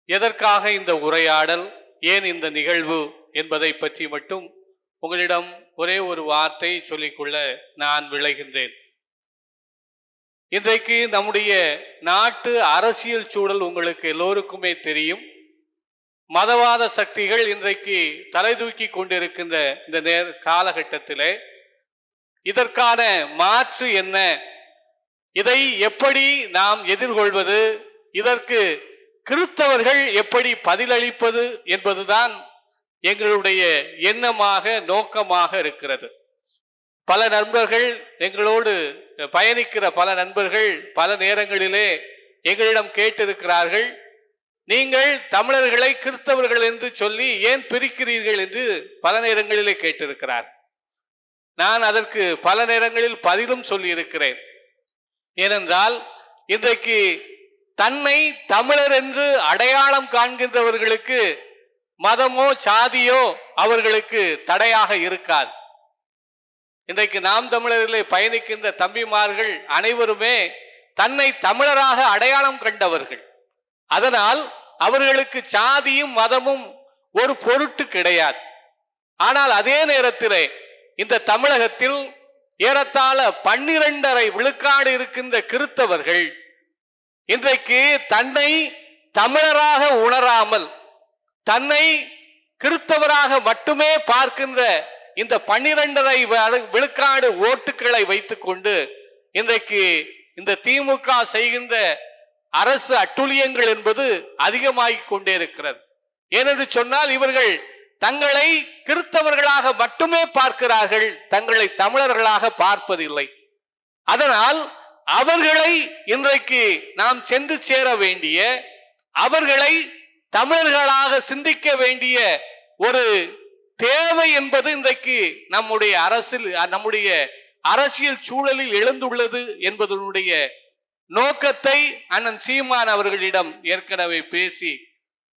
எதற்காக இந்த உரையாடல், ஏன் இந்த நிகழ்வு என்பதை பற்றி மட்டும் உங்களிடம் ஒரே ஒரு வார்த்தை சொல்லிக்கொள்ள நான் விளைகின்றேன். இன்றைக்கு நம்முடைய நாட்டு அரசியல் சூழல் உங்களுக்கு எல்லோருக்குமே தெரியும். மதவாத சக்திகள் இன்றைக்கு தலை தூக்கி கொண்டிருக்கின்ற இந்த காலகட்டத்திலே இதற்கான மாற்று என்ன, இதை எப்படி நாம் எதிர்கொள்வது, இதற்கு கிறிஸ்தவர்கள் எப்படி பதிலளிப்பது என்பதுதான் எங்களுடைய எண்ணமாக நோக்கமாக இருக்கிறது. பல நண்பர்கள், எங்களோடு பயணிக்கிற பல நண்பர்கள் பல நேரங்களிலே எங்களிடம் கேட்டிருக்கிறார்கள், நீங்கள் தமிழர்களை கிறிஸ்தவர்கள் என்று சொல்லி ஏன் பிரிக்கிறீர்கள் என்று பல நேரங்களிலே கேட்டிருக்கிறார். நான் அதற்கு பல நேரங்களில் பதிலும் சொல்லி இருக்கிறேன். ஏனென்றால் இன்றைக்கு தன்னை தமிழர் என்று அடையாளம் காண்கின்றவர்களுக்கு மதமோ சாதியோ அவர்களுக்கு தடையாக இருக்காது. இன்றைக்கு நாம் தமிழர்களை பயணிக்கின்ற தம்பிமார்கள் அனைவருமே தன்னை தமிழராக அடையாளம் கண்டவர்கள். அதனால் அவர்களுக்கு சாதியும் மதமும் ஒரு பொருட்டு கிடையாது. ஆனால் அதே நேரத்திலே இந்த தமிழகத்தில் ஏறத்தாழ 12.5 விழுக்காடு இருக்கின்ற கிறிஸ்தவர்கள் இன்றைக்கு தன்னை தமிழராக உணராமல் தன்னை கிறிஸ்தவராக மட்டுமே பார்க்கின்ற இந்த 12.5 விழுக்காடு ஓட்டுக்களை வைத்துக்கொண்டு இன்றைக்கு இந்த திமுக செய்கின்ற அரசு அட்டூழியங்கள் என்பது அதிகமாகிக் கொண்டே இருக்கிறது. ஏனென்று சொன்னால் இவர்கள் தங்களை கிறிஸ்தவர்களாக மட்டுமே பார்க்கிறார்கள், தங்களை தமிழர்களாக பார்ப்பதில்லை. அதனால் அவர்களை இன்றைக்கு நாம் சென்று சேர வேண்டிய, அவர்களை தமிழர்களாக சிந்திக்க வேண்டிய ஒரு தேவை என்பது இன்றைக்கு நம்முடைய அரசியல் சூழலில் எழுந்துள்ளது என்பதனுடைய நோக்கத்தை அண்ணன் சீமான் அவர்களிடம் ஏற்கனவே பேசி,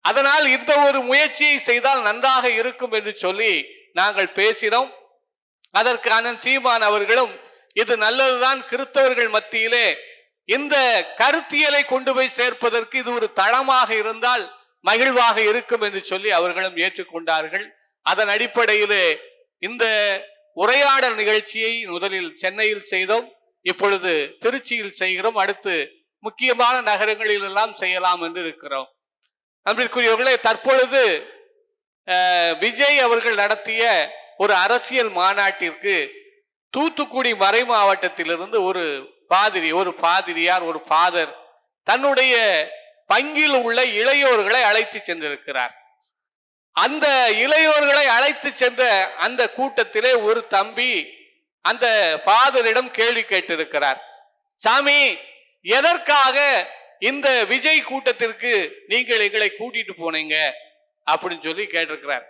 அதனால் இந்த ஒரு முயற்சியை செய்தால் நன்றாக இருக்கும் என்று சொல்லி நாங்கள் பேசினோம். அதற்கு அண்ணன் சீமான் அவர்களும் இது நல்லதுதான், கிறிஸ்தவர்கள் மத்தியிலே இந்த கருத்தியலை கொண்டு போய் சேர்ப்பதற்கு இது ஒரு தளமாக இருந்தால் மகிழ்வாக இருக்கும் என்று சொல்லி அவர்களும் ஏற்றுக்கொண்டார்கள். அதன் அடிப்படையிலே இந்த உரையாடல் நிகழ்ச்சியை முதலில் சென்னையில் செய்தோம், இப்பொழுது திருச்சியில் செய்கிறோம், அடுத்து முக்கியமான நகரங்களில் எல்லாம் செய்யலாம் என்று இருக்கிறோம். அன்பிற்குரியவர்களே, தற்பொழுது விஜய் அவர்கள் நடத்திய ஒரு அரசியல் மாநாட்டிற்கு தூத்துக்குடி மறை மாவட்டத்திலிருந்து ஒரு பாதிரியார், ஒரு ஃபாதர் தன்னுடைய பங்கில் உள்ள இளையோர்களை அழைத்து சென்றிருக்கிறார். அந்த இளையோர்களை அழைத்து சென்ற அந்த கூட்டத்திலே ஒரு தம்பி அந்த ஃபாதரிடம் கேள்வி கேட்டிருக்கிறார். சாமி, எதற்காக இந்த விஜய் கூட்டத்திற்கு நீங்கள் எங்களை கூட்டிட்டு போனீங்க அப்படின்னு சொல்லி கேட்டிருக்கிறார்.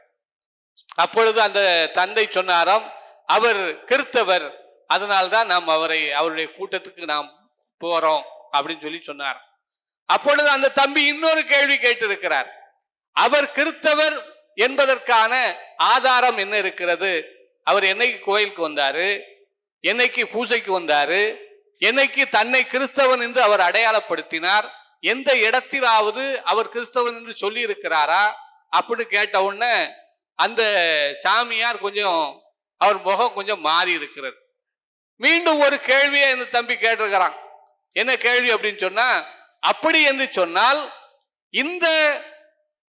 அப்பொழுது அந்த தந்தை சொன்னாராம், அவர் கிறிஸ்தவர், அதனால்தான் நாம் அவருடைய கூட்டத்துக்கு நாம் போறோம் அப்படின்னு சொல்லி சொன்னார். அப்பொழுது அந்த தம்பி இன்னொரு கேள்வி கேட்டிருக்கிறார். அவர் கிறிஸ்தவர் என்பதற்கான ஆதாரம் என்ன இருக்கிறது? அவர் என்னைக்கு கோயிலுக்கு வந்தாரு, என்னைக்கு பூஜைக்கு வந்தாரு, என்னைக்கு தன்னை கிறிஸ்தவன் என்று அவர் அடையாளப்படுத்தினார், எந்த இடத்திலாவது அவர் கிறிஸ்தவன் என்று சொல்லி இருக்கிறாரா அப்படின்னு கேட்ட உடனே அந்த சாமியார் அவர் முகம் கொஞ்சம் மாறி இருக்கிறது. மீண்டும் ஒரு கேள்வியை இந்த தம்பி கேட்டிருக்கிறான். என்ன கேள்வி அப்படின்னு சொன்னா, அப்படி என்று சொன்னால் இந்த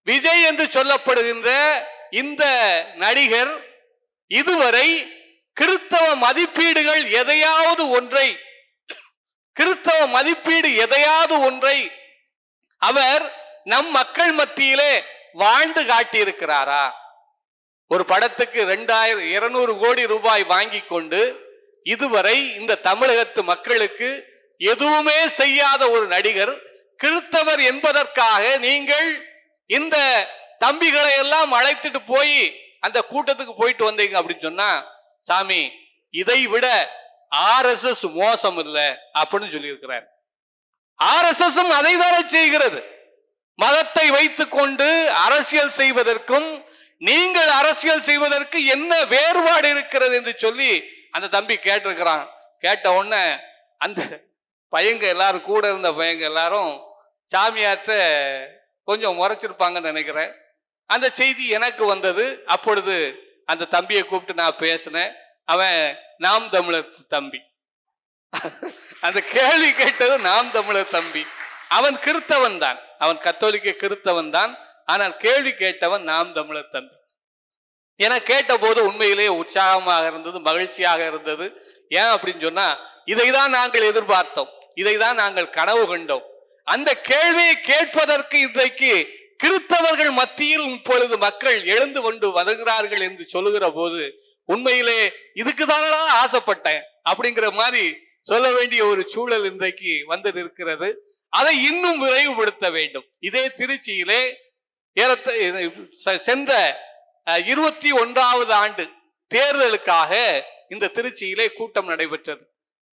விஜய் என்று சொல்லப்படுகின்ற இந்த நடிகர் இதுவரை கிறிஸ்தவ மதிப்பீடு எதையாவது ஒன்றை அவர் நம் மக்கள் மத்தியிலே வாழ்ந்து காட்டியிருக்கிறாரா? ஒரு படத்துக்கு 200 கோடி ரூபாய் வாங்கி கொண்டு இதுவரை இந்த தமிழகத்து மக்களுக்கு எதுவுமே செய்யாத ஒரு நடிகர் கிறிஸ்தவர் என்பதற்காக நீங்கள் இந்த தம்பிகளை எல்லாம் அழைத்துட்டு போய் அந்த கூட்டத்துக்கு போயிட்டு வந்தீங்க அப்படின்னு சொன்னா, சாமி, இதை விட RSS மோசம் இல்லை அப்படின்னு சொல்லி இருக்கிறார். RSS அதை தானே செய்கிறது. மதத்தை வைத்துக் கொண்டு அரசியல் செய்வதற்கும் நீங்கள் அரசியல் செய்வதற்கு என்ன வேறுபாடு இருக்கிறது என்று சொல்லி அந்த தம்பி கேட்டிருக்கிறான். கேட்ட உடனே அந்த பையங்க எல்லாரும், கூட இருந்த பையங்க எல்லாரும் சாமியாற்ற கொஞ்சம் முறைச்சிருப்பாங்கன்னு நினைக்கிறேன். அந்த செய்தி எனக்கு வந்தது. அப்பொழுது அந்த தம்பியை கூப்பிட்டு நான் பேசினேன். அவன் நாம் தமிழர் தம்பி. அந்த கேள்வி கேட்டது நாம் தமிழர் தம்பி. அவன் கிறித்தவன் தான், அவன் கத்தோலிக்க கிறித்தவன் தான். ஆனால் கேள்வி கேட்டவன் நாம் தமிழர் தம்பி. என கேட்ட போது உண்மையிலேயே உற்சாகமாக இருந்தது, மகிழ்ச்சியாக இருந்தது. ஏன் அப்படின்னு சொன்னா, இதைதான் நாங்கள் எதிர்பார்த்தோம், இதைதான் நாங்கள் கனவு கண்டோம். அந்த கேள்வியை கேட்பதற்கு இன்றைக்கு கிறித்தவர்கள் மத்தியில் இப்பொழுது மக்கள் எழுந்து கொண்டு வருகிறார்கள் என்று சொல்லுகிற போது, உண்மையிலே இதுக்கு தானடா ஆசைப்பட்டேன் அப்படிங்கிற மாதிரி சொல்ல வேண்டிய ஒரு சூழல் இன்றைக்கு வந்து நிற்கிறது. அதை இன்னும் விரைவுபடுத்த வேண்டும். இதே திருச்சியிலே சென்ற 21வது ஆண்டு தேர்தலுக்காக இந்த திருச்சியிலே கூட்டம் நடைபெற்றது.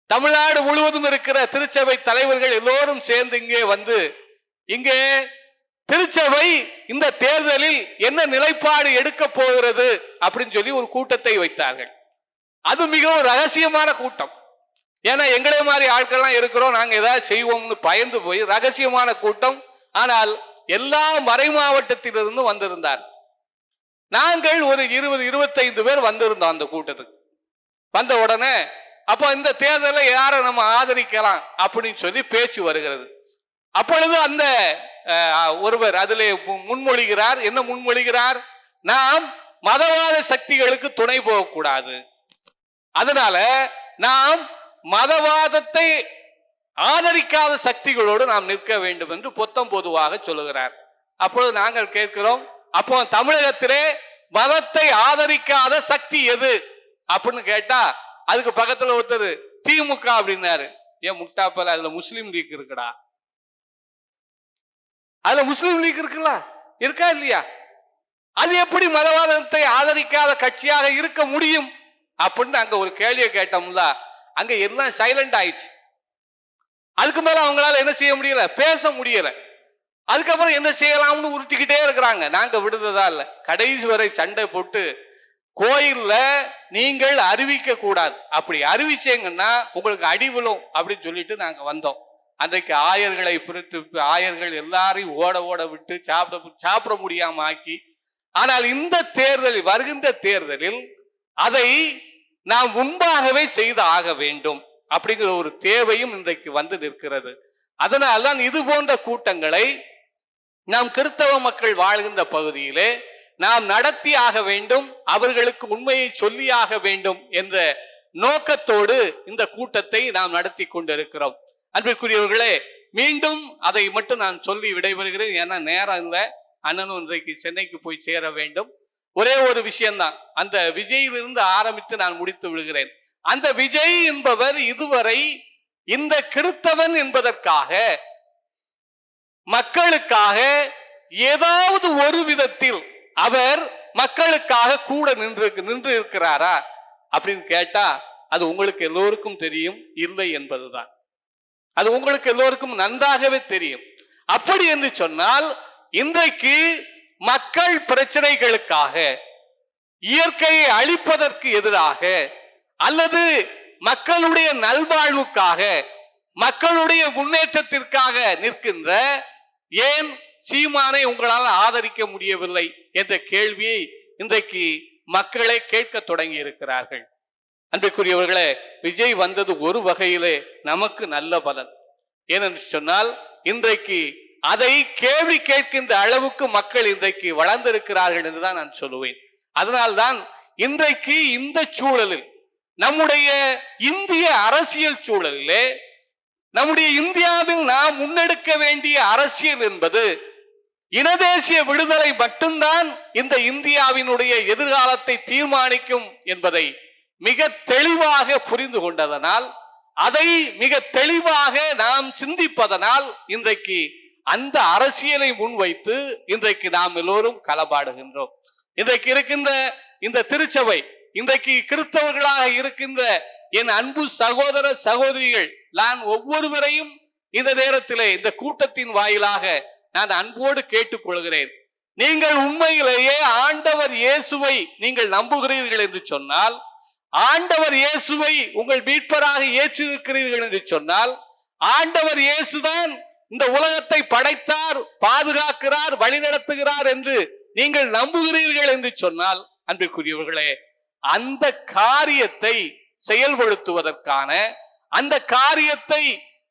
தமிழ்நாடு முழுவதும் இருக்கிற திருச்சபை தலைவர்கள் எல்லோரும் சேர்ந்து இங்கே வந்து, இங்கே திருச்சபை இந்த தேர்தலில் என்ன நிலைப்பாடு எடுக்க போகிறது அப்படின்னு சொல்லி ஒரு கூட்டத்தை வைத்தார்கள். அது மிகவும் ரகசியமான கூட்டம். ஏன்னா எங்களே மாதிரி ஆட்கள்லாம் இருக்கிறோம், நாங்க ஏதாவது செய்வோம்னு பயந்து போய் ரகசியமான கூட்டம். ஆனால் எல்லா மறை மாவட்டத்திலிருந்து வந்திருந்தார். நாங்கள் ஒரு 20-25 பேர் வந்திருந்தோம் அந்த கூட்டத்துக்கு. வந்த உடனே அப்போ இந்த தேர்தலை யாரை நம்ம ஆதரிக்கலாம் அப்படின்னு சொல்லி பேச்சு வருகிறது. அப்பொழுது அந்த ஒருவர் அதிலே முன்மொழிகிறார். என்ன முன்மொழிகிறார்? நாம் மதவாத சக்திகளுக்கு துணை போகக்கூடாது, அதனால நாம் மதவாதத்தை ஆதரிக்காத சக்திகளோடு நாம் நிற்க வேண்டும் என்று பொத்தம் பொதுவாக சொல்லுகிறார். அப்பொழுது நாங்கள் கேட்கிறோம், அப்போ தமிழகத்திலே மதத்தை ஆதரிக்காத சக்தி எது அப்படின்னு கேட்டா, அதுக்கு பக்கத்துல ஒருத்தர் திமுக அப்படின்னாரு. ஏன் முட்டாப்பல, அதுல முஸ்லீம் லீக் இருக்குடா, அதுல முஸ்லீம் லீக் இருக்குல்ல, இருக்கா இல்லையா? அது எப்படி மதவாதத்தை ஆதரிக்காத கட்சியாக இருக்க முடியும் அப்படின்னு அங்க ஒரு கேள்வியை கேட்டோம்ல, அங்க எல்லாம் சைலண்ட் ஆயிடுச்சு. அதுக்கு மேல அவங்களால என்ன செய்ய முடியல, பேச முடியல. அதுக்கப்புறம் என்ன செய்யலாம்னு உருட்டிக்கிட்டே இருக்கிறாங்க. நாங்க விடுததா இல்ல, கடைசி வரை சண்டை போட்டு கோயில்ல நீங்கள் அறிவிக்க கூடாது, அப்படி அறிவிச்சீங்கன்னா உங்களுக்கு அடி விழும் அப்படின்னு சொல்லிட்டு நாங்க வந்தோம். அன்றைக்கு ஆயர்களை பிரித்து, ஆயர்கள் எல்லாரையும் ஓட ஓட விட்டு சாப்பிட முடியாம ஆக்கி. ஆனால் இந்த தேர்தலில், வருகின்ற தேர்தலில் அதை நாம் முன்பாகவே செய்து ஆக வேண்டும் அப்படிங்கிற ஒரு தேவையும் இன்றைக்கு வந்து நிற்கிறது. அதனால்தான் இது போன்ற கூட்டங்களை நாம் கிறிஸ்தவ மக்கள் வாழ்கின்ற பகுதியிலே நாம் நடத்தி ஆக வேண்டும், அவர்களுக்கு உண்மையை சொல்லியாக வேண்டும் என்ற நோக்கத்தோடு இந்த கூட்டத்தை நாம் நடத்தி கொண்டிருக்கிறோம். அன்பிற்குரியவர்களே, மீண்டும் அதை மட்டும் நான் சொல்லி விடைபெறுகிறேன். ஏன்னா நேரம் இல்லை, அண்ணனும் இன்றைக்கு சென்னைக்கு போய் சேர வேண்டும். ஒரே ஒரு விஷயம்தான், அந்த விஜயிலிருந்து ஆரம்பித்து நான் முடித்து விடுகிறேன். அந்த விஜய் என்பவர் இதுவரை இந்த கிறிஸ்தவன் என்பதற்காக மக்களுக்காக ஏதாவது ஒரு விதத்தில் அவர் மக்களுக்காக கூட நின்று இருக்கிறாரா அப்படின்னு கேட்டா, அது உங்களுக்கு எல்லோருக்கும் தெரியும், இல்லை என்பதுதான். அது உங்களுக்கு எல்லோருக்கும் நன்றாகவே தெரியும். அப்படி என்று சொன்னால், இன்றைக்கு மக்கள் பிரச்சனைகளுக்காக, இயற்கையை அழிப்பதற்கு எதிராக, அல்லது மக்களுடைய நல்வாழ்வுக்காக, மக்களுடைய முன்னேற்றத்திற்காக நிற்கின்ற ஏன் சீமானை உங்களால் ஆதரிக்க முடியவில்லை என்ற கேள்வியை இன்றைக்கு மக்களை கேட்க தொடங்கி இருக்கிறார்கள். அன்றைக்குரியவர்களே, விஜய் வந்தது ஒரு வகையிலே நமக்கு நல்ல பலன். ஏனென்று சொன்னால், இன்றைக்கு அதை கேள்வி கேட்கின்ற அளவுக்கு மக்கள் இன்றைக்கு வளர்ந்திருக்கிறார்கள் என்றுதான் நான் சொல்லுவேன். அதனால்தான் இன்றைக்கு இந்த சூழலில், நம்முடைய இந்திய அரசியல் சூழலிலே, நம்முடைய இந்தியாவில் நாம் முன்னெடுக்க வேண்டிய அரசியல் என்பது இனதேசிய விடுதலை மட்டும்தான் இந்த இந்தியாவினுடைய எதிர்காலத்தை தீர்மானிக்கும் என்பதை மிக தெளிவாக புரிந்து கொண்டதனால், அதை மிக தெளிவாக நாம் சிந்திப்பதனால் இன்றைக்கு அந்த அரசியலை முன்வைத்து இன்றைக்கு நாம் எல்லோரும் களபாடுகின்றோம். இன்றைக்கு இருக்கின்ற இந்த திருச்சபை, இன்றைக்கு கிறிஸ்தவர்களாக இருக்கின்ற என் அன்பு சகோதர சகோதரிகள், நான் ஒவ்வொருவரையும் இந்த நேரத்திலே இந்த கூட்டத்தின் வாயிலாக நான் அன்போடு கேட்டுக்கொள்கிறேன். நீங்கள் உண்மையிலேயே ஆண்டவர் இயேசுவை நீங்கள் நம்புகிறீர்கள் என்று சொன்னால், ஆண்டவர் இயேசுவை உங்கள் மீட்பராக ஏற்றிருக்கிறீர்கள் என்று சொன்னால், ஆண்டவர் இயேசுதான் இந்த உலகத்தை படைத்தார், பாதுகாக்கிறார், வழிநடத்துகிறார் என்று நீங்கள் நம்புகிறீர்கள் என்று சொன்னால், அன்பிற்குரியவர்களே, அந்த காரியத்தை செயல்படுத்துவதற்கான, அந்த காரியத்தை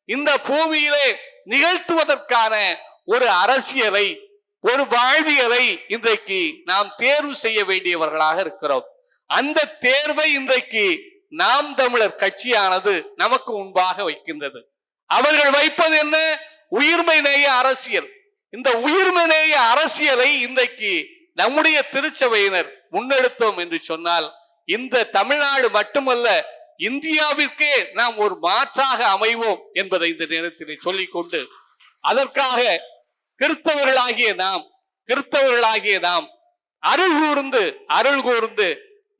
இந்த பூமியிலே நிகழ்த்துவதற்கான ஒரு அரசியலை, ஒரு வாழ்வியலை இன்றைக்கு நாம் தேர்வு செய்ய வேண்டியவர்களாக இருக்கிறோம். அந்த தேர்வை இன்றைக்கு நாம் தமிழர் கட்சியானது நமக்கு முன்பாக வைக்கின்றது. அவர்கள் வைப்பது என்ன? உயிர்மை நேய அரசியல். இந்த உயிர்மை நேய அரசியலை இன்றைக்கு நம்முடைய திருச்சபையினர் முன்னெடுத்தோம் என்று சொன்னால், இந்த தமிழ்நாடு மட்டுமல்ல, இந்தியாவிற்கே நாம் ஒரு மாற்றாக அமைவோம் என்பதை இந்த நேரத்தில் சொல்லிக்கொண்டு, அதற்காக கிறிஸ்தவர்களாகிய நாம் அருள் கூர்ந்து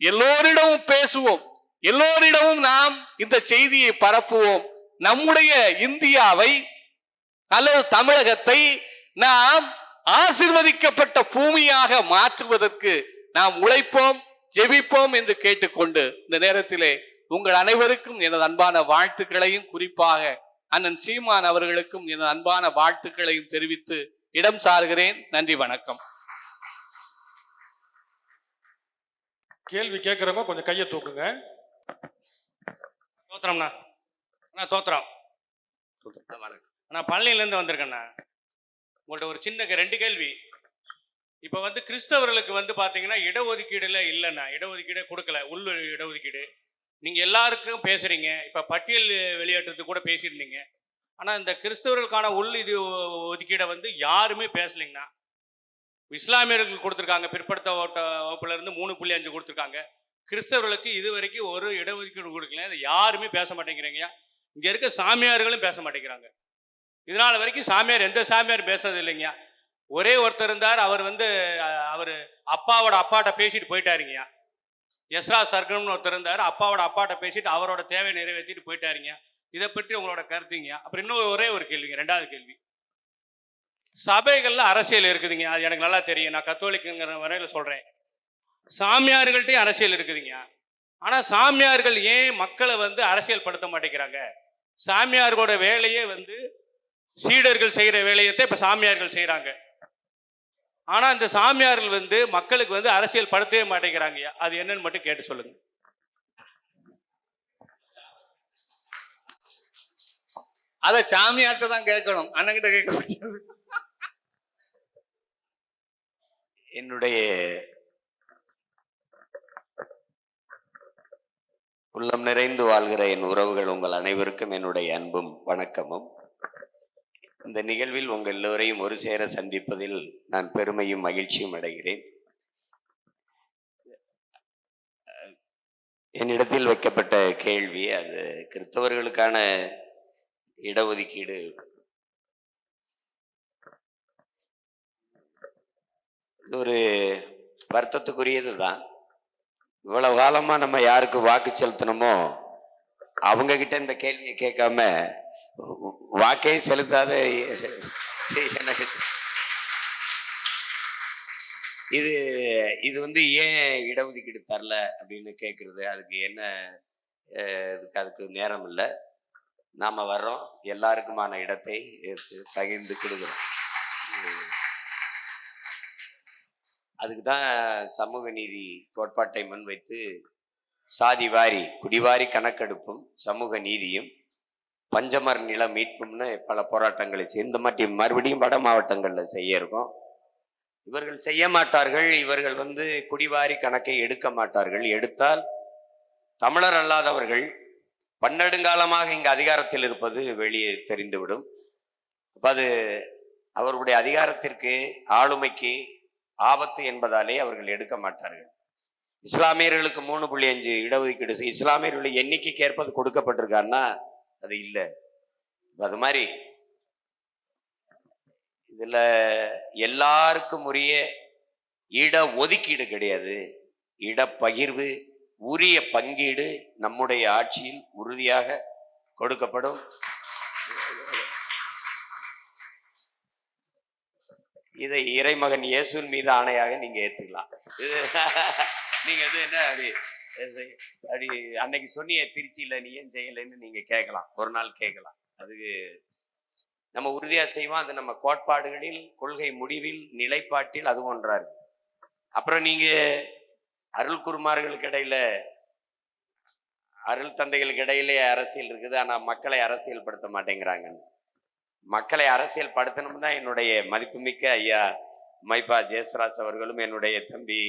எல்லோரிடமும் பேசுவோம், எல்லோரிடமும் நாம் இந்த செய்தியை பரப்புவோம். நம்முடைய இந்தியாவை அல்லது தமிழகத்தை நாம் ஆசீர்வதிக்கப்பட்ட பூமியாக மாற்றுவதற்கு நாம் உழைப்போம், ஜெபிப்போம் என்று கேட்டுக்கொண்டு, இந்த நேரத்திலே உங்கள் அனைவருக்கும் எனது அன்பான வாழ்த்துக்களையும், குறிப்பாக அண்ணன் சீமான் அவர்களுக்கும் எனது அன்பான வாழ்த்துக்களையும் தெரிவித்து இடம் சாருகிறேன். நன்றி, வணக்கம். கேள்வி கேட்குறவங்க கொஞ்சம் கையை தூக்குங்க. தோத்திரம்ண்ணா, தோத்திரம். நான் பழனியிலேருந்து வந்திருக்கேண்ணா. உங்கள்கிட்ட ஒரு சின்ன 2 கேள்வி. இப்போ கிறிஸ்தவர்களுக்கு பார்த்தீங்கன்னா இடஒதுக்கீடுல இல்லைண்ணா, இடஒதுக்கீடே கொடுக்கல, உள் இடஒதுக்கீடு. நீங்கள் எல்லாருக்கும் பேசுகிறீங்க, இப்போ பட்டியல் வெளியேற்றத்துக்கு கூட பேசியிருந்தீங்க. ஆனால் இந்த கிறிஸ்தவர்களுக்கான உள் ஒதுக்கீடை யாருமே பேசலைங்கண்ணா. இஸ்லாமியர்களுக்கு கொடுத்துருக்காங்க, பிற்படுத்த வகுப்புலேருந்து 3.5 கொடுத்துருக்காங்க. கிறிஸ்தவர்களுக்கு இது வரைக்கும் ஒரு இடஒதுக்கீடு கொடுக்கல. அதை யாருமே பேச மாட்டேங்கிறீங்க. இங்கே இருக்க சாமியார்களும் பேச மாட்டேங்கிறாங்க. இதனால் வரைக்கும் எந்த சாமியார் பேசுறது இல்லைங்க. ஒரே ஒருத்தர் இருந்தார், அவர் அவர் அப்பாட்ட பேசிட்டு போயிட்டாருங்க. எஸ்ரா சர்க்கம்னு ஒருத்தர் இருந்தார், அப்பாட்ட பேசிட்டு அவரோட தேவையை நிறைவேற்றிட்டு போயிட்டாருங்க. இதை பற்றி உங்களோட கருத்துங்க. அப்புறம் இன்னும் ஒரே ஒரு கேள்விங்க, 2வது கேள்வி. சபைகளில் அரசியல் இருக்குதுங்க, அது எனக்கு நல்லா தெரியும். நான் கத்தோலிக்குங்கிற வரையில் சொல்கிறேன். சாமியார்கள்ட்டையும் அரசியல் இருக்குதுங்க. ஆனால் சாமியார்கள் ஏன் மக்களை அரசியல் படுத்த மாட்டேங்கிறாங்க? சாமியார்களோட வேலையே சீடர்கள் செய்கிற வேலையத்தை இப்போ சாமியார்கள் செய்கிறாங்க. ஆனால் இந்த சாமியார்கள் மக்களுக்கு அரசியல் படுத்தவே மாட்டேங்கிறாங்க. அது என்னன்னு மட்டும் கேட்டு சொல்லுங்க. அதை சாமியார்ட்ட தான் கேட்கணும், அண்ணங்கிட்ட கேட்க முடியாது. என்னுடைய உள்ளம் நிறைந்து வாழ்கிற என் உறவுகள் உங்கள் அனைவருக்கும் என்னுடைய அன்பும் வணக்கமும். இந்த நிகழ்வில் உங்கள் எல்லோரையும் ஒரு சேர சந்திப்பதில் நான் பெருமையும் மகிழ்ச்சியும் அடைகிறேன். என்னிடத்தில் வைக்கப்பட்ட கேள்வி, அது கிறிஸ்தவர்களுக்கான இடஒதுக்கீடு. இது ஒரு வருத்தத்துக்குரியது தான். இவ்வளவு காலமா நம்ம யாருக்கு வாக்கு செலுத்தணுமோ அவங்க கிட்ட இந்த கேள்வியை கேட்காம வாக்கே செலுத்தாத இது இது ஏன் இடஒதுக்கீடு தரல அப்படின்னு கேட்கறது, அதுக்கு என்ன, அதுக்கு நேரம் இல்லை. நாம வர்றோம், எல்லாருக்குமான இடத்தை பகிர்ந்து கொடுக்குறோம். அதுக்கு தான் சமூக நீதி கோட்பாட்டை முன்வைத்து சாதி வாரி குடிவாரி கணக்கெடுப்பும் சமூக நீதியும் பஞ்சமர் நில மீட்பும்னு பல போராட்டங்களை இந்த மாதிரி மறுபடியும் வட மாவட்டங்களில் செய்ய இருக்கோம். இவர்கள் செய்ய மாட்டார்கள். இவர்கள் குடிவாரி கணக்கை எடுக்க மாட்டார்கள். எடுத்தால் தமிழர் அல்லாதவர்கள் பன்னெடுங்காலமாக இங்கு அதிகாரத்தில் இருப்பது வெளியே தெரிந்துவிடும். அது அவருடைய அதிகாரத்திற்கு, ஆளுமைக்கு ஆபத்து என்பதாலே அவர்கள் எடுக்க மாட்டார்கள். இஸ்லாமியர்களுக்கு 3.5 இடஒதுக்கீடு இஸ்லாமியர்களுடைய எண்ணிக்கைக்கு ஏற்பது கொடுக்கப்பட்டிருக்கான்னா அது இல்லை. அது மாதிரி இதுல எல்லாருக்கும் உரிய இட ஒதுக்கீடு கிடையாது, இடப்பகிர்வு, உரிய பங்கீடு நம்முடைய ஆட்சியில் உறுதியாக கொடுக்கப்படும். இதை இறைமகன் இயேசுவின் மீது ஆணையாக நீங்க ஏத்துக்கலாம். நீங்க என்ன அப்படி அன்னைக்கு சொன்னிய திருச்சியில நீ ஏன் செய்யலைன்னு நீங்க கேட்கலாம், ஒரு நாள் கேட்கலாம். அதுக்கு நம்ம உறுதியா செய்வோம். அது நம்ம கோட்பாடுகளில், கொள்கை முடிவில், நிலைப்பாட்டில் அது ஒன்றா இருக்கு. அப்புறம் நீங்க அருள் குருமார்களுக்கு இடையில, அருள் தந்தைகளுக்கு இடையிலே அரசியல் இருக்குது, ஆனா மக்களை அரசியல் படுத்த மாட்டேங்கிறாங்க. மக்களை அரசியல் படுத்தணும் தான் என்னுடைய மதிப்புமிக்க ஐயா மைப்பா ஜெயசராஜ் அவர்களும் என்னுடைய தம்பி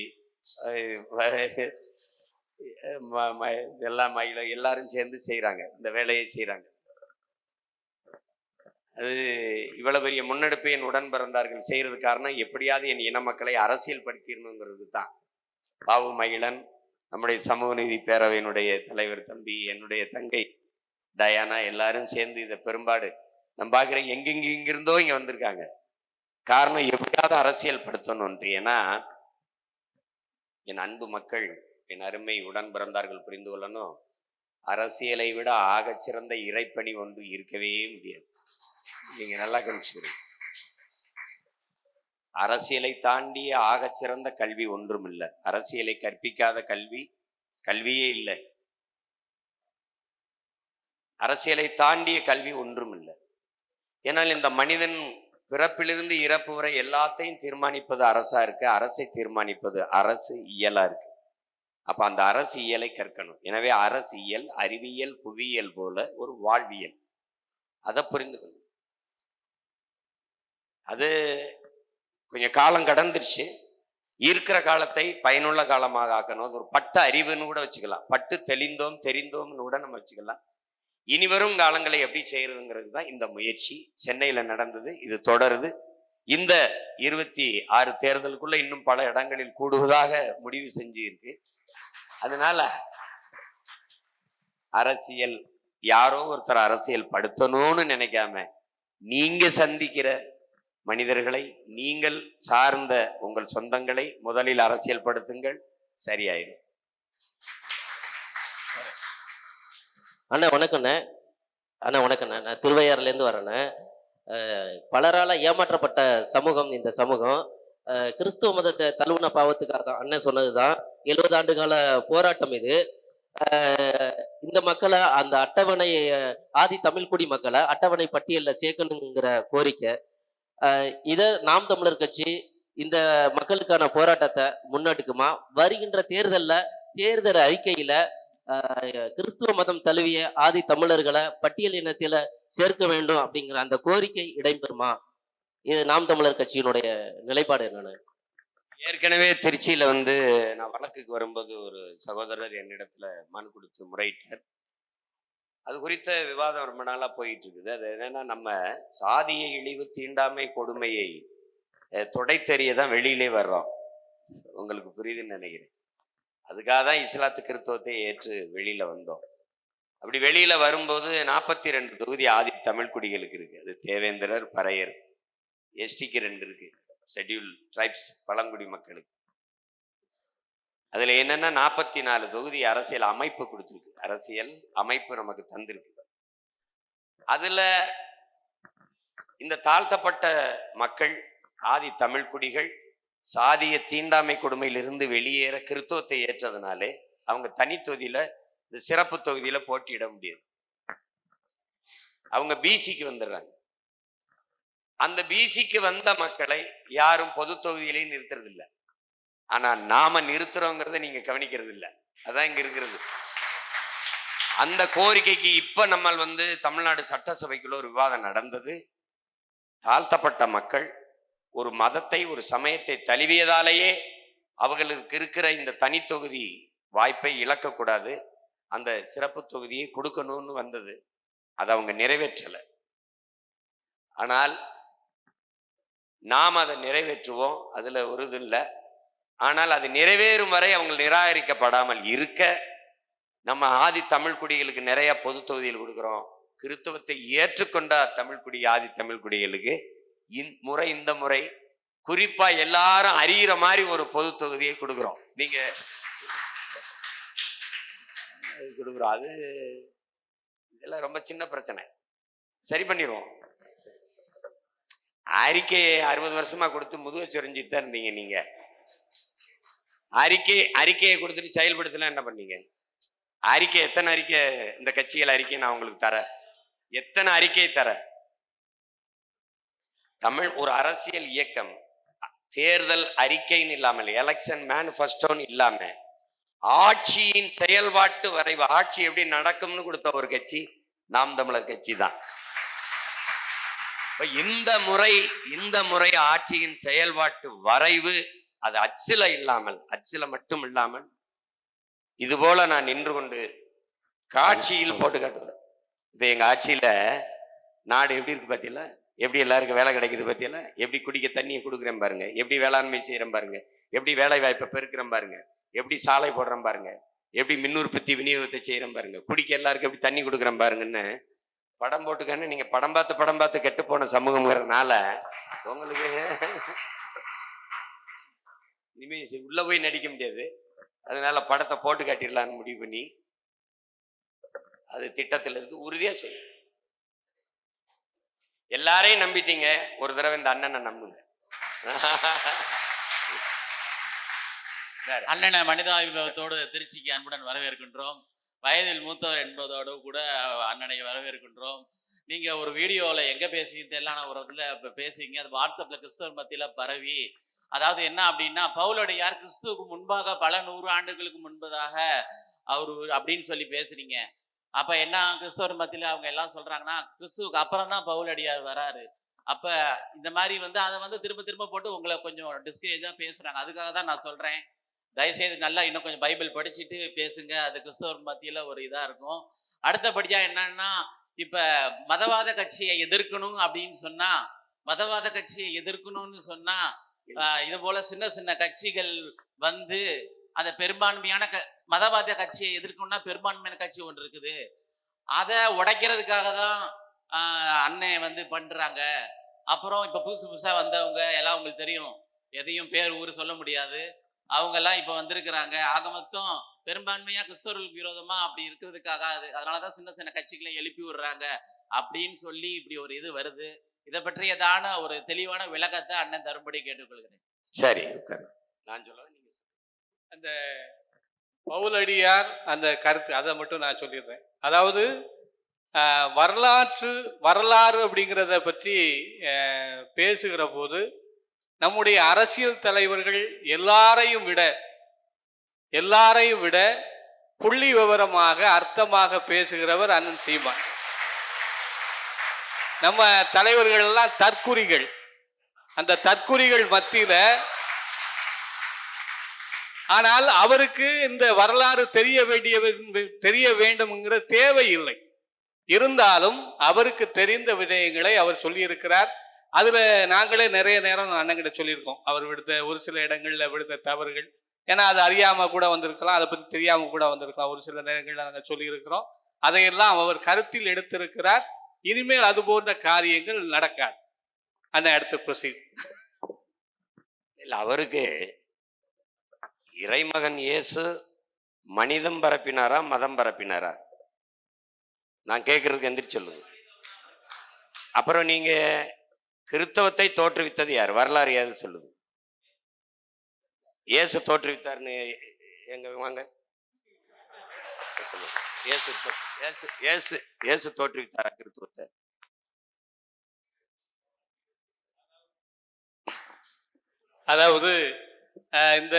இதெல்லாம் எல்லாரும் சேர்ந்து செய்யறாங்க, இந்த வேலையை செய்யறாங்க. அது இவ்வளவு பெரிய முன்னெடுப்பு என் உடன் பிறந்தார்கள் செய்யறது காரணம், எப்படியாவது என் இன மக்களை அரசியல் படுத்திடணுங்கிறது தான். பாவு மகிழன், நம்முடைய சமூக நீதி பேரவையினுடைய தலைவர் தம்பி, என்னுடைய தங்கை டயானா, எல்லாரும் சேர்ந்து இதை பெரும்பாடு நம்ம பார்க்குற எங்கிருந்தோ இங்க வந்திருக்காங்க. காரணம் எப்படியாவது அரசியல் படுத்தணும்ன்று. ஏன்னா என் அன்பு மக்கள், என் அருமை உடன் பிறந்தார்கள் புரிந்து கொள்ளணும், அரசியலை விட ஆகச்சிறந்த இறைப்பணி ஒன்று இருக்கவே முடியாது. நீங்க நல்லா கணிச்சுக்கிறீங்க. அரசியலை தாண்டிய ஆகச்சிறந்த கல்வி ஒன்றும் இல்லை. அரசியலை கற்பிக்காத கல்வியே இல்லை. அரசியலை தாண்டிய கல்வி ஒன்றும் இல்லை. ஏன்னால் இந்த மனிதன் பிறப்பிலிருந்து இறப்பு வரை எல்லாத்தையும் தீர்மானிப்பது அரசா இருக்கு, அரசை தீர்மானிப்பது அரசு இயலா இருக்கு. அப்ப அந்த அரசு இயலை கற்கணும். எனவே அரசியல், அறிவியல், புவியியல் போல ஒரு வாழ்வியல், அதை புரிந்துக்கணும். அது கொஞ்சம் காலம் கடந்துருச்சு. இருக்கிற காலத்தை பயனுள்ள காலமாக ஆக்கணும். அது ஒரு பட்ட அறிவுன்னு கூட வச்சுக்கலாம், பட்டு தெளிந்தோம் தெரிந்தோம்னு கூட நம்ம வச்சுக்கலாம். இனி வரும் காலங்களை எப்படி செய்யறதுங்கிறது தான் இந்த முயற்சி. சென்னையில நடந்தது, இது தொடருது. இந்த 26 தேர்தலுக்குள்ள இன்னும் பல இடங்களில் கூடுவதாக முடிவு செஞ்சு இருக்கு. அதனால அரசியல் யாரோ ஒருத்தர் அரசியல் படுத்தணும்னு நினைக்காம, நீங்க சந்திக்கிற மனிதர்களை, நீங்கள் சார்ந்த உங்கள் சொந்தங்களை முதலில் அரசியல் படுத்துங்கள், சரியாயிரும். அண்ணா வணக்கண்ணே. அண்ணா வணக்கண்ணே, நான் திருவையாறுலேருந்து வரேண்ணே. பலரால் ஏமாற்றப்பட்ட சமூகம் இந்த சமூகம். கிறிஸ்துவ மதத்தை தழுவின பாவத்துக்காக அண்ணன் சொன்னது தான் 70 ஆண்டு கால போராட்டம் இது. இந்த மக்களை, அந்த அட்டவணை, ஆதி தமிழ்குடி மக்களை அட்டவணை பட்டியலில் சேர்க்கணுங்கிற கோரிக்கை. இதை நாம் தமிழர் கட்சி இந்த மக்களுக்கான போராட்டத்தை முன்னெடுக்குமா? வருகின்ற தேர்தல் அறிக்கையில கிறிஸ்துவ மதம் தழுவிய ஆதி தமிழர்களை பட்டியல் இனத்தில சேர்க்க வேண்டும் அப்படிங்கிற அந்த கோரிக்கை இடம்பெறுமா? இது நாம் தமிழர் கட்சியினுடைய நிலைப்பாடு என்னன்னு? ஏற்கனவே திருச்சியில நான் வழக்குக்கு வரும்போது ஒரு சகோதரர் என்னிடத்துல மனு கொடுத்து முறையிட்டார். அது குறித்த விவாதம் ரொம்ப நாளா போயிட்டு இருக்குது. அது என்னன்னா, நம்ம சாதிய இழிவு, தீண்டாமை, கொடுமையை தொடைத்தெறிய தான் வெளியிலே வர்றோம். உங்களுக்கு புரியுதுன்னு நினைக்கிறேன். அதுக்காக தான் இஸ்லாத்து கிறிஸ்தவத்தை ஏற்று வெளியில வந்தோம். அப்படி வெளியில வரும்போது 42 தொகுதி ஆதி தமிழ் குடிகளுக்கு இருக்கு. அது தேவேந்திரர், பறையர், எஸ்டிக்கு 2 இருக்கு, ஷெட்யூல் ட்ரைப்ஸ் பழங்குடி மக்களுக்கு. அதுல என்னன்னா 44 தொகுதி அரசியல் அமைப்பு கொடுத்துருக்கு. அரசியல் அமைப்பு நமக்கு தந்திருக்கு. அதுல இந்த தாழ்த்தப்பட்ட மக்கள், ஆதி தமிழ் குடிகள் சாதிய தீண்டாமை கொடுமையிலிருந்து வெளியேற கிறிஸ்தவத்தை ஏற்றதுனாலே அவங்க தனி தொகுதியில, இந்த சிறப்பு தொகுதியில போட்டியிட முடியாது. அவங்க பிசிக்கு வந்துடுறாங்க. அந்த பிசிக்கு வந்த மக்களை யாரும் பொது தொகுதியிலையும் நிறுத்துறது இல்லை. ஆனா நாம நிறுத்துறோங்கிறத நீங்க கவனிக்கிறது இல்லை. அதான் இங்க இருக்கிறது. அந்த கோரிக்கைக்கு இப்ப நம்ம தமிழ்நாடு சட்டசபைக்குள்ள ஒரு விவாதம் நடந்தது. தாழ்த்தப்பட்ட மக்கள் ஒரு மதத்தை, ஒரு சமயத்தை தழுவியதாலேயே அவர்களுக்கு இருக்கிற இந்த தனி தொகுதி வாய்ப்பை இழக்கக்கூடாது, அந்த சிறப்பு தொகுதியை கொடுக்கணும்னு வந்தது. அதை அவங்க நிறைவேற்றலை. ஆனால் நாம் அதை நிறைவேற்றுவோம், அதுல ஒரு இது இல்லை. ஆனால் அது நிறைவேறும் வரை அவங்க நிராகரிக்கப்படாமல் இருக்க நம்ம ஆதி தமிழ் குடிகளுக்கு நிறைய பொது தொகுதிகள் கொடுக்குறோம். கிறிஸ்தவத்தை ஏற்றுக்கொண்ட தமிழ் குடி, ஆதி தமிழ் குடிகளுக்கு இந்த முறை குறிப்பா எல்லாரும் அறிகிற மாதிரி ஒரு பொது தொகுதியை கொடுக்குறோம். நீங்க கொடுக்குறோம். அது இதெல்லாம் ரொம்ப சின்ன பிரச்சனை, சரி பண்ணிடுவோம். அறிக்கையை 60 வருஷமா கொடுத்து முதுக சொரிஞ்சிட்டு தான் இருந்தீங்க. நீங்க அறிக்கையை கொடுத்துட்டு செயல்படுத்தலாம் என்ன பண்ணீங்க? அறிக்கை எத்தனை அறிக்கை இந்த கட்சிகள் அறிக்கை நான் உங்களுக்கு தரேன், எத்தனை அறிக்கையை தரேன்? தமிழ் ஒரு அரசியல் இயக்கம் தேர்தல் அறிக்கைன்னு இல்லாமல், எலெக்ஷன் மேனிஃபெஸ்டோன்னு இல்லாம, ஆட்சியின் செயல்பாட்டு வரைவு, ஆட்சி எப்படி நடக்கும்னு கொடுத்த ஒரு கட்சி நாம் தமிழர் கட்சி தான். இந்த முறை ஆட்சியின் செயல்பாட்டு வரைவு அது அச்சில மட்டும் இல்லாமல் இது போல நான் நின்று கொண்டு காட்சியில் போட்டு காட்டுவேன். இப்ப எங்க ஆட்சியில நாடு எப்படி இருக்கு பாத்தீங்களா, எப்படி எல்லாருக்கும் வேலை கிடைக்குது பாத்தீங்களா, எப்படி குடிக்க தண்ணியை கொடுக்குறேன் பாருங்க, எப்படி வேளாண்மை செய்யறேன் பாருங்க, எப்படி வேலை வாய்ப்பை பெருக்கிறேன் பாருங்க, எப்படி சாலை போடுறேன் பாருங்க, எப்படி மின் உற்பத்தி விநியோகத்தை செய்யறேன் பாருங்க, குடிக்க எல்லாருக்கும் எப்படி தண்ணி கொடுக்குறேன் பாருங்கன்னு படம் போட்டுக்கன்னு. நீங்க படம் பார்த்து கெட்டு போன சமூகம்ங்கிறதுனால உங்களுக்கு இனிமே உள்ள போய் நடிக்க முடியாது. அதனால படத்தை போட்டு காட்டிடலான்னு முடிவு பண்ணி அது திட்டத்தில் இருக்கு. உறுதியா செய்யும். எல்லாரையும் நம்பிட்டீங்க, ஒரு தடவை இந்த அண்ணனை நம்புங்க. அண்ணனை மனிதாபிமானத்தோடு திருச்சிக்கு அன்புடன் வரவேற்கின்றோம். வயதில் மூத்தவர் என்பதோடு கூட அண்ணனை வரவேற்கின்றோம். நீங்க ஒரு வீடியோவில் எங்க பேசிக்கிட்டு எல்லாம் ஒரு இதில் இப்போ பேசுறீங்க, அது வாட்ஸ்அப்ல கிறிஸ்தவர் மத்தியில் பரவி, அதாவது என்ன அப்படின்னா பவுலடியார் கிறிஸ்துவுக்கு முன்பாக பல 100 ஆண்டுகளுக்கு முன்பதாக அவரு அப்படின்னு சொல்லி பேசுறீங்க. அப்ப என்ன கிறிஸ்தவர் மத்தியில அவங்க எல்லாம் சொல்றாங்கன்னா கிறிஸ்துவுக்கு அப்புறம் தான் பவுலடியார் வராரு. அப்ப இந்த மாதிரி அதை திரும்ப திரும்ப போட்டு உங்களை கொஞ்சம் டிஸ்கரேஜா பேசுறாங்க. அதுக்காக தான் நான் சொல்றேன், தயவுசெய்து நல்லா இன்னும் கொஞ்சம் பைபிள் படிச்சுட்டு பேசுங்க. அது கிறிஸ்தவர் மத்தியில ஒரு இதா இருக்கும். அடுத்தபடியா என்னன்னா, இப்ப மதவாத கட்சியை எதிர்க்கணும் அப்படின்னு சொன்னா, மதவாத கட்சியை எதிர்க்கணும்னு சொன்னா இது போல சின்ன சின்ன கட்சிகள் அந்த பெரும்பான்மையான மதவாத கட்சியை எதிர்க்கணும்னா பெரும்பான்மையான கட்சி ஒன்று இருக்குது, அதை உடைக்கிறதுக்காக தான் அண்ணன் பண்றாங்க. அப்புறம் இப்ப புதுசா வந்தவங்க எல்லாம் உங்களுக்கு தெரியும், எதையும் பேர் ஊர் சொல்ல முடியாது, அவங்க எல்லாம் இப்ப வந்திருக்கிறாங்க. ஆக மொத்தம் பெரும்பான்மையா கிறிஸ்தவர்களுக்கு விரோதமா அப்படி இருக்கிறதுக்காக அதனாலதான் சின்ன சின்ன கட்சிகளை எழுப்பி விடுறாங்க அப்படின்னு சொல்லி இப்படி ஒரு இது வருது. இதை பற்றியதான ஒரு தெளிவான விளக்கத்தை அண்ணன் தரும்படி கேட்டுக்கொள்கிறேன். சரி, நான் சொல்ல அந்த பவுலடியார் அந்த கருத்து அதை மட்டும் நான் சொல்லிடுறேன். அதாவது வரலாறு அப்படிங்கிறத பற்றி பேசுகிற போது நம்முடைய அரசியல் தலைவர்கள் எல்லாரையும் விட புள்ளி விவரமாக அர்த்தமாக பேசுகிறவர் அண்ணன் சீமான். நம்ம தலைவர்கள் எல்லாம் தற்குறிகள். அந்த தற்குறிகள் மத்தியில ஆனால் அவருக்கு இந்த வரலாறு தெரிய வேண்டும்ங்கிற தேவை இல்லை. இருந்தாலும் அவருக்கு தெரிந்த விடயங்களை அவர் சொல்லியிருக்கிறார். அதுல நாங்களே நிறைய நேரம் அண்ணங்கிட்ட சொல்லியிருக்கோம், அவர் விடுத்த ஒரு சில இடங்கள்ல விடுத்த தவறுகள். ஏன்னா அது அறியாம கூட வந்திருக்கலாம், அதை பத்தி தெரியாம கூட வந்திருக்கலாம். ஒரு சில நேரங்கள்ல நாங்கள் சொல்லியிருக்கிறோம். அதையெல்லாம் அவர் கருத்தில் எடுத்திருக்கிறார். இனிமேல் அது போன்ற காரியங்கள் நடக்காது. அண்ணன் அடுத்து ப்ரொசீட். அவருக்கு இறைமகன் இயேசு மனிதம் பரப்பினாரா மதம் பரப்பினாரா? நான் கேட்கறதுக்கு எந்திரிச்சு சொல்லுங்க. அப்புறம் நீங்க கிறிஸ்தவத்தை தோற்றுவித்தது யார்? வரலாறு ஏது சொல்லுது? இயேசு தோற்றுவித்தார்னு எங்க வாங்க இயேசு தோற்றுவித்தாரா கிறிஸ்துவத்தை? அதாவது இந்த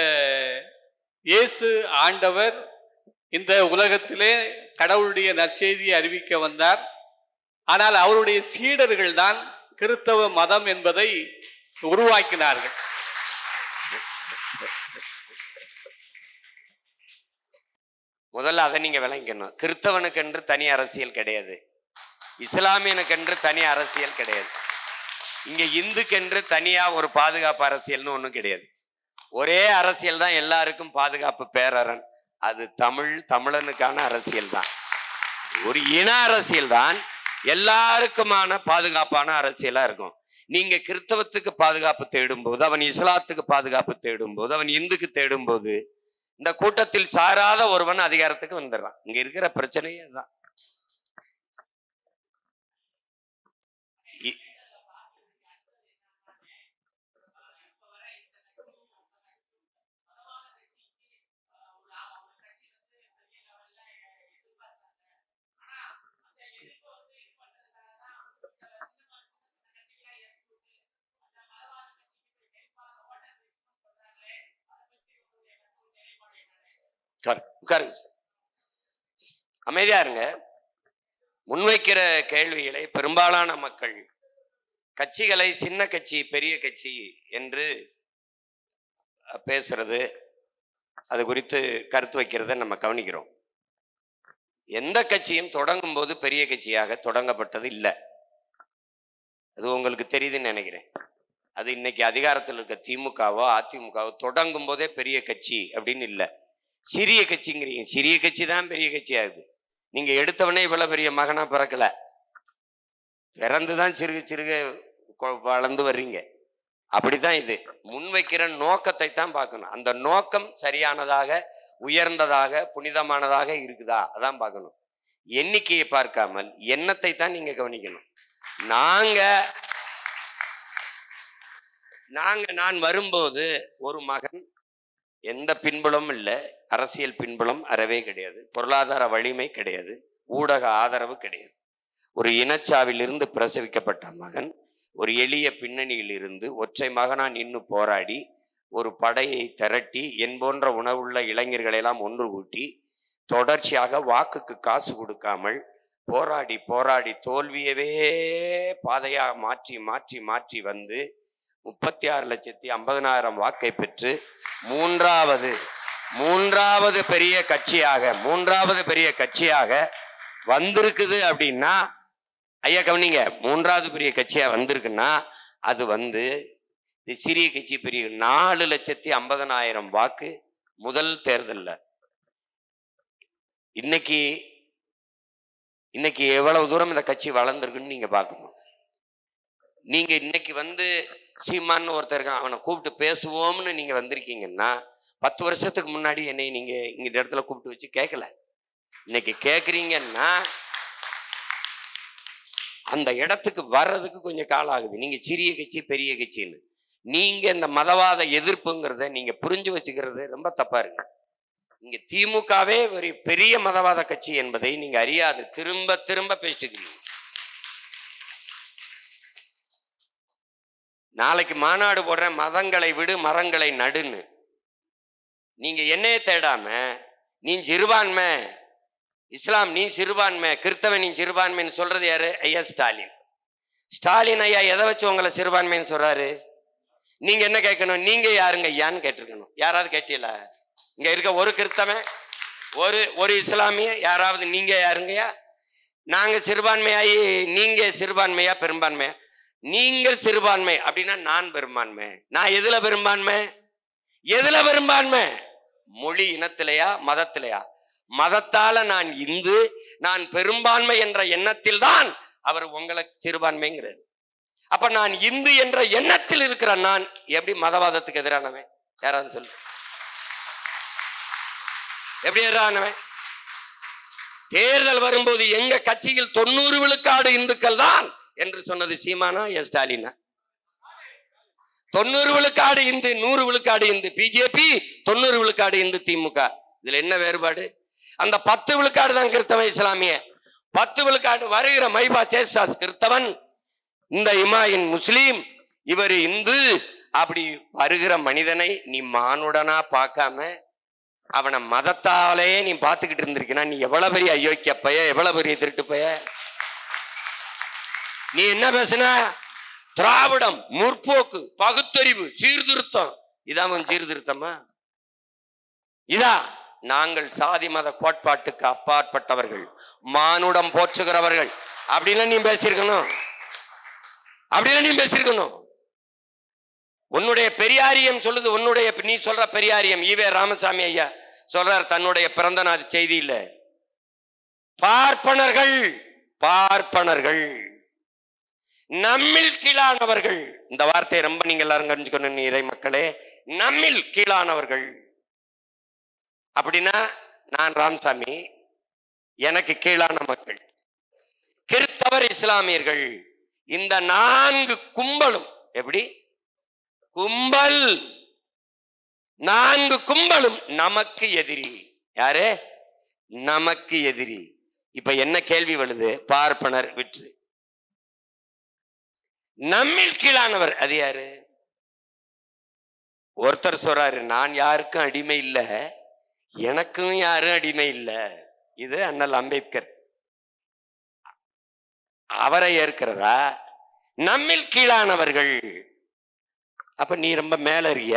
இயேசு ஆண்டவர் இந்த உலகத்திலே கடவுளுடைய நற்செய்தியை அறிவிக்க வந்தார். ஆனால் அவருடைய சீடர்கள் தான் கிறிஸ்தவ மதம் என்பதை உருவாக்கினார்கள். முதல்ல அதை நீங்க விளங்கிக்கணும். கிறிஸ்தவனுக்கென்று தனி அரசியல் கிடையாது, இஸ்லாமியனுக்கென்று தனி அரசியல் கிடையாது, இங்க இந்துக்கென்று தனியா ஒரு பாதுகாப்பு அரசியல்னு ஒண்ணும் கிடையாது. ஒரே அரசியல் தான் எல்லாருக்கும் பாதுகாப்பு பேரரண். அது தமிழனுக்கான அரசியல் தான். ஒரு இன அரசியல் தான் எல்லாருக்குமான பாதுகாப்பான அரசியலா இருக்கும். நீங்க கிறிஸ்தவத்துக்கு பாதுகாப்பு தேடும் போது, அவன் இஸ்லாத்துக்கு பாதுகாப்பு தேடும் போது, அவன் இந்துக்கு தேடும் போது, இந்த கூட்டத்தில் சாராத ஒருவன் அதிகாரத்துக்கு வந்துடுறான். இங்க இருக்கிற பிரச்சனையே தான். உட்காருங்க சார், அமைதியா இருங்க. முன்வைக்கிற கேள்விகளை பெரும்பாலான மக்கள் கட்சிகளை சின்ன கட்சி பெரிய கட்சி என்று பேசுறது, அது குறித்து கருத்து வைக்கிறத நம்ம கவனிக்கிறோம். எந்த கட்சியும் தொடங்கும் போது பெரிய கட்சியாக தொடங்கப்பட்டது இல்லை. அது உங்களுக்கு தெரியுதுன்னு நினைக்கிறேன். அது இன்னைக்கு அதிகாரத்தில் இருக்க திமுகவோ அதிமுகவோ தொடங்கும் போதே பெரிய கட்சி அப்படின்னு இல்லை. சிறிய கட்சிங்கிறீங்க, சிறிய கட்சி தான் பெரிய கட்சி ஆகுது. நீங்க எடுத்தவனே இவ்வளவு பெரிய மகனா பிறக்கல, பிறந்துதான் சிறுக சிறுக வளர்ந்து வர்றீங்க. அப்படித்தான் இது. முன்வைக்கிற நோக்கத்தை தான் பார்க்கணும். அந்த நோக்கம் சரியானதாக, உயர்ந்ததாக, புனிதமானதாக இருக்குதா அதான் பார்க்கணும். எண்ணிக்கையை பார்க்காமல் எண்ணத்தை தான் நீங்க கவனிக்கணும். நான் வரும்போது ஒரு மகன், எந்த பின்புலமும் இல்லை, அரசியல் பின்புலம் அறவே கிடையாது, பொருளாதார வலிமை கிடையாது, ஊடக ஆதரவு கிடையாது. ஒரு இனச்சாவிலிருந்து பிரசவிக்கப்பட்ட மகன், ஒரு எளிய பின்னணியில் இருந்து ஒற்றை மகனா நின்று போராடி ஒரு படையை திரட்டி என் போன்ற உணவுள்ள இளைஞர்களை எல்லாம் ஒன்று கூட்டி தொடர்ச்சியாக வாக்குக்கு காசு கொடுக்காமல் போராடி போராடி தோல்வியவே பாதையாக மாற்றி மாற்றி மாற்றி வந்து 36,50,000 வாக்கை பெற்று மூன்றாவது பெரிய கட்சியாக வந்திருக்குது. அப்படின்னா ஐயா கவனிங்க, மூன்றாவது பெரிய கட்சியா வந்திருக்குன்னா அது சிறிய கட்சி பெரிய 4,50,000 வாக்கு முதல் தேர்தல்ல. இன்னைக்கு எவ்வளவு தூரம் இந்த கட்சி வளர்ந்துருக்குன்னு நீங்க பார்க்கணும். நீங்க இன்னைக்கு சீமான்னு ஒருத்தர் இருக்கான், அவனை கூப்பிட்டு பேசுவோம்னு நீங்க வந்திருக்கீங்கன்னா 10 வருஷத்துக்கு முன்னாடி என்னை நீங்க இந்த இடத்துல கூப்பிட்டு வச்சு கேட்கல. இன்னைக்கு கேட்குறீங்கன்னா அந்த இடத்துக்கு வர்றதுக்கு கொஞ்சம் காலம் ஆகுது. நீங்க சிறிய கட்சி பெரிய கட்சின்னு நீங்க இந்த மதவாத எதிர்ப்புங்கிறத நீங்க புரிஞ்சு வச்சுக்கிறது ரொம்ப தப்பா இருக்கு. நீங்க திமுகவே ஒரு பெரிய மதவாத கட்சி என்பதை நீங்க அறியாது திரும்ப திரும்ப பேசிட்டு இருக்கீங்க. நாளைக்கு மாநாடு போடுற மதங்களை விடு மரங்களை நடுன்னு நீங்க என்னையே தேடாம நீ சிறுபான்மை, இஸ்லாம் நீ சிறுபான்மை, கிறிஸ்தவன் நீ சிறுபான்மைன்னு சொல்றது யாரு? ஐயா ஸ்டாலின். ஸ்டாலின் ஐயா எதை வச்சு உங்களை சிறுபான்மைன்னு சொல்றாரு? நீங்க என்ன கேட்கணும்? நீங்க யாருங்க ஐயான்னு கேட்டிருக்கணும். யாராவது கேட்டீங்களா? இங்க இருக்க ஒரு கிறிஸ்தவன், ஒரு இஸ்லாமிய யாராவது நீங்க யாருங்கய்யா? நாங்க சிறுபான்மையாயி நீங்க சிறுபான்மையா பெரும்பான்மையா? நீங்கள் சிறுபான்மை அப்படின்னா நான் பெரும்பான்மை. நான் எதுல பெரும்பான்மை? மொழி இனத்திலையா மதத்திலையா? மதத்தால நான் இந்து, நான் பெரும்பான்மை என்ற எண்ணத்தில் தான் அவர் உங்களுக்கு சிறுபான்மைங்கிறார். அப்ப நான் இந்து என்ற எண்ணத்தில் இருக்கிற நான் எப்படி மதவாதத்துக்கு எதிரானவன்? யாராவது சொல்லு, எப்படி எதிரானவன்? தேர்தல் வரும்போது எங்க கட்சியில் 90 விழுக்காடு இந்துக்கள் தான் என்று சொன்னது சீமானா ஸ்டாலினா? 90 விழுக்காடு இந்து, 100 விழுக்காடு இந்து பிஜேபி, 90 விழுக்காடு இந்து திமுக. இதுல என்ன வேறுபாடு? அந்த 10 விழுக்காடு தான் கிறிஸ்தவன் இஸ்லாமிய, 10 விழுக்காடு வருகிற மைபா சேசாஸ் கிறிஸ்தவன், இந்த இமாயின் முஸ்லீம், இவர் இந்து. அப்படி வருகிற மனிதனை நீ மானுடனா பார்க்காம அவனை மதத்தாலே நீ பார்த்துக்கிட்டு இருந்திருக்கினா நீ எவ்வளவு பெரிய அயோக்கிய பைய, எவ்வளவு பெரிய திருட்டு பைய. நீ என்ன பேசுன? திராவிடம், முற்போக்கு, பகுத்தறிவு, சீர்திருத்தம். இதான் சீர்திருத்தமா? இதா? நாங்கள் சாதி மத கோட்பாட்டுக்கு அப்பாற்பட்டவர்கள், மானுடம் போற்றுகிறவர்கள் அப்படின்னு நீ பேசியிருக்கணும். உன்னுடைய பெரியாரியம் சொல்லுது, நீ சொல்ற பெரியாரியம். ஈவே ராமசாமி ஐயா சொல்றார் தன்னுடைய பிறந்த நாள் செய்தியில, பார்ப்பனர்கள் நம்மில் கீழானவர்கள். இந்த வார்த்தையை ரொம்ப நீங்க எல்லாரும் தெரிஞ்சுக்கணும் இறை மக்களே. நம்மில் கீழானவர்கள் அப்படின்னா நான் ராமசாமி, எனக்கு கீழான மக்கள் கிறிஸ்தவர், இஸ்லாமியர்கள். இந்த 4 கும்பலும் எப்படி? 4 கும்பலும் நமக்கு எதிரி. யாரு? நமக்கு எதிரி. இப்ப என்ன கேள்வி வருது? பார்ப்பனர் விற்று நம்மில் கீழானவர் அது யாரு? ஒருத்தர் சொல்றாரு நான் யாருக்கும் அடிமை இல்லை, எனக்கும் யாரும் அடிமை இல்லை. இது அண்ணல் அம்பேத்கர். அவரை ஏற்கிறதா? நம்மில் கீழானவர்கள். அப்ப நீ ரொம்ப மேலறிய.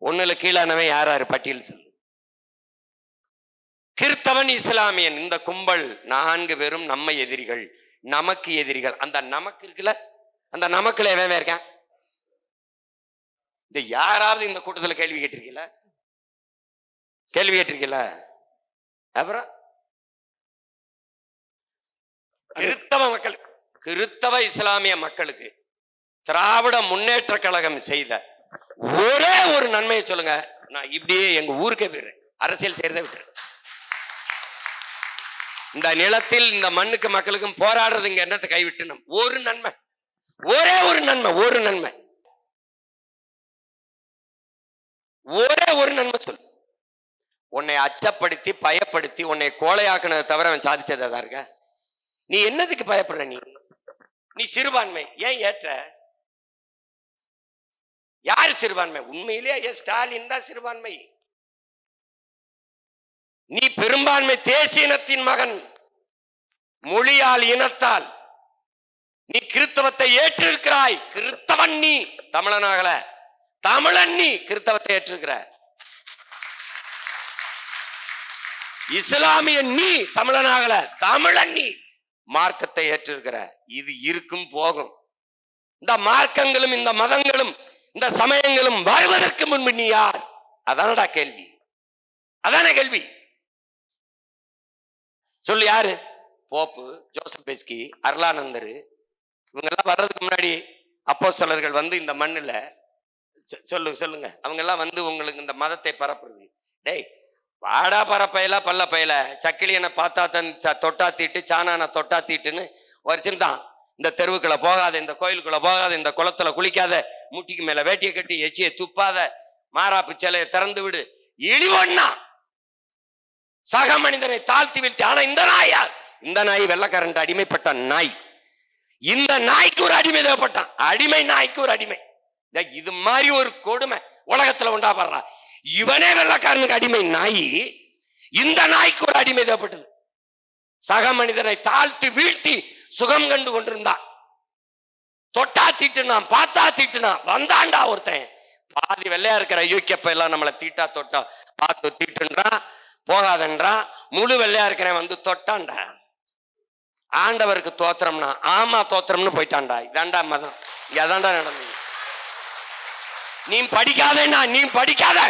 ஒண்ணுல கீழானவன் யாரு பட்டியல் சொல்லு. கிறிஸ்தவன், இஸ்லாமியன், இந்த கும்பல் 4 பேரும் நம்ம எதிரிகள், நமக்கு எதிரிகள். அந்த நமக்கு இருக்குல்ல, அந்த நமக்குல எவன் இருக்கான்? இந்த யாராவது இந்த கூட்டத்தில் கேள்வி கேட்டிருக்கீங்களா? கேள்வி கேட்டிருக்கீங்களா? அப்புறம் கிறிஸ்தவ மக்கள், கிறிஸ்தவ இஸ்லாமிய மக்களுக்கு திராவிட முன்னேற்ற கழகம் செய்த ஒரே ஒரு நன்மையை சொல்லுங்க. நான் இப்படியே எங்க ஊருக்கே போயிடுறேன், அரசியல் செய்யறதை விட்டு. இந்த நிலத்தில் இந்த மண்ணுக்கு மக்களுக்கும் போராடுறதுங்க என்னத்தை கைவிட்டு நம் ஒரு நன்மை, ஒரே ஒரு நன்மை, ஒரு நன்மை, ஒரே ஒரு நன்மை சொல்லு. உன்னை அச்சப்படுத்தி பயப்படுத்தி உன்னை கோழையாக்குனதை தவிர அவன் சாதிச்சதா இருக்க? நீ என்னதுக்கு பயப்படுற? நீ சிறுபான்மை ஏன் ஏற்ற? யாரு சிறுபான்மை? உண்மையிலேயே ஸ்டாலின் தான் சிறுபான்மை. நீ பெரும்பான்மை தேசியனத்தின் மகன். மொழியால், இனத்தால் நீ கிறிஸ்தவத்தை ஏற்றிருக்கிறாய். கிறிஸ்தவன் நீ, தமிழனாகல. தமிழன் நீ, கிறிஸ்தவத்தை ஏற்றிருக்கிற. இஸ்லாமிய நீ, தமிழனாகல. தமிழன் நீ, மார்க்கத்தை ஏற்றிருக்கிற. இது இருக்கும் போகும். இந்த மார்க்கங்களும் இந்த மதங்களும் இந்த சமயங்களும் வருவதற்கு முன்பு நீ யார்? அதானடா கேள்வி, அதான கேள்வி. சொல்லு, யாரு? போப்பு, ஜோசப் பெஸ்கி, அருளானந்தர், இவங்கெல்லாம் வர்றதுக்கு முன்னாடி அப்போஸ்தலர்கள் வந்து இந்த மண்ணுல சொல்லுங்க, அவங்க எல்லாம் வந்து உங்களுக்கு இந்த மதத்தை பரப்புறது. டேய், வாடா பரப்பையில பல்ல பையில சக்கிலியனை பார்த்தா தன் தொட்டா தீட்டு, சாணான தொட்டா தீட்டுன்னு வச்சுருந்தான். இந்த தெருவுக்குள்ள போகாத, இந்த கோயிலுக்குள்ள போகாத, இந்த குளத்துல குளிக்காத, முட்டிக்கு மேல வேட்டியை கட்டி எச்சியை துப்பாத, மாறாப்பு சிலையை திறந்து விடு, இழிவொன்னா சக மனிதனை தாழ்த்தி வீழ்த்தி. ஆனா இந்த நாய் யார்? இந்த நாய் வெள்ளக்காரன் அடிமைப்பட்ட நாய். இந்த நாய்க்கு ஒரு அடிமை தேவைப்பட்டான். அடிமை நாய்க்கு ஒரு அடிமை. இது மாதிரி ஒரு கொடுமை உலகத்துல உண்டாப்படுறா. இவனே வெள்ளக்காரனுக்கு அடிமை நாய், இந்த நாய்க்கு ஒரு அடிமை தேவைப்பட்டது. சக மனிதனை தாழ்த்தி வீழ்த்தி சுகம் கண்டு கொண்டிருந்தான். தொட்டா தீட்டுனா, பார்த்தா தீட்டுனா, வந்தாண்டா ஒருத்தன். பாதி வெள்ளையா இருக்கிற யூகேப்ப எல்லாம் நம்மளை தீட்டா தொட்டா பார்த்து தீட்டுன்றான், போகாதன்றா. முழு வெள்ளையா இருக்கிறேன் வந்து தொட்டான்டா. ஆண்டவருக்கு தோத்திரம்னா ஆமா தோத்திரம்னு போயிட்டான்டா. இதாண்டா மதம். இதாண்டா நடந்தது. நீ படிக்காதேன்னா, நீ படிக்காத,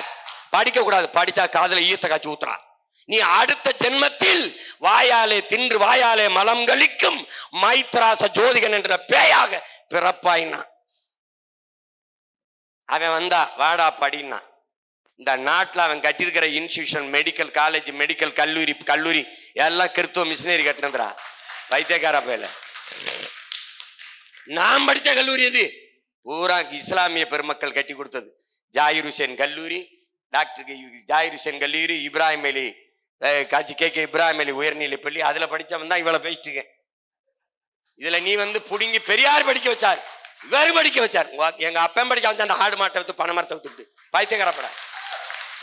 படிக்க கூடாது. படிச்சா காதுல ஈத்த காய்ச்சி ஊத்துறான். நீ அடுத்த ஜென்மத்தில் வாயாலே தின்று வாயாலே மலம் கழிக்கும் மைத்ராச ஜோதிகன் என்ற பேயாக பிறப்பாயினா. அவன் வந்தா வாடா படின்னா. இந்த நாட்டில் அவன் கட்டியிருக்கிற இன்ஸ்டிடியூஷன், மெடிக்கல் காலேஜ், மெடிக்கல் கல்லூரி எல்லாம் கிறிஸ்துவ மிஷினரி கட்டினதுரா. வைத்தியக்காரா பேல நான் படித்த கல்லூரி எது? பூரா இஸ்லாமிய பெருமக்கள் கட்டி கொடுத்தது. ஜாகிர் ஹுசேன் கல்லூரி, டாக்டர் ஜாகிர் ஹுசேன் கல்லூரி, இப்ராஹிம் அலி காட்சி கே இப்ராஹிம் அலி உயர்நிலை பள்ளி, அதுல படிச்சவன் தான் இவ்வளவு பேசிட்டு இருக்கேன். இதுல நீ வந்து புடுங்கி பெரியார் படிக்க வச்சார், இவரு படிக்க வச்சார். எங்க அப்பன் படிக்க வச்சான். ஆடு மாட்டை வித்து பண மரத்தை வித்துட்டு பைத்தியக்காரப்பட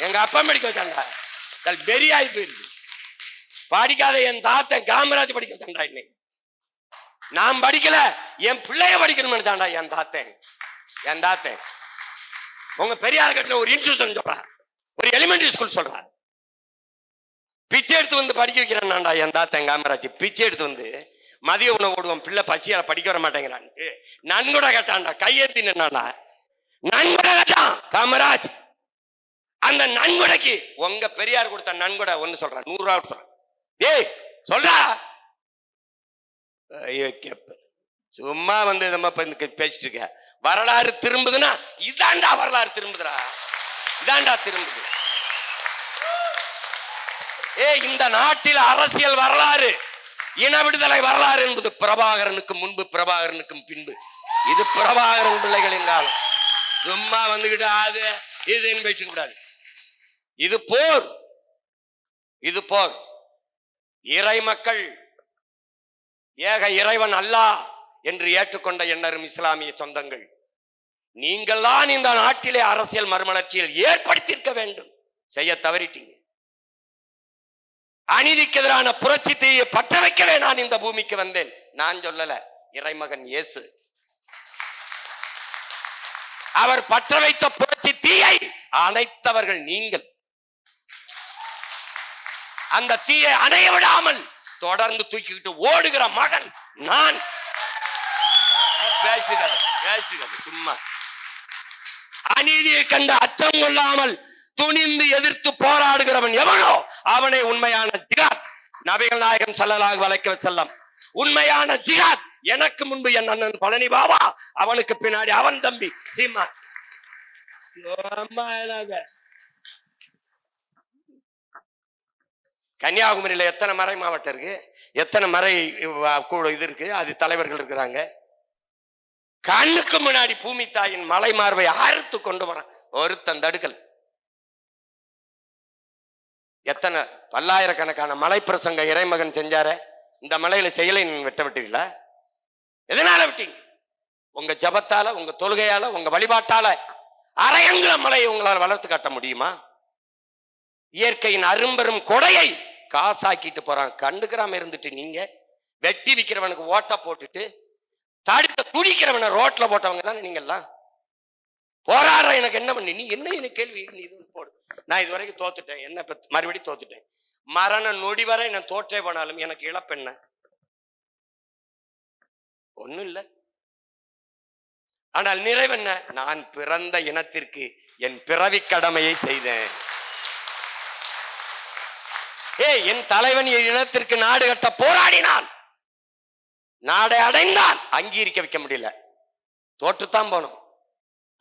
எங்க அப்பன் படிக்க வச்சான்டா. பெரியாய் போயிருக்கு. படிக்காத என் தாத்தன் காமராஜ் படிக்க வச்சான்டா. இன்னைக்கு நான் படிக்கல, என் பிள்ளைய படிக்கணும்னு நினைச்சான்டா என் தாத்தன். என் தாத்தன் உங்க பெரியார் கட்டின ஒரு இன்ஸ்டிடியூஷன் சொல்றா, ஒரு எலிமெண்டரி ஸ்கூல் சொல்றா. பிச்சை எடுத்து வந்து படிக்க வைக்கிறான்டா என் தாத்தன் காமராஜ். பிச்சை எடுத்து வந்து மதிய உணவு ஓடுவோம், பிள்ளை பசியால படிக்க வர மாட்டேங்கிறான். நன்கொடை கேட்டான்டா, கையெழுத்தி நின்னான்டா. நன்கொடை கேட்டான் காமராஜ். அந்த நன்கொடைக்கு உங்க பெரியார் கொடுத்த நன்கொடை ஒண்ணு சொல்றான், 100 ரூபா சொல்றான். ஏய் சொல்றா, சும்மா வந்து பேசிட்டு இருக்க. வரலாறு திரும்புதுன்னா இதாண்டா வரலாறு திரும்புதுடா, இதாண்டா திரும்புது. இந்த நாட்டில் அரசியல் வரலாறு, இன விடுதலை வரலாறு என்பது பிரபாகரனுக்கு முன்பு, பிரபாகரனுக்கும் பின்பு. இது பிரபாகரன் பிள்ளைகளின் காலம். சும்மா வந்துகிட்டு அது இதுன்னு பேசிக்க கூடாது. இது போர், இது போர். இறை மக்கள் ஏக இறைவன் அல்லாஹ் என்று ஏற்றுக்கொண்ட எண்ணரும் இஸ்லாமிய சொந்தங்கள், நீங்கள் தான் இந்த நாட்டிலே அரசியல் மறுமலர்ச்சியில் ஏற்படுத்தியிருக்க வேண்டும். செய்ய தவறிட்டீங்க. அநீதிக்கு எதிரான புரட்சி தீயை பற்ற வைக்கவே நான் இந்த பூமிக்கு வந்தேன். நான் சொல்லல, இறைமகன் இயேசு. அவர் பற்ற வைத்த புரட்சி தீயை அணைத்தவர்கள் நீங்கள். அந்த தீயை அணைய விடாமல் தொடர்ந்து தூக்கிக்கிட்டு ஓடுகிற மகன் நான். பேசுகிறது சும்மா. அநீதியை கண்டு அச்சம் கொள்ளாமல் துணிந்து எதிர்த்து போராடுகிறவன் எவனோ அவனே உண்மையான ஜிகாத். நபிகள் நாயகம் ஸல்லல்லாஹு அலைஹி வஸல்லம் உண்மையான ஜிகாத். எனக்கு முன்பு என் அண்ணன் பழனி பாபா, அவனுக்கு பின்னாடி அவன் தம்பி சீமா. கன்னியாகுமரியில எத்தனை மறை மாவட்டம் இருக்கு, எத்தனை மறை கூட இது இருக்கு, அது தலைவர்கள் இருக்கிறாங்க. கண்ணுக்கு முன்னாடி பூமி தாயின் மலை மார்பை அறுத்து கொண்டு வரான், ஒருத்தன் தடுக்கல். எத்தனை பல்லாயிரக்கணக்கான மலை பிரசங்க இறைமகன் செஞ்சார, இந்த மலையில செயலை வெட்ட விட்டீங்களா? எதனால விட்டீங்க? உங்க ஜபத்தால, உங்க தொழுகையால, உங்க வழிபாட்டால அரையங்குல மலையை உங்களால் வளர்த்து காட்ட முடியுமா? இயற்கையின் அரும்பெரும் கொடையை காசாக்கிட்டு போறான். கண்டுக்கிறாம இருந்துட்டு நீங்க வெட்டி விற்கிறவனுக்கு ஓட்ட போட்டுட்டு தடுக்க துடிக்கிறவனை ரோட்ல போட்டவங்க தானே நீங்கெல்லாம். போராடுற எனக்கு என்ன பண்ணி, நீ என்ன எனக்கு கேள்வி, நீ இது போடு. நான் இது வரைக்கும் தோத்துட்டேன், என்ன மறுபடியும் தோத்துட்டேன். மரண நொடி வரை நான் தோற்றே போனாலும் எனக்கு இழப்பென்ன? ஒண்ணும் இல்லை. ஆனால் நிறைவென்ன? நான் பிறந்த இனத்திற்கு என் பிறவி கடமையை செய்தேன். என் தலைவன் என் இனத்திற்கு நாடு கட்ட போராடினான், நாடை அடைந்தான், அங்கீகரிக்க வைக்க முடியல, தோற்றுத்தான் போனோம்.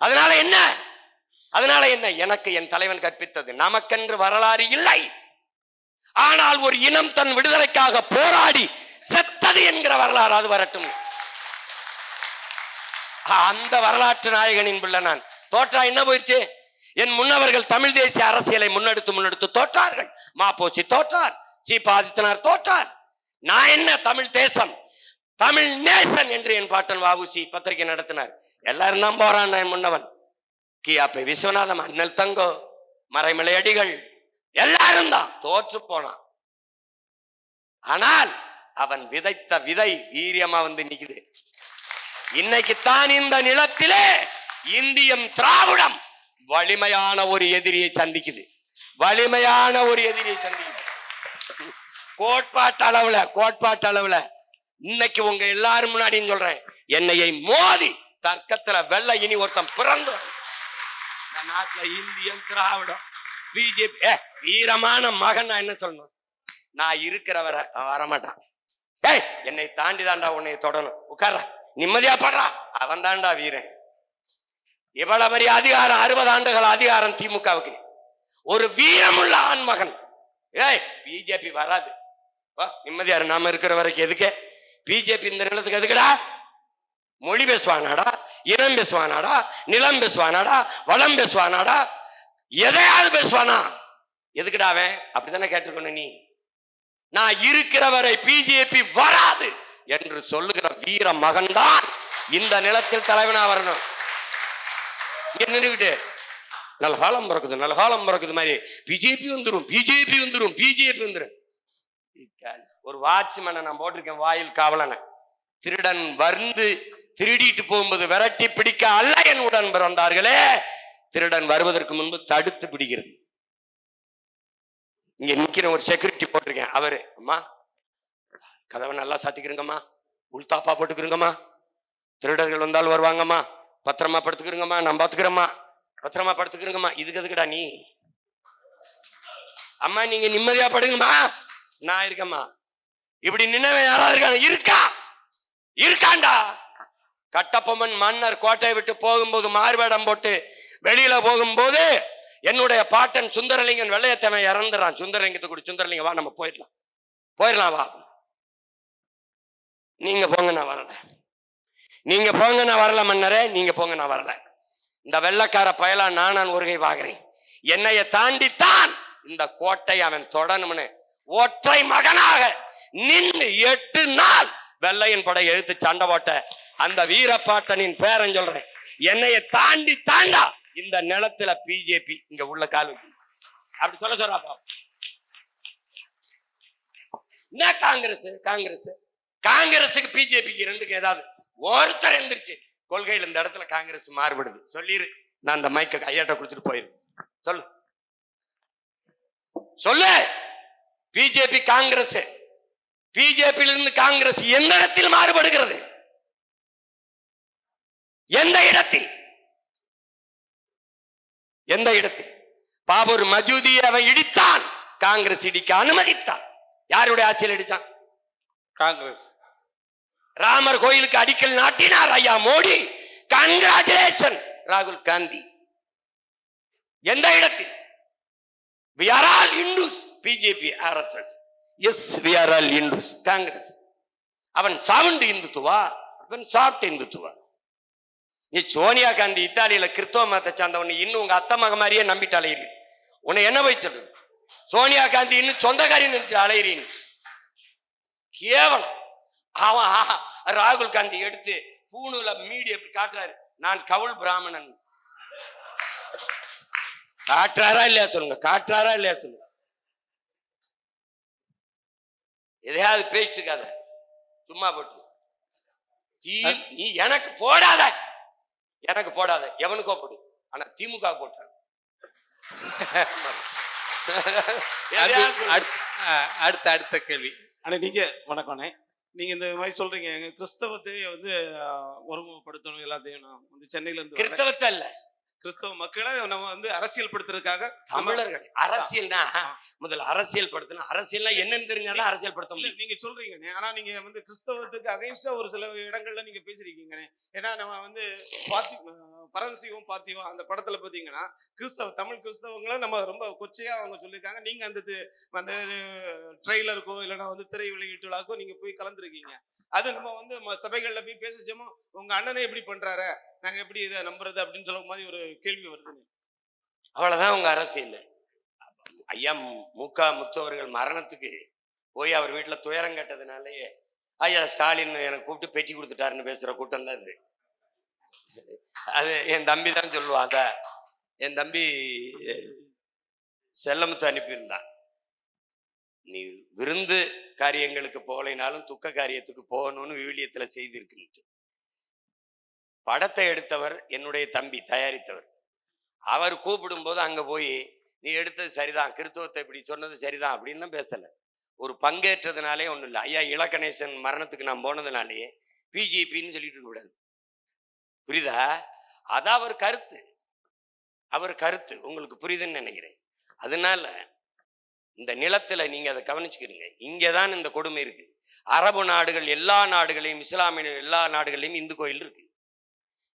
அதனால என்ன? எனக்கு என் தலைவன் கற்பித்தது, நமக்கென்று வரலாறு இல்லை, ஆனால் ஒரு இனம் தன் விடுதலைக்காக போராடி செத்தது என்கிற வரலாறு அது வரட்டும். அந்த வரலாற்று நாயகனின் பிள்ளை நான். தோற்றா என்ன போயிடுச்சு? என் முன்னவர்கள் தமிழ் தேசிய அரசியலை முன்னெடுத்து தோற்றார்கள். மாப்போசி தோற்றார், சீபாதித்தனார் தோற்றார். நான் என்ன, தமிழ் தேசம், தமிழ் நேசன் என்று என் பாட்டன் வாவுசி பத்திரிகை நடத்தினார். எல்லாரும் தான் போறான். என் முன்னவன் கியாப்பை விஸ்வநாதம், அண்ணல் தங்கோ, மறைமலை அடிகள் எல்லாரும் தான் தோற்று போனான். ஆனால் அவன் விதைத்த விதை வீரியமா வந்து நிக்குது. இன்னைக்குத்தான் இந்த நிலத்திலே இந்தியம் திராவிடம் வலிமையான ஒரு எதிரியை சந்திக்குது. கோட்பாட்டு அளவுல இன்னைக்கு உங்க எல்லாரும் முன்னாடி சொல்றேன், என்னையை மோதி தர்க்கத்துல வெள்ள இனி ஒருத்தன் பிறந்து நாட்டுல இந்தியம் திராவிடம் பிஜேபி வீரமான மகன். நான் என்ன சொல்லணும்? நான் இருக்கிறவரை வரமாட்டான். என்னை தாண்டி தாண்டா உன்னை தொடணும், உட்கார நிம்மதியா படுறா, அவன் தாண்டா வீரன். இவ்வளவு பெரிய அதிகாரம், 60 ஆண்டுகள் அதிகாரம் திமுகவுக்கு. ஒரு வீரமுள்ள ஆண்மகன். பிஜேபி வராது, நிம்மதியாரு, நாம இருக்கிற வரைக்கும். எதுக்கு பிஜேபி இந்த நிலத்துக்கு? எதுக்குடா? மொழி பேசுவானாடா, இனம் பேசுவானாடா, நிலம் பேசுவானாடா, வளம் பேசுவானாடா, எதையாவது பேசுவானா? எதுக்குடா அவன்? அப்படித்தானே கேட்டிருக்கணும் நீ. நான் இருக்கிற வரை பிஜேபி வராது என்று சொல்லுகிற வீர மகன் தான் இந்த நிலத்தில் தலைவனா வரணும். நின்றுகிட்டு நல்காலம் பிறக்குது மாதிரி பிஜேபி வந்துரும். ஒரு வாட்ச்மேனை நான் போட்டிருக்கேன், வாயில் காவலனை. திருடன் வந்து திருடிட்டு போகும்போது விரட்டி பிடிக்க அல்ல என் உடன் பிறந்தார்களே, திருடன் வருவதற்கு முன்பு தடுத்து பிடிக்கிறது. இங்க நிக்கிற ஒரு செக்யூரிட்டி போட்டிருக்கேன். அவரு, அம்மா கதவை நல்லா சாத்திக்கிறங்கம்மா, உள்தாப்பா போட்டுக்கிறங்கம்மா, திருடர்கள் வந்தால் வருவாங்கம்மா, பத்திரமா படுத்துக்கிறங்கம்மா, நான் பாத்துக்கிறேம்மா, பத்திரமா படுத்துக்கிறங்கம்மா. இதுக்கு எதுக்குடா நீ? அம்மா நீங்க நிம்மதியா படுங்கம்மா, நான் இருக்கம்மா. இப்படி நின்னவன் யாராவது இருக்காண்டா? கட்டபொம்மன் மன்னர் கோட்டையை விட்டு போகும்போது மார்வேடம் போட்டு வெளியில போகும்போது என்னுடைய பாட்டன் சுந்தரலிங்கன் வெள்ளையத்தவன் இறந்துறான். சுந்தரலிங்கத்தை கூட, சுந்தரலிங்க வா நம்ம போயிடலாம் வா. நீங்க போங்க நான் வரல, நீங்க போங்க நான் வரல மன்னரே, நீங்க போங்க நான் வரல. இந்த வெள்ளக்கார பயலா நான் ஒருகை பாக்குறேன். என்னைய தாண்டித்தான் இந்த கோட்டை அவன் தொடணும்னு ஒற்றை மகனாக நின்று 8 நாள் வெள்ளையின் படை எழுத்து சண்டை போட்ட அந்த வீரப்பாட்டனின் பேரன் சொல்றேன். என்னைய தாண்டா இந்த நிலத்துல பிஜேபி இங்க உள்ள கால் அப்படி சொல்றாப்பா. என்ன காங்கிரஸ் காங்கிரஸ் காங்கிரஸுக்கு பிஜேபிக்கு ரெண்டுக்கு ஏதாவது ஒருத்தர் எந்திரிச்சு கொள்கையில் இந்த இடத்துல காங்கிரஸ் மாறுபடுது சொல்லிரு. நான் அந்த மைக்க கையாட்ட கொடுத்துட்டு போயிரு. சொல்லு சொல்லு. பிஜேபி காங்கிரஸ், பிஜேபியிலிருந்து காங்கிரஸ் எந்த இடத்தில் மாறுபடுகிறது? எந்த இடத்தில்? எந்த இடத்தில்? பாபூர் மஜூதியை அவன் இடித்தான், காங்கிரஸ் இடிக்க அனுமதித்தான். யாருடைய ஆட்சியில் இடிச்சான்? காங்கிரஸ். ராமர் கோயிலுக்கு அடிக்கல் நாட்டினார் ஐயா மோடி. கங்க்ராச்சுலேஷன் ராகுல் காந்தி. எந்த இடத்தில்? We are all Hindus. BJP RSS. Yes, we are all Hindus. Congress. அவன் சாவுண்டு இந்துத்துவா, இவன் சாப்பிட்டு இந்துத்துவா. நீ சோனியா காந்தி இத்தாலியில கிறிஸ்தவ மதத்தை சார்ந்தவன் இன்னும் உங்க அத்தை மக மாதிரியே நம்பிட்டு அலையிறீ. உன்னை என்ன போய் சொல்லு? சோனியா காந்தி இன்னும் சொந்தக்காரி நினைச்சு அலையிறீன்னு கேவலம். அவன் ராகுல் காந்தி எடுத்து பூணுல மீடியா காட்டுறாரு, நான் கவுல் பிராமணன். காட்டுறாரா இல்லையா சொல்லுங்க? காட்டுறாரா இல்லையா சொல்லுங்க? எதையாவது பேசிட்டு இருக்காத, சும்மா போட்டு நீ எனக்கு போடாத, எனக்கு போடாத. எவனுக்கோ போடு, ஆனா திமுக போட்டாங்க. அடுத்த அடுத்த கேள்வி. ஆனா நீங்க வணக்கம்ண்ணே, நீங்க இந்த மாதிரி சொல்றீங்க கிறிஸ்தவத்தை வந்து ஒருமுகப்படுத்தணும் எல்லாத்தையும். நான் வந்து சென்னையில இருந்து கிறிஸ்தவத்தை இல்ல, கிறிஸ்தவ மக்களை நம்ம வந்து அரசியல் படுத்துறதுக்காக தமிழர்கள். அரசியல்னா முதல்ல அரசியல் படுத்தணும். அரசியல்னா என்னன்னு தெரிஞ்சாதான் அரசியல் படுத்த முடியும். நீங்க சொல்றீங்க, ஆனா நீங்க வந்து கிறிஸ்தவத்துக்கு அகைன்ஸ்டா ஒரு சில இடங்கள்ல நீங்க பேசிருக்கீங்க. ஏன்னா நம்ம வந்து பரமசிவம் பாத்திவம் அந்த படத்துல பாத்தீங்கன்னா தமிழ் கிறிஸ்தவங்களை நம்ம ரொம்ப கொச்சையா அவங்க சொல்லியிருக்காங்க. நீங்க அந்த ட்ரெய்லருக்கோ இல்லைன்னா வந்து திரை வெளியீட்டு விழாக்கோ நீங்க போய் கலந்துருக்கீங்க. அது நம்ம வந்து சபைகள்ல போய் பேசிச்சோமோ, உங்க அண்ணனை எப்படி பண்றாரு, நாங்க எப்படி இதை நம்புறது அப்படின்னு சொல்லும் மாதிரி ஒரு கேள்வி வருதுன்னு. அவ்வளவுதான் உங்க அரசியல். ஐயா முக முத்து அவர்கள் மரணத்துக்கு போய் அவர் வீட்டுல துயரம் கட்டதுனாலயே ஐயா ஸ்டாலின் எனக்கு கூப்பிட்டு பெட்டி கொடுத்துட்டாருன்னு பேசுற கூட்டம் தான் இது. அது என் தம்பி தான் சொல்லுவான். அத என் தம்பி செல்லமுத்து அனுப்பியிருந்தான். நீ விருந்து காரியங்களுக்கு போகலைனாலும் துக்க காரியத்துக்கு போகணும்னு விவிலியத்துல செய்திருக்கு. படத்தை எடுத்தவர் என்னுடைய தம்பி, தயாரித்தவர். அவர் கூப்பிடும் போது அங்க போய் நீ எடுத்தது சரிதான், கிறிஸ்தவத்தை இப்படி சொன்னது சரிதான் அப்படின்னு பேசல. ஒரு பங்கேற்றதுனாலே ஒண்ணும் இல்லை. ஐயா இலக்கணேசன் மரணத்துக்கு நான் போனதுனாலேயே பிஜேபின்னு சொல்லிட்டு இருக்க கூடாது, புரியுதா? அதான் அவர் கருத்து, அவர் கருத்து உங்களுக்கு புரியுதுன்னு நினைக்கிறேன். அதனால இந்த நிலத்துல நீங்க அதை கவனிச்சுக்கிறீங்க. இங்கதான் இந்த கொடுமை இருக்கு. அரபு நாடுகள் எல்லா நாடுகளையும், இஸ்லாமிய எல்லா நாடுகளையும் இந்து கோயில் இருக்கு.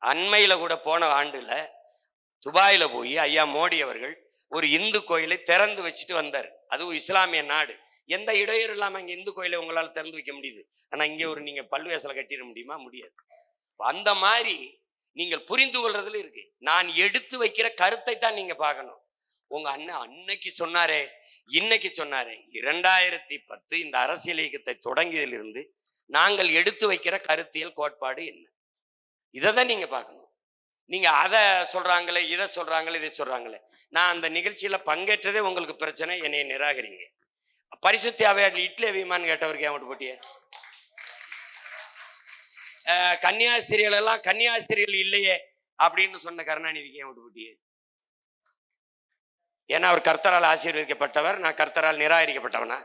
அண்மையில கூட போன ஆண்டுல துபாயில போய் ஐயா மோடி அவர்கள் ஒரு இந்து கோயிலை திறந்து வச்சுட்டு வந்தார். அதுவும் இஸ்லாமிய நாடு. எந்த இடையூறு இல்லாம இங்க இந்து கோயிலை உங்களால திறந்து வைக்க முடியுது. ஆனா இங்க ஒரு நீங்க பல்வேசலை கட்டிட முடியுமா? முடியாது. அந்த மாதிரி நீங்கள் புரிந்து கொள்றதுல இருக்கு. நான் எடுத்து வைக்கிற கருத்தை தான் நீங்க பார்க்கணும். உங்க அண்ணன் அன்னைக்கு சொன்னாரே, இன்னைக்கு சொன்னாரே, 2010 இந்த அரசியல் இயக்கத்தை தொடங்கியதிலிருந்து நாங்கள் எடுத்து வைக்கிற கருத்தியல் கோட்பாடு என்ன, இதை தான் நீங்க பார்க்கணும். நீங்க அதை சொல்றாங்களே, இதை சொல்றாங்களே, இதை சொல்றாங்களே. நான் அந்த நிகழ்ச்சியில பங்கேற்றதே உங்களுக்கு பிரச்சனை, என்னை நிராகரிங்க. பரிசுத்தி அவையாட்டில் இட்லி அவிமான்னு கேட்டவருக்கு ஏன் போட்டியே? கன்னியாஸ்திரிகள் எல்லாம் கன்னியாஸ்திரிகள் இல்லையே அப்படின்னு சொன்ன கருணாநிதிக்கு ஏன் போட்டியே? ஏன்னா அவர் கர்த்தரால் ஆசீர்வதிக்கப்பட்டவர், நான் கர்த்தரால் நிராகரிக்கப்பட்டவனா?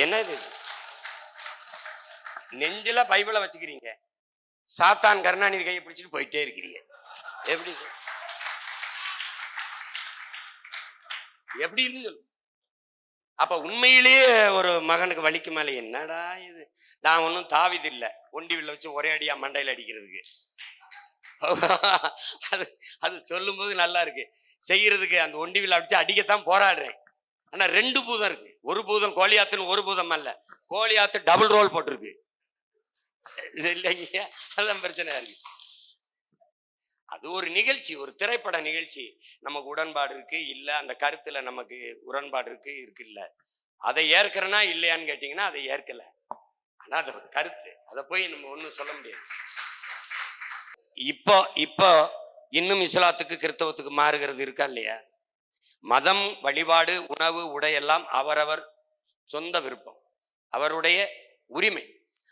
என்னது நெஞ்சில பைபிளை வச்சுக்கிறீங்க, சாத்தான் கருணாநிதி கையை பிடிச்சிட்டு போயிட்டே இருக்கிறீங்க. எப்படி எப்படின்னு சொல்லு. அப்ப உண்மையிலேயே ஒரு மகனுக்கு வலிக்கு மேல என்னடா இது, நான் ஒன்னும் தாவிது இல்லை ஒண்டி வில்ல வச்சு ஒரே அடியா மண்டையில அடிக்கிறதுக்கு. அது அது சொல்லும் போது நல்லா இருக்கு, செய்யறதுக்கு அந்த ஒண்டி வில்ல அடிச்சு அடிக்கத்தான் போராடுறேன். ஆனா 2 பூதம் இருக்கு. ஒரு பூதம் கோலியாத்துன்னு, ஒரு பூதம் அல்ல, கோலியாத்து டபுள் ரோல் போட்டிருக்கு. இல்லைங்க, அதான் பிரச்சனையா இருக்கு. அது ஒரு நிகழ்ச்சி, ஒரு திரைப்பட நிகழ்ச்சி. நமக்கு உடன்பாடு இருக்கு இல்ல, அந்த கருத்துல நமக்கு உடன்பாடு இருக்கு இல்ல, அதை ஏற்கிறனா இல்லையான்னு கேட்டீங்கன்னா அதை ஏற்கல. ஆனா அது ஒரு கருத்து, அதை போய் நம்ம ஒன்றும் சொல்ல முடியாது. இப்போ இன்னும் இஸ்லாத்துக்கு கிறிஸ்தவத்துக்கு மாறுகிறது இருக்கா இல்லையா? மதம், வழிபாடு, உணவு, உடை எல்லாம் அவரவர் சொந்த விருப்பம். அவருடைய உரிமை.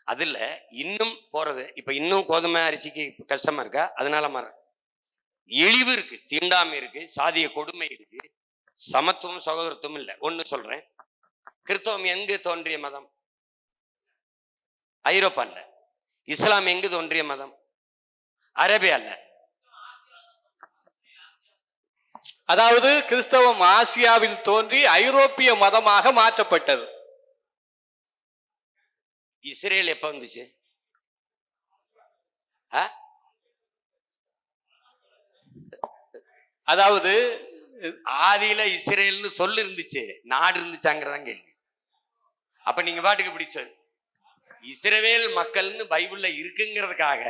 அதுல இன்னும் போறது, இப்ப இன்னும் கோதுமை அரிசிக்கு கஷ்டமா இருக்கா? அதனால இழிவு இருக்கு, தீண்டாமை இருக்கு, சாதிய கொடுமை இருக்கு, சமத்துவம் சகோதரத்துவம் இல்லை. ஒண்ணு சொல்றேன், கிறிஸ்தவம் எங்கு தோன்றிய மதம்? ஐரோப்பால. இஸ்லாம் எங்கு தோன்றிய மதம்? அரேபியால. அதாவது கிறிஸ்தவம் ஆசியாவில் தோன்றி ஐரோப்பிய மதமாக மாற்றப்பட்டது. இஸ்ரேல் எப்ப வந்துச்சு? அதாவது ஆதியில இஸ்ரேல்னு சொல்லு இருந்துச்சு, நாடு இருந்துச்சாங்கிறதான் கேள்வி. அப்ப நீங்க பாட்டுக்கு பிடிச்சது இஸ்ரவேல் மக்கள்னு பைபிள்ல இருக்குங்கிறதுக்காக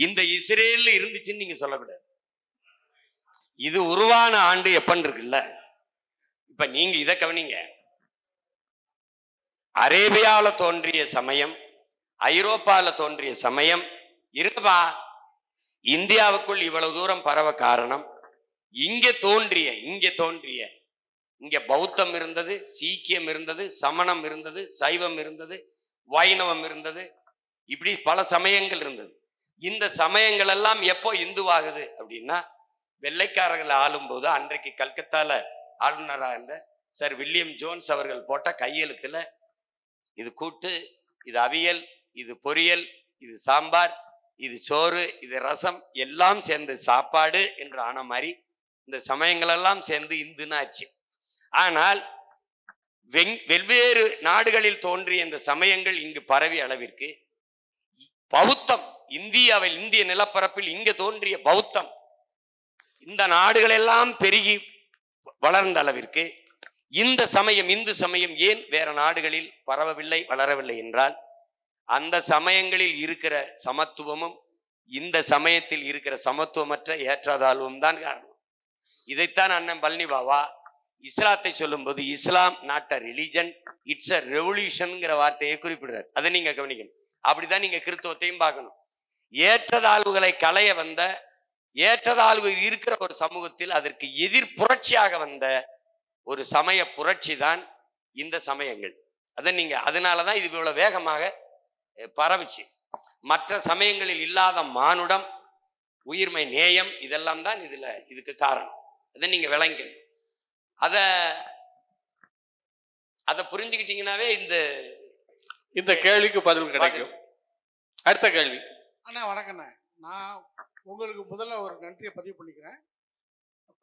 இந்த இஸ்ரேல் இருந்துச்சுன்னு நீங்க சொல்லக்கூடாது. இது உருவான ஆண்டு எப்பன்னு இருக்குல்ல. இப்ப நீங்க இதை கவனிங்க, அரேபியாவில தோன்றிய சமயம், ஐரோப்பால தோன்றிய சமயம் இருப்பா. இந்தியாவுக்குள் இவ்வளவு தூரம் பரவ காரணம் இங்க தோன்றிய இங்க பௌத்தம் இருந்தது, சீக்கியம் இருந்தது, சமணம் இருந்தது, சைவம் இருந்தது, வைணவம் இருந்தது, இப்படி பல சமயங்கள் இருந்தது. இந்த சமயங்கள் எல்லாம் எப்போ இந்துவாகுது அப்படின்னா, வெள்ளைக்காரர்கள் ஆளும்போது அன்றைக்கு கல்கத்தால ஆளுநராக இருந்த சர் வில்லியம் ஜோன்ஸ் அவர்கள் போட்ட கையெழுத்துல இது கூட்டு, இது அவியல், இது பொரியல், இது சாம்பார், இது சோறு, இது ரசம் எல்லாம் சேர்ந்து சாப்பாடு என்று ஆன மாதிரி இந்த சமயங்கள் எல்லாம் சேர்ந்து இந்துன்னு ஆச்சு. ஆனால் வெவ்வேறு நாடுகளில் தோன்றிய இந்த சமயங்கள் இங்கு பரவிய அளவிற்கு பௌத்தம் இந்தியாவில், இந்திய நிலப்பரப்பில் இங்கு தோன்றிய பௌத்தம் இந்த நாடுகளெல்லாம் பெருகி வளர்ந்த அளவிற்கு இந்த சமயம், இந்து சமயம் ஏன் வேற நாடுகளில் பரவவில்லை, வளரவில்லை என்றால் அந்த சமயங்களில் இருக்கிற சமத்துவமும் இந்த சமயத்தில் இருக்கிற சமத்துவமற்ற ஏற்றதாழ்வும் தான் காரணம். இதைத்தான் அண்ணன் பழனி பாபா இஸ்லாத்தை சொல்லும்போது Islam not a religion, it's a ரெவல்யூஷன்ங்கிற வார்த்தையை குறிப்பிடுறார். அதை நீங்க கவனிக்கணும். அப்படிதான் நீங்க கிறிஸ்தவத்தையும் பார்க்கணும். ஏற்றதாழ்வுகளை களைய வந்த, ஏற்றதாழ்வு இருக்கிற ஒரு சமூகத்தில் அதற்கு எதிர் புரட்சியாக வந்த ஒரு சமய புரட்சி தான் இந்த சமயங்கள். அதை நீங்க, அதனாலதான் இது இவ்வளவு வேகமாக பரவுச்சு. மற்ற சமயங்களில் இல்லாத மானுடம், உயிர்மை, நேயம், இதெல்லாம் தான் இதுக்கு காரணம். அதை நீங்க விளங்கணும். அதை புரிஞ்சுக்கிட்டீங்கன்னாவே இந்த கேள்விக்கு பதில் கிடைக்கும். அடுத்த கேள்வி. அண்ணா வணக்கண்ணே, நான் உங்களுக்கு முதல்ல ஒரு நன்றியை பதிவு பண்ணிக்கிறேன்.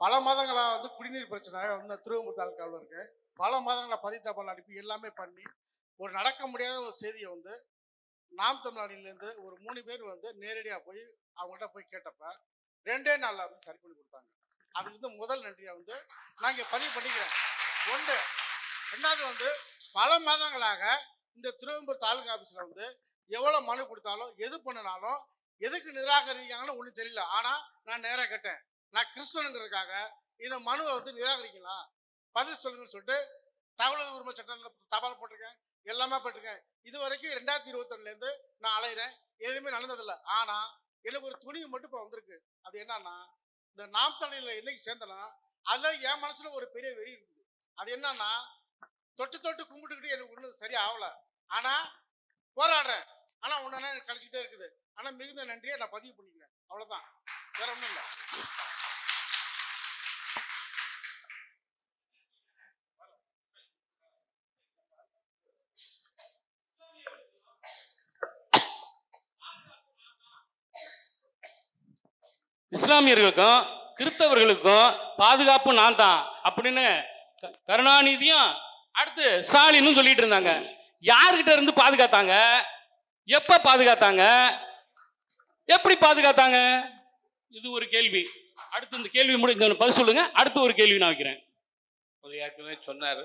பல மாதங்களாக வந்து குடிநீர் பிரச்சனை வந்து திருவம்பூர் தாலுக்காவில் இருக்கு. பல மாதங்களாக பதித்தபால் அனுப்பி எல்லாமே பண்ணி ஒரு நடக்க முடியாத ஒரு செய்தியை வந்து நாம் தமிழ்நாட்டிலேருந்து ஒரு 3 பேர் வந்து நேரடியாக போய் அவங்கள்ட்ட போய் கேட்டப்ப 2 நாளில் வந்து சரி பண்ணி கொடுத்தாங்க. அது வந்து முதல் நன்றியை வந்து நான் இங்கே பதிவு பண்ணிக்கிறேன். ஒன்று. ரெண்டாவது வந்து பல மாதங்களாக இந்த திருவம்பூர் தாலுகா ஆஃபீஸில் வந்து எவ்வளோ மனு கொடுத்தாலும் எது பண்ணினாலும் எதுக்கு நிராகரிக்காங்கன்னு ஒன்றும் தெரியல. ஆனால் நான் நேராக கேட்டேன், நான் கிறிஸ்தவனுங்கிறதுக்காக இந்த மனுவை வந்து நிராகரிக்கலாம், பதில் சொல்லுங்கன்னு சொல்லிட்டு தகவல் உரிமை சட்டத்தில் தபால் போட்டிருக்கேன், எல்லாமே போட்டிருக்கேன். இது வரைக்கும் 2021 நான் அலைகிறேன், எதுவுமே நடந்ததில்லை. ஆனால் எனக்கு ஒரு துணிவு மட்டும் இப்போ வந்திருக்கு. அது என்னன்னா, இந்த நாம் தமிழில் என்னைக்கு சேர்ந்தனா அதில் என் மனசுல ஒரு பெரிய வெறி இருக்குது. அது என்னன்னா, தொட்டு கும்பிட்டுக்கிட்டு எனக்கு ஒன்றும் சரியா ஆகலை, ஆனால் போராடுறேன், ஆனால் ஒன்றுனா எனக்கு கழிச்சிக்கிட்டே இருக்குது. ஆனால் மிகுந்த நன்றியை நான் பதிவு பண்ணிக்கிறேன். அவ்வளோதான், வேற ஒன்றும் இல்லை. இஸ்லாமியர்களுக்கும் கிறிஸ்தவர்களுக்கும் பாதுகாப்பு நான் தான் அப்படின்னு கருணாநிதியும் அடுத்து ஸ்டாலினும் சொல்லிட்டு இருந்தாங்க. யார்கிட்ட இருந்து பாதுகாத்தாங்க? எப்ப பாதுகாத்தாங்க? எப்படி பாதுகாத்தாங்க? இது ஒரு கேள்வி. அடுத்து இந்த கேள்வி முடிஞ்ச பதில் சொல்லுங்க. அடுத்து ஒரு கேள்வி நான் வைக்கிறேன். ஏற்கனவே சொன்னாரு.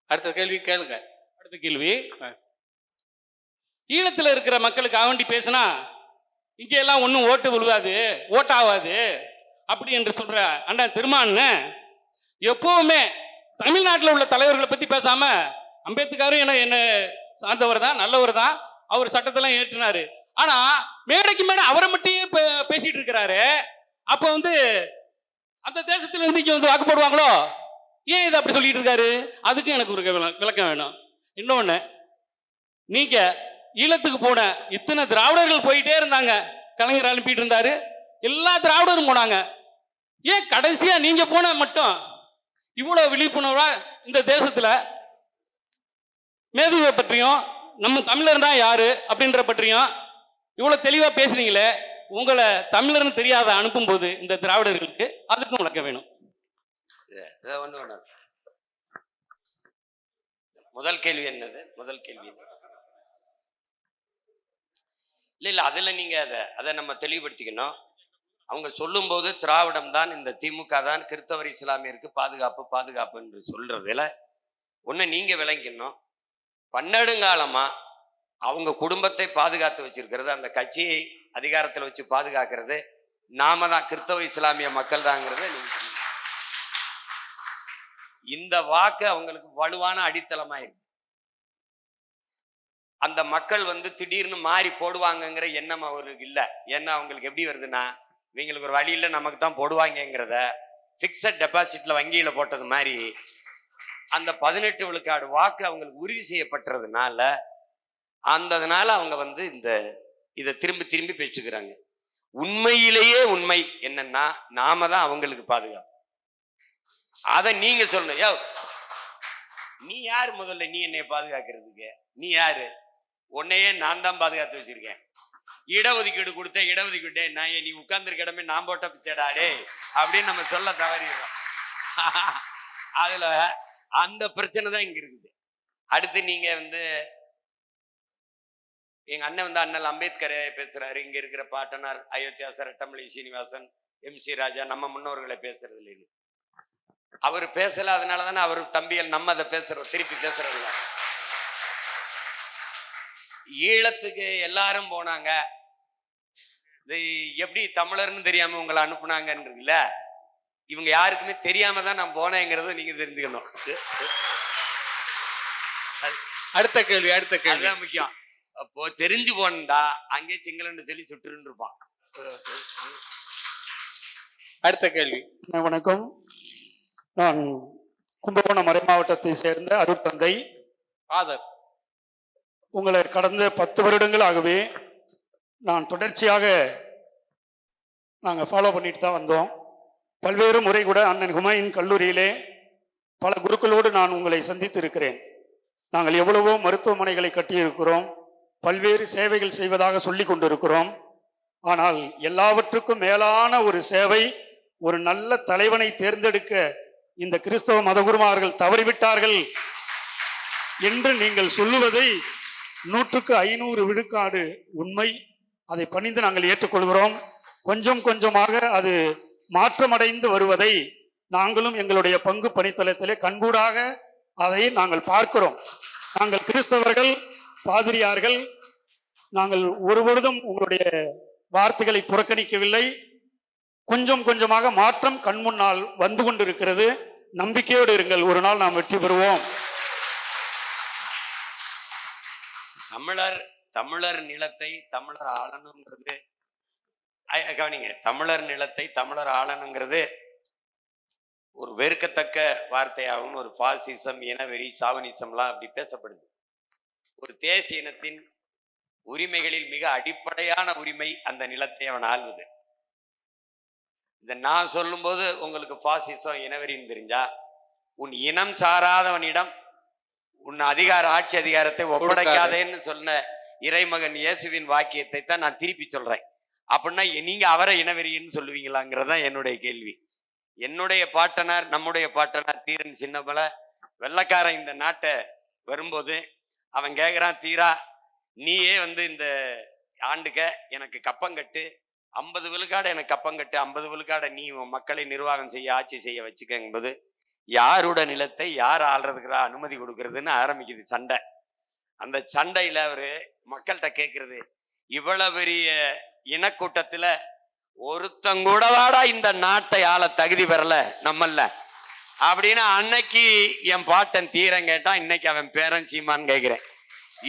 அடுத்த கேள்வி கேளுங்க. அடுத்த கேள்வி, ஈழத்தில் இருக்கிற மக்களுக்காக வேண்டி பேசினா இங்க எல்லாம் ஒன்றும் ஓட்டு விழுவாது, ஓட்டாவாது அப்படி என்று சொல்ற அண்ணன் திருமான்னு எப்பவுமே தமிழ்நாட்டில் உள்ள தலைவர்களை பத்தி பேசாம, அம்பேத்கரும் என்ன சார்ந்தவர் தான், நல்லவர் தான், அவர் சட்டத்தெல்லாம் ஏற்றினாரு. ஆனா மேடைக்கு மேடை அவரை மட்டும் பேசிட்டு இருக்கிறாரு. அப்ப வந்து அந்த தேசத்துல இருந்து இங்க வந்து வாக்கு போடுவாங்களோ? ஏன் இதை அப்படி சொல்லிட்டு இருக்காரு? அதுக்கும் எனக்கு ஒரு விளக்கம் வேணும். இன்னொன்று, நீங்க ஈழத்துக்கு போன இத்தனை திராவிடர்கள் போயிட்டே இருந்தாங்க, கலைஞர் அனுப்பிட்டு இருந்தாரு, எல்லா திராவிடரும் போனாங்க. ஏன் கடைசியா நீங்க போன மட்டும் இவ்வளவு விழிப்புணர்வா இந்த தேசத்துல மேதுவை பற்றியும் நம்ம தமிழர் தான் யாரு அப்படின்ற பற்றியும் இவ்வளவு தெளிவா பேசுனீங்களே, உங்களை தமிழர்னு தெரியாத அனுப்பும்போது இந்த திராவிடர்களுக்கு அதுக்கும் விளக்கம் வேணும். முதல் கேள்வி என்னது? முதல் கேள்வி இல்ல அதுல நீங்க அதை நம்ம தெளிவுபடுத்திக்கணும். அவங்க சொல்லும்போது திராவிடம் தான், இந்த திமுக தான் கிறிஸ்தவர் இஸ்லாமியருக்கு பாதுகாப்பு என்று சொல்றதுல ஒண்ணு நீங்க விளங்கிக்கணும். பன்னெடுங்காலமா அவங்க குடும்பத்தை பாதுகாத்து வச்சிருக்கிறது, அந்த கட்சியை அதிகாரத்தில் வச்சு பாதுகாக்கிறது நாம தான், கிறிஸ்தவ இஸ்லாமிய மக்கள் தாங்கிறத நீங்க இந்த வாக்கு அவங்களுக்கு வலுவான அடித்தளமா இருக்கு. அந்த மக்கள் திடீர்னு மாறி போடுவாங்கங்கிற எண்ணம் அவங்களுக்கு இல்லை. ஏன்னா அவங்களுக்கு எப்படி வருதுன்னா, இவங்களுக்கு ஒரு வழி இல்லை, நமக்கு தான் போடுவாங்கிறத ஃபிக்ஸட் டெபாசிட்ல வங்கியில போட்டது மாதிரி அந்த 18 விழுக்காடு வாக்கு அவங்களுக்கு உறுதி செய்யப்பட்டதுனால அதனால அவங்க இதை திரும்பி பெற்றுக்கிறாங்க. உண்மையிலேயே உண்மை என்னன்னா, நாம தான் அவங்களுக்கு பாதுகாப்பு. அதை நீங்க சொல்லணும். யோ, நீ யாரு முதல்ல? நீ என்னைய பாதுகாக்கிறதுக்கு நீ யாரு? உன்னையே நான் தான் பாதுகாத்து வச்சிருக்கேன். இடஒதுக்கீடு கொடுத்த இடஒதுக்கீடு நான் நீ உட்கார்ந்துருக்க இடமே நான் போட்ட பிச்சைடாடே அப்படின்னு நம்ம சொல்ல தவறிடுறோம். அதுல அந்த பிரச்சனை தான் இங்க இருக்குது. அடுத்து நீங்க எங்க அண்ணன் அண்ணல் அம்பேத்கரை பேசுறாரு, இங்க இருக்கிற பாட்டனார் அயோத்தியாசர் ரெட்டமலை சீனிவாசன், MC ராஜா, நம்ம முன்னோர்களை பேசுறது இல்லைன்னு அவர் பேசல. அதனாலதானே அவர் தம்பிகள் நம்ம அதை பேசுறோம், திருப்பி பேசுறதில்ல. ஈழத்துக்கு எல்லாரும் போனாங்க, இது எப்படி தமிழர்னு தெரியாம உங்களை அனுப்புனாங்கன்றதுல இவங்க யாருக்குமே தெரியாம தான் நான் போனேங்கிறத நீங்க தெரிஞ்சுக்கணும். அடுத்த கேள்வி அதுதான் முக்கியம். அப்போ தெரிஞ்சு போனா அங்கே சிங்களன்னு சொல்லி சுட்டுன்னு இருப்பான். அடுத்த கேள்வி. வணக்கம், நான் கும்பகோணம் மறை மாவட்டத்தை சேர்ந்த அருட்தந்தை ஃபாதர். உங்களை கடந்த 10 வருடங்களாகவே நான் தொடர்ச்சியாக நாங்கள் ஃபாலோ பண்ணிட்டு தான் வந்தோம். பல்வேறு முறை கூட அண்ணன் ஹுமாயூன் கல்லூரியிலே பல குருக்களோடு நான் உங்களை சந்தித்து இருக்கிறேன். நாங்கள் எவ்வளவோ மருத்துவமனைகளை கட்டியிருக்கிறோம், பல்வேறு சேவைகள் செய்வதாக சொல்லி கொண்டிருக்கிறோம். ஆனால் எல்லாவற்றுக்கும் மேலான ஒரு சேவை, ஒரு நல்ல தலைவனை தேர்ந்தெடுக்க இந்த கிறிஸ்தவ மதகுருமார்கள் தவறிவிட்டார்கள் என்று நீங்கள் சொல்லுவதை 100க்கு 500 விழுக்காடு உண்மை. அதை பணிந்து நாங்கள் ஏற்றுக்கொள்கிறோம். கொஞ்சம் கொஞ்சமாக அது மாற்றமடைந்து வருவதை நாங்களும் எங்களுடைய பங்கு பணித்தளத்திலே கண்கூடாக அதை நாங்கள் பார்க்கிறோம். நாங்கள் கிறிஸ்தவர்கள், பாதிரியார்கள், நாங்கள் ஒருபொழுதும் உங்களுடைய வார்த்தைகளை புறக்கணிக்கவில்லை. கொஞ்சம் கொஞ்சமாக மாற்றம் கண்முன்னால் வந்து கொண்டிருக்கிறது. நம்பிக்கையோடு இருங்கள், ஒரு நாள் நாம் வெற்றி பெறுவோம். தமிழர் நிலத்தை தமிழர் ஆளணுங்கிறது, கவனிங்க, தமிழர் நிலத்தை தமிழர் ஆளணுங்கிறது ஒரு வெறுக்கத்தக்க வார்த்தையாகவும், ஒரு பாசிசம், இனவெறி, சாவனிசம்லாம் அப்படி பேசப்படுது. ஒரு தேசிய இனத்தின் உரிமைகளில் மிக அடிப்படையான உரிமை அந்த நிலத்தை அவன் ஆள்வது. இதை நான் சொல்லும்போது உங்களுக்கு பாசிசம், இனவெறின்னு தெரிஞ்சா, உன் இனம் சாராதவனிடம் உன் ஆட்சி அதிகாரத்தை ஒப்படைக்காதேன்னு சொன்ன இறைமகன் இயேசுவின் வாக்கியத்தை தான் நான் திருப்பி சொல்றேன். அப்படின்னா நீங்க அவரை இனவெறின்னு சொல்லுவீங்களாங்கிறதான் என்னுடைய கேள்வி. என்னுடைய பாட்டனார், நம்முடைய பாட்டனார் தீரன் சின்னபல வெள்ளக்காரன் இந்த நாட்டை வரும்போது அவன் கேட்குறான், தீரா நீயே இந்த ஆண்டுக்க எனக்கு கப்பங்கட்டு, 50 விழுக்காடு எனக்கு கப்பங்கட்டு, 50 விழுக்காடை நீ உன் மக்களை நிர்வாகம் செய்ய, ஆட்சி செய்ய வச்சுக்க என்பது யாரோட நிலத்தை யார் ஆள்றதுக்குறா அனுமதி கொடுக்கறதுன்னு ஆரம்பிக்குது சண்டை. அந்த சண்டையில அவரு மக்கள்கிட்ட கேட்கறது, இவ்வளவு பெரிய இனக்கூட்டத்துல ஒருத்தங்கூடவாடா இந்த நாட்டை ஆள தகுதி பெறல நம்மல்ல அப்படின்னு அன்னைக்கு என் பாட்டன் தீரன் கேட்டான். இன்னைக்கு அவன் பேரன் சீமான்னு கேட்கிறேன்.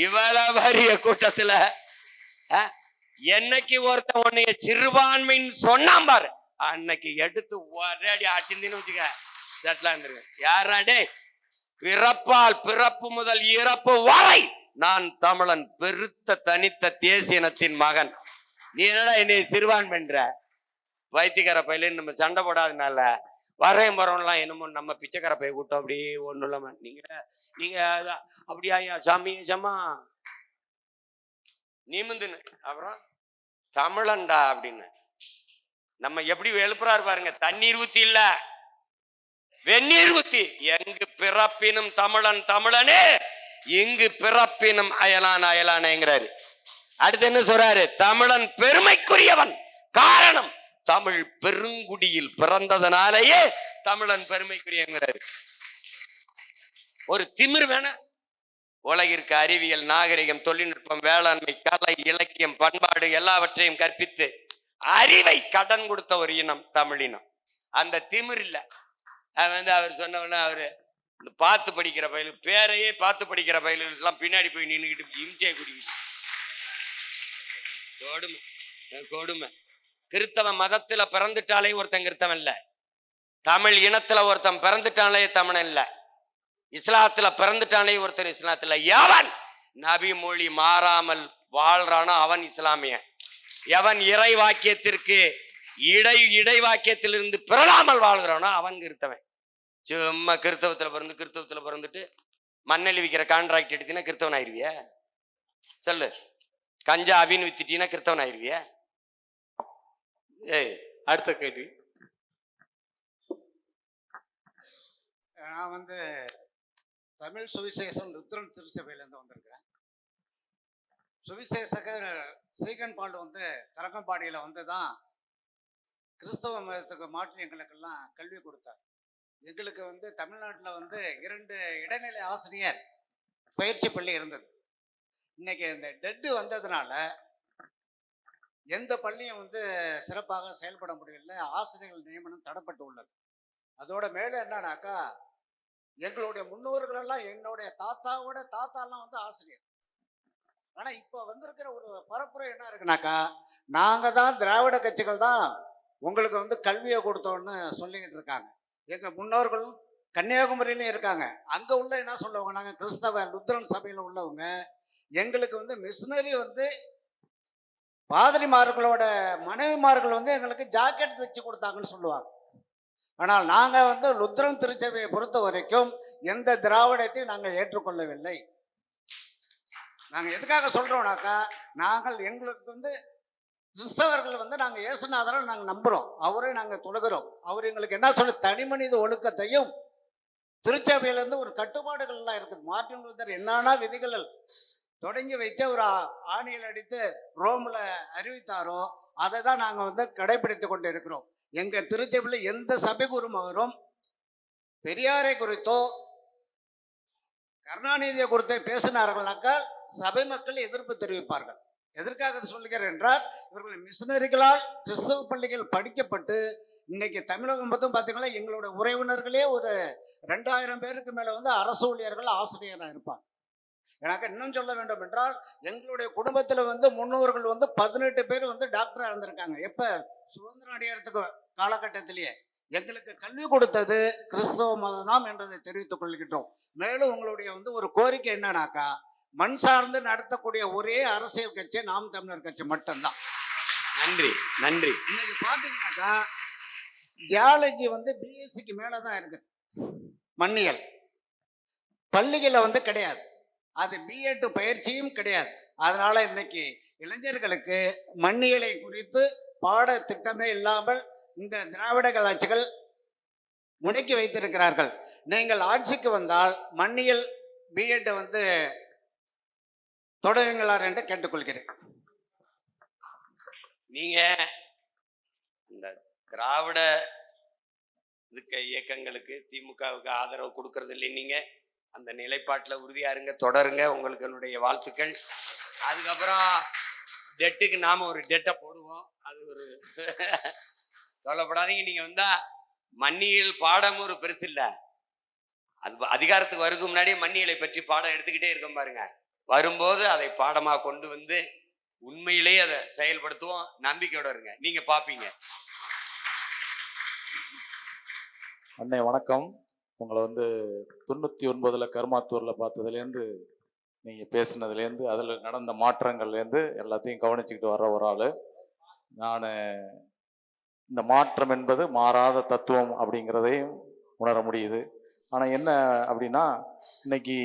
இவ்வளவு பெரிய கூட்டத்துல என்னைக்கு ஒருத்தன் உன்னைய சிறுபான்மைன்னு சொன்னான் பாரு, அன்னைக்கு எடுத்து ஒரே அடி அடிச்சுன்னு வச்சுக்க, செட்டில் இருந்திருக்கேன். யாரா டேய்? பிறப்பால் பிறப்பு முதல் இறப்பு வரை நான் தமிழன், பெருத்த தனித்த தேசியனத்தின் மகன். நீ என்னடா என்னை சிறுவான் பண்ற? வைத்தியக்கார பையில நம்ம சண்டை போடாதனால வரையும் போறோம்லாம் என்னமோ நம்ம பிச்சைக்கார பைய கூட்டம் அப்படியே ஒன்றும் இல்லாம நீங்க அப்படியா சாமி சம்மா நிமிந்துன்னு அப்புறம் தமிழன்டா அப்படின்னு நம்ம எப்படி எழுப்புறாரு பாருங்க. தண்ணீர் ஊத்தி இல்ல, வெந்நீர் ஊத்தி. எங்கு பிறப்பினும் தமிழன் தமிழனே, எங்கு பிறப்பினும் அயலான் அயலானேங்கிறாரு. அடுத்து என்ன சொல்றாரு? தமிழன் பெருமைக்குரியவன். காரணம் தமிழ் பெருங்குடியில் பிறந்ததனாலேயே தமிழன் பெருமைக்குரியங்கிறாரு. ஒரு திமிர் வேணா? உலகிற்கு அறிவியல், நாகரிகம், தொழில்நுட்பம், வேளாண்மை, கலை, இலக்கியம், பண்பாடு எல்லாவற்றையும் கற்பித்து அறிவை கடன் கொடுத்த ஒரு இனம் தமிழினம். அந்த திமிர் இல்ல. அவர் சொன்னவொன்னே அவரு பார்த்து படிக்கிற பயிலு, பேரையே பார்த்து படிக்கிற பயிலுக்கெல்லாம் பின்னாடி போய் நின்றுக்கிட்டு இம்சையை குடிக்கிட்டு கொடுமை கொடுமை. கிறித்தவ மதத்துல பிறந்துட்டாலே ஒருத்தன் கிறித்தவன் இல்ல. தமிழ் இனத்துல ஒருத்தன் பிறந்துட்டாலே தமிழன் இல்ல. இஸ்லாத்துல பிறந்துட்டானே ஒருத்தன் இஸ்லாத்துல. எவன் நபி மொழி மாறாமல் வாழ்றானோ அவன் இஸ்லாமிய. எவன் இறை வாக்கியத்திற்கு இடை வாக்கியத்திலிருந்து பிறழாமல் வாழ்கிறானோ அவன் கிறித்தவன். சும்மா கிறித்தவத்துல பிறந்துட்டு மண்ணெல்லி விற்கிற கான்ட்ராக்ட் எடுத்தீங்கன்னா கிறித்தவன் ஆயிருவிய? சொல்லு. கஞ்சா அபின்னு வித்துட்டீங்கன்னா கிறித்தவன் ஆயிருவிய? ஏய், அடுத்த கேள்வி. நான் வந்து தமிழ் சுவிசேஷம் லுத்ரன் திருச்சபையிலேருந்து வந்திருக்கிறேன். சுவிசேஷகர் ஸ்ரீகன் பால் வந்து தரங்கம்பாடியில் வந்து தான் கிறிஸ்தவ மதத்துக்கு மாற்றி எங்களுக்கெல்லாம் கல்வி கொடுத்தார். எங்களுக்கு வந்து தமிழ்நாட்டில் வந்து 2 இடைநிலை ஆசிரியர் பயிற்சி பள்ளி இருந்தது. இன்னைக்கு இந்த டெட்டு வந்ததுனால எந்த பள்ளியும் வந்து சிறப்பாக செயல்பட முடியல. ஆசிரியர்கள் நியமனம் தடப்பட்டு உள்ளது. அதோட மேலே என்னன்னாக்கா, எங்களுடைய முன்னோர்களெல்லாம் என்னுடைய தாத்தாவோட தாத்தாலாம் வந்து ஆசிரியர். ஆனால் இப்போ வந்திருக்கிற ஒரு பரப்புரை என்ன இருக்குனாக்கா, நாங்கள் தான் திராவிட கட்சிகள் தான் உங்களுக்கு வந்து கல்வியை கொடுத்தோன்னு சொல்லிக்கிட்டு இருக்காங்க. எங்கள் முன்னோர்கள் கன்னியாகுமரியிலும் இருக்காங்க. அங்கே உள்ள என்ன சொல்லுவாங்க, நாங்கள் கிறிஸ்தவ லுத்ரன் சபையில் உள்ளவங்க, எங்களுக்கு வந்து மிஷினரி வந்து பாதிரிமார்களோட மனைவிமார்கள் வந்து எங்களுக்கு ஜாக்கெட் தைச்சு கொடுத்தாங்கன்னு சொல்லுவாங்க. ஆனால் நாங்கள் வந்து லுத்ரன் திருச்சபையை பொறுத்த வரைக்கும் எந்த திராவிடத்தையும் நாங்கள் ஏற்றுக்கொள்ளவில்லை. நாங்கள் எதுக்காக சொல்கிறோம்னாக்கா, நாங்கள் எங்களுக்கு வந்து கிறிஸ்தவர்கள் வந்து நாங்கள் இயேசுநாதரை நாங்கள் நம்புகிறோம், அவரை நாங்கள் தொழுகிறோம். அவர் எங்களுக்கு என்ன சொல்லி தனி மனித ஒழுக்கத்தையும் திருச்சபையிலேருந்து ஒரு கட்டுப்பாடுகள்லாம் இருக்குது. மார்ட்டின் லூதர் என்னன்னா விதிகள் தொடங்கி வச்ச ஒரு ஆணியில் அடித்து ரோமில் அறிவித்தாரோ அதை தான் நாங்கள் வந்து கடைபிடித்து கொண்டு இருக்கிறோம். எங்கள் திருச்சபையில் எந்த சபை குருமகரும் பெரியாரை குறித்தோ கருணாநிதியை குறித்தோ பேசினார்கள்னாக்கா சபை மக்கள் எதிர்ப்பு தெரிவிப்பார்கள். எதற்காக சொல்லுகிறேன் என்றால், இவர்கள் மிஷினரிகளால் கிறிஸ்தவ பள்ளிகள் படிக்கப்பட்டு இன்னைக்கு தமிழகம் மட்டும் பார்த்தீங்கன்னா எங்களுடைய உறவினர்களே ஒரு 2000 பேருக்கு மேலே வந்து அரசு ஊழியர்கள் ஆசிரியராக இருப்பாங்க. எனக்கு இன்னும் சொல்ல வேண்டும் என்றால், எங்களுடைய குடும்பத்தில் வந்து முன்னோர்கள் வந்து 18 பேர் வந்து டாக்டராக இருந்திருக்காங்க. எப்போ சுதந்திரம் அடையிறதுக்கு காலகட்டத்திலேயே எங்களுக்கு கல்வி கொடுத்தது கிறிஸ்தவ மதம் தான் என்றதை தெரிவித்துக் கொள்கின்றோம். மேலும் உங்களுடைய வந்து ஒரு கோரிக்கை என்னன்னாக்கா, மண் சார்ந்து நடத்தக்கூடிய ஒரே அரசியல் கட்சி நாம் தமிழர் கட்சி மட்டும்தான். நன்றி நன்றி. இன்னைக்கு பார்த்தீங்கன்னாக்கா ஜியாலஜி வந்து பிஎஸ்சிக்கு மேலே தான் இருக்குது. மண்ணியல் பள்ளிகளில் வந்து கிடையாது. அது பிஎட் பயிற்சியும் கிடையாது. அதனால இன்னைக்கு இளைஞர்களுக்கு மண்ணியலை குறித்து பாடத்திட்டமே இல்லாமல் இந்த திராவிட கட்சிகள் முடக்கி வைத்திருக்கிறார்கள். நீங்கள் ஆட்சிக்கு வந்தால் மண்ணியல் பிஎட் வந்து தொடங்குங்களார் என்று கேட்டுக்கொள்கிறேன். நீங்க இந்த திராவிட இயக்கங்களுக்கு திமுகவுக்கு ஆதரவு கொடுக்கறது இல்லை. நீங்க அந்த நிலைப்பாட்டில் உறுதியா இருங்க, தொடருங்க. உங்களுக்கு என்னுடைய வாழ்த்துக்கள். அதுக்கப்புறம் டெட்டுக்கு நாம ஒரு டெட்டை போடுவோம். அது ஒரு சொல்லப்படாதீங்க. நீங்க வந்தா மண்ணியல் பாடம் ஒரு பெருசு இல்லை. அது அதிகாரத்துக்கு வருக்கு முன்னாடியே மண்ணியலை பற்றி பாடம் எடுத்துக்கிட்டே இருக்கோம் பாருங்க. வரும்போது அதை பாடமாக கொண்டு வந்து உண்மையிலேயே அதை செயல்படுத்துவோம். நம்பிக்கையோட இருங்க, நீங்க பாப்பீங்க. அண்ணே வணக்கம். உங்களை 99 கருமாத்தூரில் பார்த்ததுலேருந்து நீங்கள் பேசுனதுலேருந்து அதில் நடந்த மாற்றங்கள்லேருந்து எல்லாத்தையும் கவனிச்சுக்கிட்டு வர்ற ஒரு ஆள் நான். இந்த மாற்றம் என்பது மாறாத தத்துவம் அப்படிங்கிறதையும் உணர முடியுது. ஆனால் என்ன அப்படின்னா, இன்னைக்கு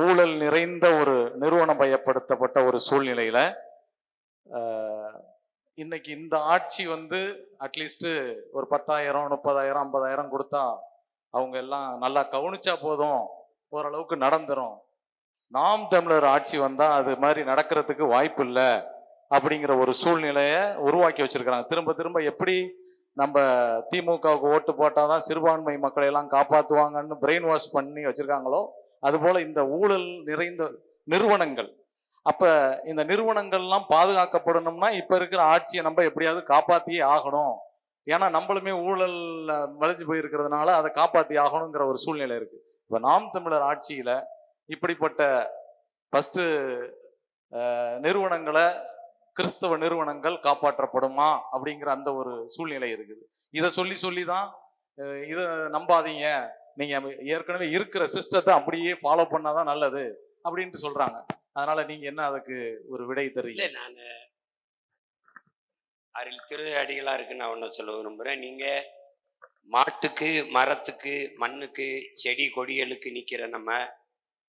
ஊழல் நிறைந்த ஒரு நிறுவனம் பயப்படுத்தப்பட்ட ஒரு சூழ்நிலையில் இன்னைக்கு இந்த ஆட்சி அட்லீஸ்ட்டு ஒரு 10,000 30,000 50,000 கொடுத்தா அவங்க எல்லாம் நல்லா கவனிச்சா போதும், ஓரளவுக்கு நடந்துரும். நாம் தமிழர் ஆட்சி வந்தால் அது மாதிரி நடக்கிறதுக்கு வாய்ப்பு இல்லை அப்படிங்கிற ஒரு சூழ்நிலையை உருவாக்கி வச்சிருக்கிறாங்க. திரும்ப திரும்ப எப்படி நம்ம திமுகவுக்கு ஓட்டு போட்டால் தான் சிறுபான்மை மக்களை எல்லாம் காப்பாற்றுவாங்கன்னு பிரெயின் வாஷ் பண்ணி வச்சிருக்காங்களோ, அதுபோல் இந்த ஊழல் நிறைந்த நிறுவனங்கள். அப்போ இந்த நிறுவனங்கள்லாம் பாதுகாக்கப்படணும்னா இப்போ இருக்கிற ஆட்சியை நம்ம எப்படியாவது காப்பாற்றியே ஆகணும். ஏன்னா நம்மளுமே ஊழல் வளைஞ்சு போயிருக்கிறதுனால அதை காப்பாற்றி ஆகணுங்கிற ஒரு சூழ்நிலை இருக்கு. இப்போ நாம் தமிழர் ஆட்சியில் இப்படிப்பட்ட ஃபஸ்ட்டு நிறுவனங்களை, கிறிஸ்தவ நிறுவனங்கள் காப்பாற்றப்படுமா அப்படிங்கிற அந்த ஒரு சூழ்நிலை இருக்குது. இதை சொல்லி சொல்லி தான் இதை நம்பாதீங்க, நீங்கள் ஏற்கனவே இருக்கிற சிஸ்டத்தை அப்படியே ஃபாலோ பண்ணாதான் நல்லது அப்படின்ட்டு சொல்கிறாங்க. அதனால நீங்கள் என்ன அதுக்கு ஒரு விடை தரீங்க? நான் அருள் திரு அடிகளாருக்கு நான் ஒன்று சொல்ல விரும்புகிறேன். நீங்கள் மாட்டுக்கு, மரத்துக்கு, மண்ணுக்கு, செடி கொடிகளுக்கு நிற்கிற நம்ம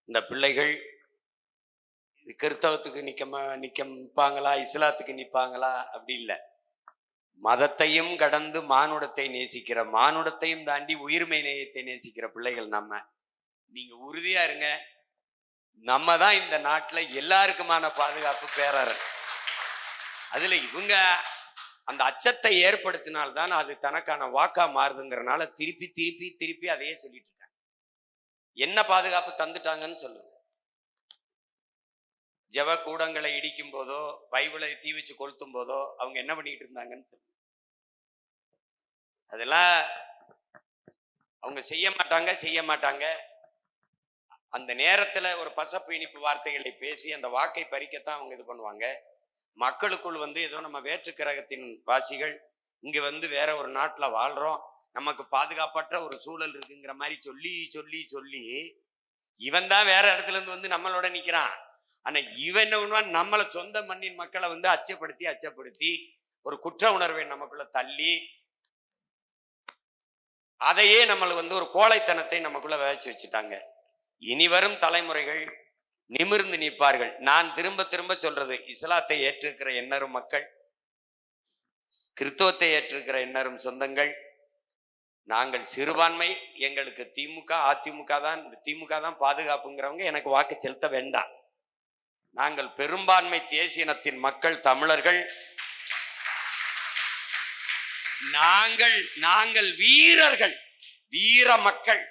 இந்த பிள்ளைகள் கிறிஸ்தவத்துக்கு நிற்பாங்களா, இஸ்லாத்துக்கு நிற்பாங்களா அப்படி இல்லை. மதத்தையும் கடந்து மானுடத்தை நேசிக்கிற, மானுடத்தையும் தாண்டி உயிர்மை நேயத்தை நேசிக்கிற பிள்ளைகள் நம்ம. நீங்க உறுதியா இருங்க, நம்ம தான் இந்த நாட்டில் எல்லாருக்குமான பாதுகாப்பு பேரர். அதுல இவங்க அந்த அச்சத்தை ஏற்படுத்தினால்தான் அது தனக்கான வாக்கா மாறுதுங்கிறனால திருப்பி திருப்பி திருப்பி அதையே சொல்லிட்டு இருக்காங்க. என்ன பாதுகாப்பு தந்துட்டாங்கன்னு சொல்லுங்க. ஜெப கூடங்களை இடிக்கும் போதோ, பைபிளை தீ வச்சு கொளுத்தும் போதோ அவங்க என்ன பண்ணிட்டு இருந்தாங்கன்னு சொல்லுங்க. அதெல்லாம் அவங்க செய்ய மாட்டாங்க. அந்த நேரத்துல ஒரு பசப்பு இனிப்பு வார்த்தைகளை பேசி அந்த வாக்கை பறிக்கத்தான் அவங்க இது பண்ணுவாங்க. மக்களுக்குள் ஏதோ நம்ம வேற்று கிரகத்தின் வாசிகள் இங்க வேற ஒரு நாட்டுல வாழ்றோம், நமக்கு பாதுகாப்பற்ற ஒரு சூழல் இருக்குங்கிற மாதிரி சொல்லி சொல்லி சொல்லி இவன் தான் வேற இடத்துல இருந்து நம்மளோட நிக்கிறான். ஆனா இவன் என்ன பண்ணுவான், நம்மளை சொந்த மண்ணின் மக்களை அச்சப்படுத்தி ஒரு குற்ற உணர்வை நமக்குள்ள தள்ளி அதையே நம்மளுக்கு ஒரு கோழைத்தனத்தை நமக்குள்ள விதைச்சு வச்சுட்டாங்க. இனி வரும் தலைமுறைகள் நிமிர்ந்து நிற்பார்கள். நான் திரும்ப திரும்ப சொல்றது, இஸ்லாத்தை ஏற்றிருக்கிற எண்ணரும் மக்கள், கிறிஸ்தவத்தை ஏற்றிருக்கிற எண்ணரும் சொந்தங்கள், நாங்கள் சிறுபான்மை, எங்களுக்கு திமுக அதிமுக தான், இந்த திமுக தான் பாதுகாப்புங்கிறவங்க எனக்கு வாக்கு செலுத்த வேண்டாம். நாங்கள் பெரும்பான்மை தேசியனத்தின் மக்கள், தமிழர்கள். நாங்கள் வீரர்கள், வீர மக்கள்.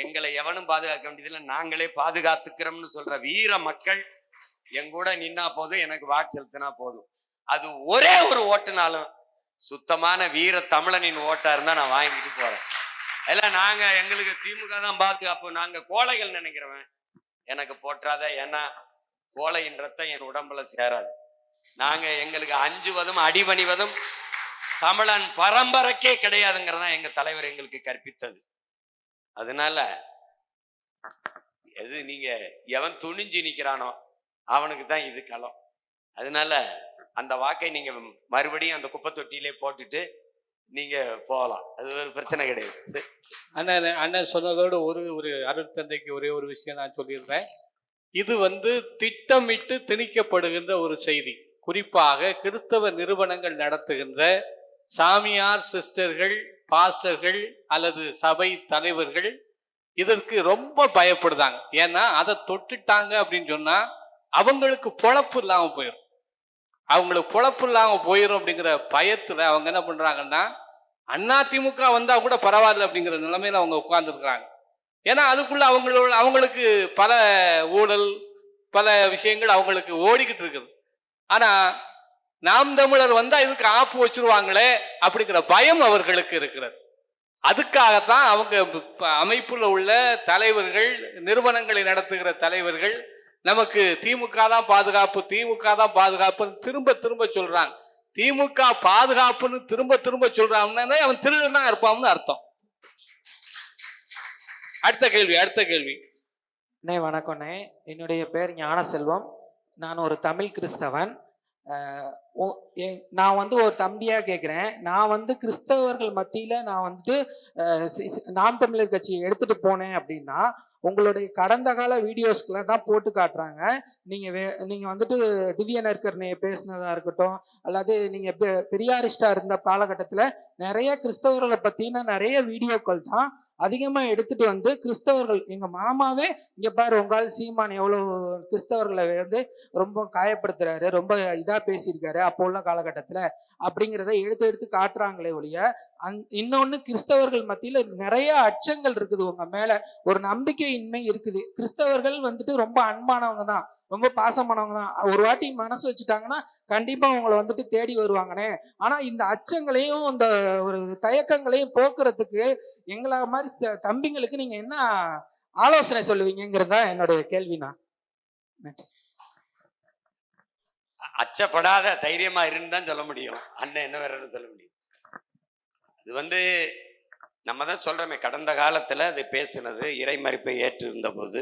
எங்களை எவனும் பாதுகாக்க வேண்டியதில்லை, நாங்களே பாதுகாத்துக்கிறோம்னு சொல்ற வீர மக்கள் எங்கூட நின்னா போதும், எனக்கு வாக்கு செலுத்தினா போதும். அது ஒரே ஒரு ஓட்டுனாலும் சுத்தமான வீர தமிழனின் ஓட்டா இருந்தா நான் வாங்கிட்டு போறேன். எல்லாம் எங்களுக்கு திமுக தான் பாதுகாப்பு, நாங்க கோழைகள் நினைக்கிறவன் எனக்கு போற்றாத. ஏன்னா கோழையின் ரத்தம் என் உடம்புல சேராது. எங்களுக்கு அஞ்சுவதும் அடிபணிவதும் தமிழன் பரம்பரைக்கே கிடையாதுங்கிறதா எங்க தலைவர் எங்களுக்கு கற்பித்தது. அதனால நீங்க எவன் துணிஞ்சு நிக்கிறானோ அவனுக்கு தான் இது களம். அதனால அந்த வாக்கை நீங்க மறுபடியும் அந்த குப்பை தொட்டியிலே போட்டுட்டு நீங்க போகலாம், அது ஒரு பிரச்சனை கிடையாது. அண்ணன் சொன்னதோடு ஒரு அருட்தந்தைக்கு ஒரே ஒரு விஷயம் நான் சொல்லிடுறேன். இது திட்டமிட்டு திணிக்கப்படுகின்ற ஒரு செய்தி. குறிப்பாக கிறிஸ்தவ நிறுவனங்கள் நடத்துகின்ற சாமியார் சிஸ்டர்கள், பாஸ்டர்கள் அல்லது சபை தலைவர்கள் இதற்கு ரொம்ப பயப்படுதாங்க. ஏன்னா அதை தொட்டுட்டாங்க அப்படின்னு சொன்னா அவங்களுக்கு பொழப்பு இல்லாம போயிடும். அப்படிங்கிற பயத்துல அவங்க என்ன பண்றாங்கன்னா, அதிமுக வந்தா கூட பரவாயில்ல அப்படிங்கிற நிலைமையில அவங்க உட்கார்ந்துருக்குறாங்க. ஏன்னா அதுக்குள்ள அவங்களுக்கு பல ஊழல், பல விஷயங்கள் அவங்களுக்கு ஓடிக்கிட்டு இருக்குது. ஆனா நாம் தமிழர் வந்தா இதுக்கு ஆப்பு வச்சிருவாங்களே அப்படிங்கிற பயம் அவர்களுக்கு இருக்கிறது. அதுக்காகத்தான் அவங்க அமைப்புல உள்ள தலைவர்கள், நிறுவனங்களை நடத்துகிற தலைவர்கள் நமக்கு திமுக தான் பாதுகாப்புன்னு திரும்ப திரும்ப சொல்றாங்க. திமுக பாதுகாப்புன்னு திரும்ப திரும்ப சொல்றாங்கன்னா அவன் திருடன் தான் இருப்பான்னு அர்த்தம். அடுத்த கேள்வி. அண்ணே வணக்கம்ண்ணே. என்னுடைய பேர் ஞானசெல்வம். நான் ஒரு தமிழ் கிறிஸ்தவன். நான் வந்து ஒரு தம்பியாக கேட்குறேன். நான் வந்து கிறிஸ்தவர்கள் மத்தியில் நான் வந்துட்டு நாம் தமிழர் கட்சியை எடுத்துகிட்டு போனேன் அப்படின்னா, உங்களுடைய கடந்த கால வீடியோஸ்களை தான் போட்டு காட்டுறாங்க. நீங்கள் வந்துட்டு திவ்ய நற்கருணையை பேசினதாக இருக்கட்டும், அல்லது நீங்கள் பெரியாரிஸ்டாக இருந்த காலகட்டத்தில் நிறைய கிறிஸ்தவர்களை பற்றின நிறைய வீடியோக்கள் தான் அதிகமாக எடுத்துகிட்டு வந்து கிறிஸ்தவர்கள், எங்கள் மாமாவே இங்கே பாரு உங்கால் சீமான் எவ்வளோ கிறிஸ்தவர்களை வந்து ரொம்ப காயப்படுத்துறாரு, ரொம்ப இதாக பேசியிருக்காரு அப்போ உள்ள காலகட்டத்தில் அப்படிங்கிறத எடுத்து காட்டுறாங்களே ஒழிய, இன்னொன்று கிறிஸ்தவர்கள் மத்தியில் நிறைய அச்சங்கள் இருக்குது, உங்கள் மேலே ஒரு நம்பிக்கையின்மை இருக்குது. கிறிஸ்தவர்கள் வந்துட்டு ரொம்ப அன்பானவங்க தான், ரொம்ப பாசமானவங்க தான். ஒரு வாட்டி மனசு வச்சுட்டாங்கன்னா கண்டிப்பாக உங்களை வந்துட்டு தேடி வருவாங்கண்ணே. ஆனால் இந்த அச்சங்களையும் இந்த ஒரு தயக்கங்களையும் போக்குறதுக்கு எங்களை மாதிரி தம்பிங்களுக்கு நீங்கள் என்ன ஆலோசனை சொல்லுவீங்கிறது தான் என்னுடைய கேள்விண்ணா. அச்சப்படாத தைரியமா இருந்து தான் சொல்ல முடியும். அண்ணன் என்ன வேற சொல்ல முடியும்? இது வந்து நம்ம தான் சொல்றோமே, கடந்த காலத்துல அது பேசினது இறைமறிப்பை ஏற்று இருந்த போது,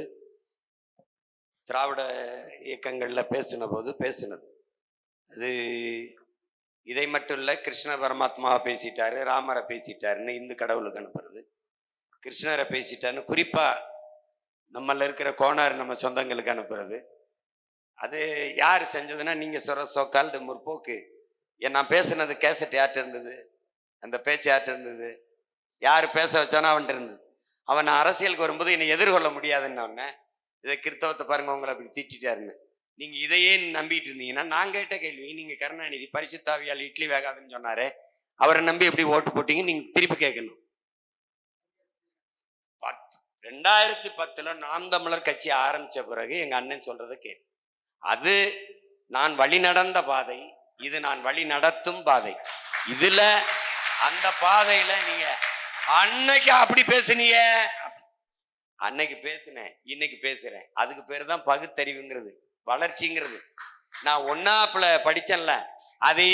திராவிட இயக்கங்கள்ல பேசினது அது இதை மட்டும் இல்லை, கிருஷ்ண பரமாத்மாவை பேசிட்டாரு, ராமரை பேசிட்டாருன்னு இந்து கடவுளுக்கு அனுப்புறது, கிருஷ்ணரை பேசிட்டாருன்னு குறிப்பா நம்மள இருக்கிற கோனார் நம்ம சொந்தங்களுக்கு அனுப்புறது. அது யார் செஞ்சதுன்னா நீங்க சொல்ற சோக்கால்டு முற்போக்கு. நான் பேசுனது கேசட் யார்கிட்ட இருந்தது, அந்த பேச்சு யார்கிட்ட இருந்தது, யார் பேச வச்சானோ அவன்கிட்ட இருந்தது. அவன் அரசியலுக்கு வரும்போது என்னை எதிர்கொள்ள முடியாதுன்னு அவனை, இதை கிறிஸ்தவத்தை பாருங்க உங்களை அப்படி திட்டாருன்னு நீங்க இதையே நம்பிட்டு இருந்தீங்கன்னா, நான் கேட்ட கேள்வி, நீங்க கருணாநிதி பரிசுத்தாவியால் இட்லி வேகாதுன்னு சொன்னாரு, அவரை நம்பி எப்படி ஓட்டு போட்டீங்க நீங்க திருப்பி கேட்கணும். 2010 நாம் தமிழர் கட்சி ஆரம்பிச்ச பிறகு எங்க அண்ணன் சொல்றதை கேட்டு, அது நான் வழி நடந்த பாதை, இது நான் வழி நடத்தும் பாதை. இதுல அந்த பாதையில நீங்க அன்னைக்கு அப்படி பேசுனீங்க, அன்னைக்கு பேசினேன், இன்னைக்கு பேசுறேன். அதுக்கு பேரு தான் பகுத்தறிவுங்கிறது, வளர்ச்சிங்கிறது. நான் ஒன்னாப்புல படிச்சேன்ல, அதே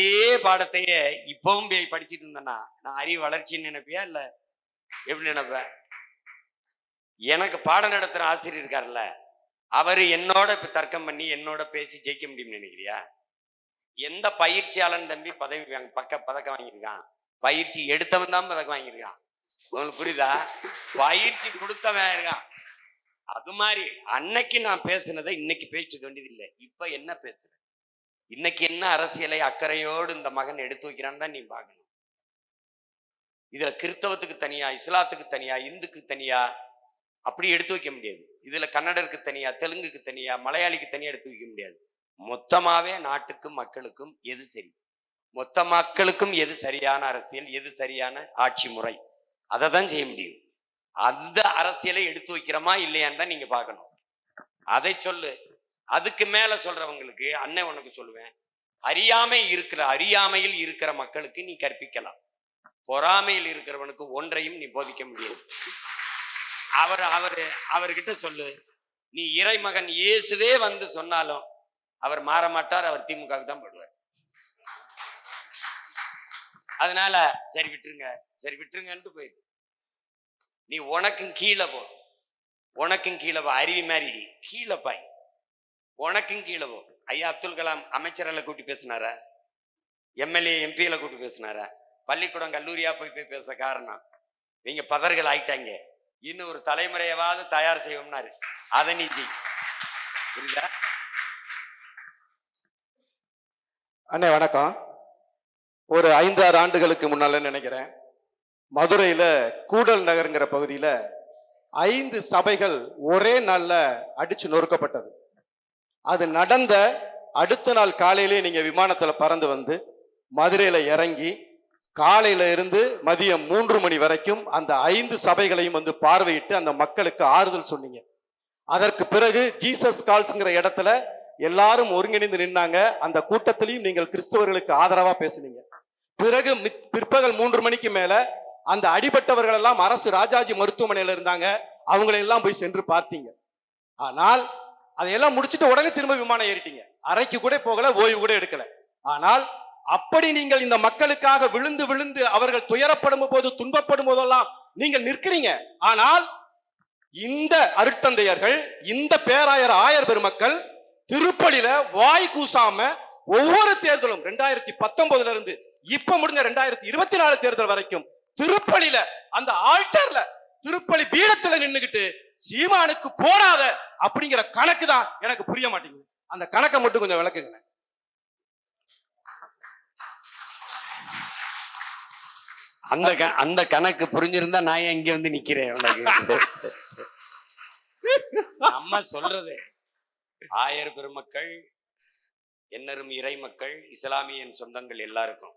பாடத்தையே இப்பவும் படிச்சுட்டு இருந்தேன்னா நான் அறிவு வளர்ச்சின்னு நினைப்பியா இல்ல எப்படி நினைப்பேன்? எனக்கு பாடம் நடத்துற ஆசிரியர் இருக்காருல்ல, அவரு என்னோட இப்ப தர்க்கம் பண்ணி என்னோட பேசி ஜெயிக்க முடியும்னு நினைக்கிறியா? எந்த பயிற்சியாளன் தம்பி பதக்கம் வாங்கியிருக்கான்? பயிற்சி எடுத்தவன் தான் பதக்கம் வாங்கியிருக்கான். உங்களுக்கு புரியுதா? பயிற்சி கொடுத்தவன் இருக்கான். அது மாதிரி அன்னைக்கு நான் பேசினதை இன்னைக்கு பேசிட்டு வேண்டியது இல்லை. இப்ப என்ன பேசுறேன், இன்னைக்கு என்ன அரசியலை அக்கறையோடு இந்த மகன் எடுத்து வைக்கிறான்னு தான் நீ பார்க்கணும். இதுல கிறிஸ்தவத்துக்கு தனியா, இஸ்லாத்துக்கு தனியா, இந்துக்கு தனியா அப்படி எடுத்து வைக்க முடியாது. இதுல கன்னடருக்கு தனியா, தெலுங்குக்கு தனியா, மலையாளிக்கு தனியா எடுத்து வைக்க முடியாது. மொத்தமாவே நாட்டுக்கும் மக்களுக்கும் எது சரி, மொத்த மக்களுக்கும் எது சரியான அரசியல், எது சரியான ஆட்சி முறை, அதை தான் செய்ய முடியும். அந்த அரசியலை எடுத்து வைக்கிறோமா இல்லையான்னு தான் நீங்க பார்க்கணும். அதை சொல்லு. அதுக்கு மேல சொல்றவங்களுக்கு அண்ணன் உனக்கு சொல்லுவேன், அறியாமையில் இருக்கிற மக்களுக்கு நீ கற்பிக்கலாம், பொறாமையில் இருக்கிறவனுக்கு ஒன்றையும் நீ போதிக்க முடியாது. அவர்கிட்ட சொல்லு, நீ இறைமகன் இயேசுவே வந்து சொன்னாலும் அவர் மாற மாட்டார், அவர் திமுகவுக்கு தான் போடுவார். அதனால சரி விட்டுருங்கன்ட்டு போயிரு. நீ உனக்கும் கீழே போ, அருவி மாதிரி கீழே பாய், உனக்கும் கீழே போ. ஐயா அப்துல் கலாம் அமைச்சர்களை கூட்டி பேசினாரா? எம்எல்ஏ எம்பிகளை கூட்டி பேசினாரா? பள்ளிக்கூடம் கல்லூரியா போய் பேச காரணம் நீங்க பதர்கள் ஆயிட்டாங்க, இன்னும் ஒரு தலைமுறையவாவது தயார் செய்வோம்னாரு. அதை நீ புரியுதா? அண்ணே வணக்கம். ஒரு 5-6 ஆண்டுகளுக்கு முன்னால நினைக்கிறேன், மதுரையில கூடல் நகருங்கிற பகுதியில 5 சபைகள் ஒரே நாள்ல அடிச்சு நொறுக்கப்பட்டது. அது நடந்த அடுத்த நாள் காலையிலே நீங்க விமானத்துல பறந்து வந்து மதுரையில இறங்கி காலையில இருந்து மதியம் 3 மணி வரைக்கும் அந்த 5 சபைகளையும் வந்து பார்வையிட்டு அந்த மக்களுக்கு ஆறுதல் சொன்னீங்க. அதற்கு பிறகு ஜீசஸ் கால்ஸ்ங்கிற இடத்துல எல்லாரும் ஒருங்கிணைந்து நின்னாங்க. அந்த கூட்டத்திலையும் நீங்கள் கிறிஸ்தவர்களுக்கு ஆதரவா பேசுனீங்க. பிறகு பிற்பகல் 3 மணிக்கு மேல அந்த அடிபட்டவர்கள் எல்லாம் அரசு ராஜாஜி மருத்துவமனையில இருந்தாங்க, அவங்களை எல்லாம் போய் சென்று பார்த்தீங்க. ஆனால் அதையெல்லாம் முடிச்சுட்டு உடனே திரும்ப விமானம் ஏறிட்டீங்க. அறைக்கு கூட போகல, ஓய்வு கூட எடுக்கல. ஆனால் அப்படி நீங்கள் இந்த மக்களுக்காக விழுந்து விழுந்து அவர்கள் துயரப்படும் போது, துன்பப்படும் போதெல்லாம் நீங்கள் நிற்கிறீங்க. ஆனால் இந்த அருட்தந்தையர்கள், இந்த பேராயர் ஆயர் பெருமக்கள் திருப்பலியில வாய் கூசாம ஒவ்வொரு தேர்தலும் 2019 இருந்து இப்ப முடிஞ்ச 2024 தேர்தல் வரைக்கும் திருப்பலியில அந்த ஆல்டர்ல திருப்பலி பீடத்துல நின்னுகிட்டு சீமானுக்கு போடாத அப்படிங்கிற கணக்கு தான் எனக்கு புரிய மாட்டேங்குது. அந்த கணக்கை மட்டும் கொஞ்சம் விளக்குங்க. அந்த கணக்கு புரிஞ்சிருந்தா நான் இங்க வந்து நிக்கிறேன். உனக்கு நம்ம சொல்றது ஆயர் பெருமக்கள், என்னரும் இறை மக்கள், இஸ்லாமியன் சொந்தங்கள் எல்லாருக்கும்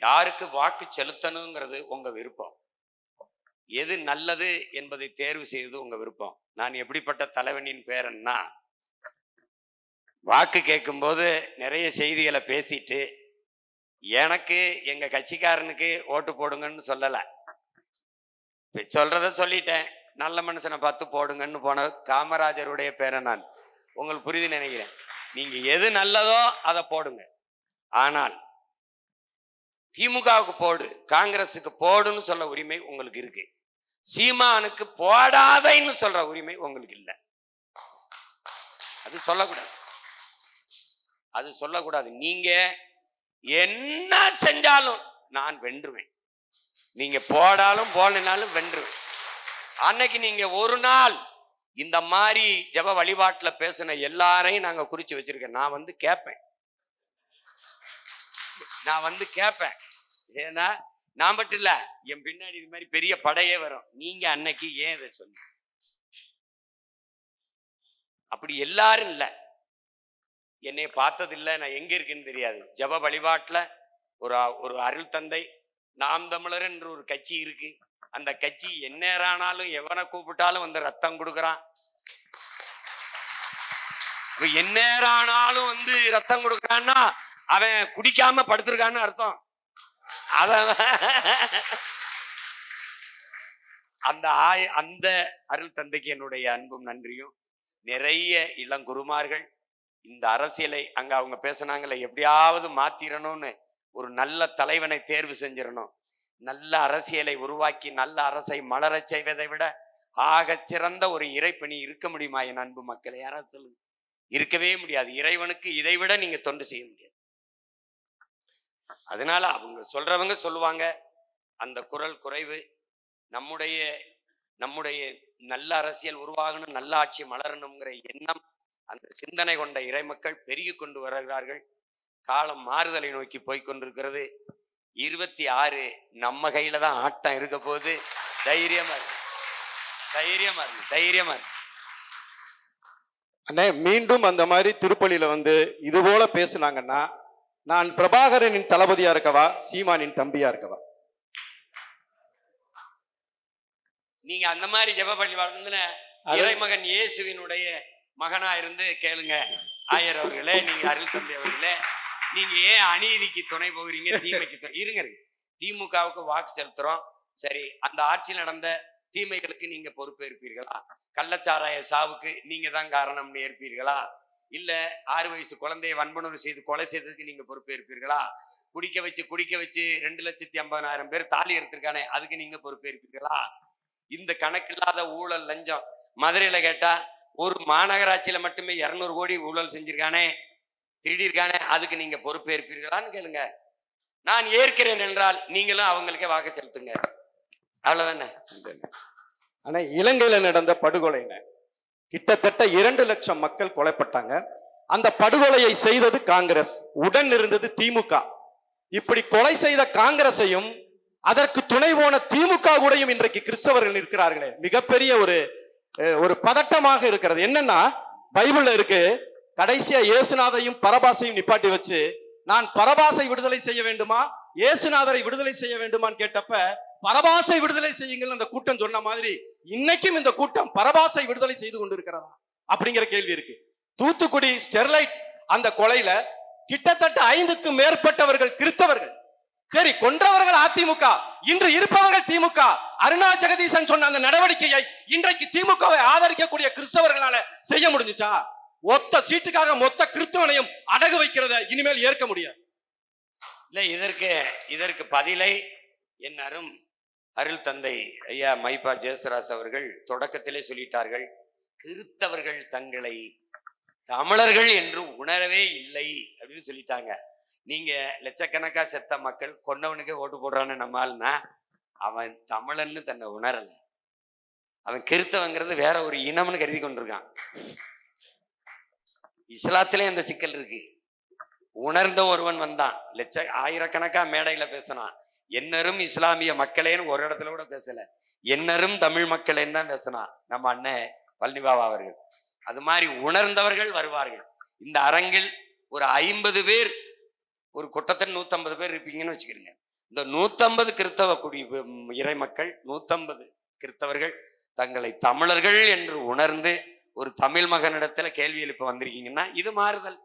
யாருக்கு வாக்கு செலுத்தணுங்கிறது உங்க விருப்பம். எது நல்லது என்பதை தேர்வு செய்வது உங்க விருப்பம். நான் எப்படிப்பட்ட தலைவனின் பேரன்னா, வாக்கு கேட்கும்போது நிறைய செய்திகளை பேசிட்டு எனக்கு எங்க கட்சிக்காரனுக்கு ஓட்டு போடுங்கன்னு சொல்லல. சொல்றத சொல்லிட்டேன், நல்ல மனுஷனை பார்த்து போடுங்கன்னு போன காமராஜருடைய பேரை நான். உங்களுக்கு புரியுது நினைக்கிறேன். நீங்க எது நல்லதோ அதை போடுங்க. ஆனால் திமுகவுக்கு போடு, காங்கிரஸுக்கு போடுன்னு சொல்ல உரிமை உங்களுக்கு இருக்கு. சீமானுக்கு போடாதைன்னு சொல்ற உரிமை உங்களுக்கு இல்லை. அது சொல்லக்கூடாது, அது சொல்லக்கூடாது. நீங்க என்ன செஞ்சாலும் நான் வென்றுவேன். நீங்க போடாலும் போடனாலும் வென்றுவேன். அன்னைக்கு நீங்க ஒரு நாள் இந்த மாதிரி ஜப வழிபாட்டுல பேசின எல்லாரையும் நாங்க குறிச்சு வச்சிருக்கேன். நான் வந்து கேட்பேன். ஏன்னா நான் மட்டும் இல்ல, என் பின்னாடி இது மாதிரி பெரிய படையே வரும். நீங்க அன்னைக்கு ஏன் இதை சொல்லு? அப்படி எல்லாரும் இல்ல, என்னை பார்த்தது இல்லை, நான் எங்க இருக்குன்னு தெரியாது. ஜப வழிபாட்டுல ஒரு அருள் தந்தை நாம் தமிழர் என்று ஒரு கட்சி இருக்கு. அந்த கட்சி எந்நேரானாலும் எவனை கூப்பிட்டாலும் வந்து ரத்தம் கொடுக்குறான். எந்நேரானாலும் வந்து ரத்தம் கொடுக்குறான்னா அவன் குடிக்காம படுத்திருக்கான்னு அர்த்தம். அந்த அருள் தந்தைக்கு என்னுடைய அன்பும் நன்றியும். நிறைய இளங்குருமார்கள் இந்த அரசியலை அங்க அவங்க பேசினாங்கல்ல, எப்படியாவது மாத்திரணும்னு ஒரு நல்ல தலைவனை தேர்வு செஞ்சிடணும். நல்ல அரசியலை உருவாக்கி நல்ல அரசை மலரச் செய்வதை விட ஆக சிறந்த ஒரு இறைப்பணி இருக்க முடியுமா என் அன்பு மக்களை? யாராவது சொல்லுங்க. இருக்கவே முடியாது. இறைவனுக்கு இதை விட நீங்க தொண்டு செய்ய முடியாது. அதனால அவங்க சொல்றவங்க சொல்லுவாங்க, அந்த குரல் குறைவு. நம்முடைய நல்ல அரசியல் உருவாகணும், நல்ல ஆட்சி மலரணுங்கிற எண்ணம், அந்த சிந்தனை கொண்ட இறைமக்கள் பெருகி கொண்டு வருகிறார்கள். காலம் மாறுதலை நோக்கி போய்கொண்டிருக்கிறது. 26 நம்ம கையில தான் ஆட்டம் இருக்க போது. தைரியமா இருக்கு. அண்ணே, மீண்டும் அந்த மாதிரி திருப்பலியில வந்து இது போல பேசுனாங்கன்னா நான் பிரபாகரனின் தளபதியா இருக்கவா, சீமானின் தம்பியா இருக்கவா? நீங்க அந்த மாதிரி ஜெப பள்ளி வாழ்ந்துல இறைமகன் இயேசுவினுடைய மகனா இருந்து கேளுங்க. ஆயர் அவர்களே, நீங்க அருள் தந்தை அவர்களே, நீங்க ஏன் அநீதிக்கு துணை போகிறீங்க, தீமைக்கு இருங்க. திமுகவுக்கு வாக்கு செலுத்துறோம், சரி. அந்த ஆட்சியில் நடந்த தீமைகளுக்கு நீங்க பொறுப்பேற்பீர்களா? கள்ளச்சாராய சாவுக்கு நீங்க தான் காரணம்னு ஏற்பீர்களா? இல்ல 6 வயசு குழந்தையை வன்புணர்வு செய்து கொலை செய்ததுக்கு நீங்க பொறுப்பேற்பீர்களா? குடிக்க வச்சு 2,50,000 பேர் தாலி எடுத்திருக்கானே, அதுக்கு நீங்க பொறுப்பேற்பீர்களா? இந்த கணக்கில்லாத ஊழல் லஞ்சம் மதுரையில கேட்டா ஒரு மாநகராட்சியில மட்டுமே 200 கோடி ஊழல் செஞ்சிருக்கானே, திருடியிருக்கானே, அதுக்கு நீங்க பொறுப்பேற்பீர்களான்னு கேளுங்க. நான் ஏற்கிறேன் என்றால் நீங்களும் அவங்களுக்கே வாக்கு செலுத்துங்க. அவ்வளவுதானே. ஆனா இலங்கையில நடந்த படுகொலைன்னு கிட்டத்தட்ட 2 லட்சம் மக்கள் கொலைப்பட்டாங்க. அந்த படுகொலையை செய்தது காங்கிரஸ், உடன் இருந்தது திமுக. இப்படி கொலை செய்த காங்கிரஸையும் அதற்கு துணை போன திமுக கூடயும் இன்றைக்கு கிறிஸ்தவர்கள் இருக்கிறார்களே, மிகப்பெரிய ஒரு பதட்டமாக இருக்கிறது. என்னன்னா, பைபிள்ல இருக்கு, கடைசியா இயேசுநாதையும் பரபாசையும் நிப்பாட்டி வச்சு, நான் பரபாசை விடுதலை செய்ய வேண்டுமா, இயேசுநாதரை விடுதலை செய்ய வேண்டுமான்னு கேட்டப்ப பரபாசை விடுதலை செய்யுங்கள் அந்த கூட்டம் சொன்ன மாதிரி இன்னைக்கும் இந்த கூட்டம் பரபாசை விடுதலை செய்து கொண்டிருக்கிறதா அப்படிங்கிற கேள்வி இருக்கு. தூத்துக்குடி ஸ்டெர்லைட் அந்த கொலையில கிட்டத்தட்ட 5க்கும் மேற்பட்டவர்கள் கிறிஸ்தவர்கள். சரி, கொன்றவர்கள் அதிமுக, இன்று இருப்பவர்கள் திமுக. அருணா ஜெகதீசன் சொன்ன அந்த நடவடிக்கையை இன்றைக்கு திமுகவை ஆதரிக்கக்கூடிய கிறிஸ்தவர்களால செய்ய முடிஞ்சுச்சா? ஒத்த சீட்டுக்காக மொத்த கிறிஸ்தவனையும் அடகு வைக்கிறத இனிமேல் ஏற்க முடியாது. இல்ல, இதற்கு பதிலை என் அரும் அருள் தந்தை ஐயா மைப்பா ஜேசராஸ் அவர்கள் தொடக்கத்திலே சொல்லிட்டார்கள், கிறித்தவர்கள் தங்களை தமிழர்கள் என்று உணரவே இல்லை அப்படின்னு சொல்லிட்டாங்க. நீங்க லட்சக்கணக்கா செத்த மக்கள் கொன்னவனுக்கே ஓட்டு போடுறான்னு நம்மால்னா அவன் தமிழன்னு தன்னை உணரல. அவன் கிறித்தவங்கிறது வேற ஒரு இனம்னு கருதி கொண்டிருக்கான். இஸ்லாத்திலே அந்த சிக்கல் இருக்கு. உணர்ந்த ஒருவன் வந்தான், ஆயிரக்கணக்கா மேடையில பேசினான், என்னரும் இஸ்லாமிய மக்களேன்னு ஒரு இடத்துல கூட பேசல, என்னரும் தமிழ் மக்களேன்னு தான் பேசினான் நம்ம அண்ணன் பழனிபாபா அவர்கள். அது மாதிரி உணர்ந்தவர்கள் வருவார்கள். இந்த அரங்கில் ஒரு 50 பேர், ஒரு கூட்டத்தில் 150 பேர் இருப்பீங்கன்னு வச்சுக்கிறீங்க. இந்த 150 கிறித்தவ இறை மக்கள், 150 கிறித்தவர்கள் தங்களை தமிழர்கள் என்று உணர்ந்து ஒரு தமிழ் மகனிடத்துல கேள்வி எழுப்ப வந்திருக்கீங்கன்னா இது மாறுதல்,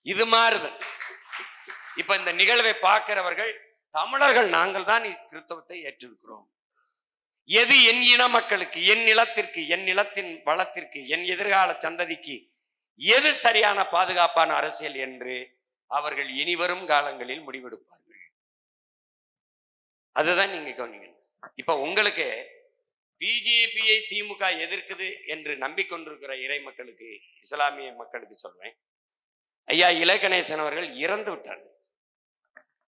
இது மாறுதல். இப்ப இந்த நிகழ்வை பார்க்கிறவர்கள் தமிழர்கள் நாங்கள் தான் கிறிஸ்தவத்தை ஏற்றிருக்கிறோம். எது என் இன மக்களுக்கு, என் நிலத்திற்கு, என் நிலத்தின் வளத்திற்கு, என் எதிர்கால சந்ததிக்கு எது சரியான பாதுகாப்பான அரசியல் என்று அவர்கள் இனிவரும் காலங்களில் முடிவெடுப்பார்கள். அதுதான் நீங்க கவனிக்கணும். இப்ப உங்களுக்கு பிஜேபியை திமுக எதிர்க்குது என்று நம்பிக்கொண்டிருக்கிற இறை மக்களுக்கு, இஸ்லாமிய மக்களுக்கு சொல்றேன், ஐயா இலகணேசன் அவர்கள் இறந்து விட்டார்கள்.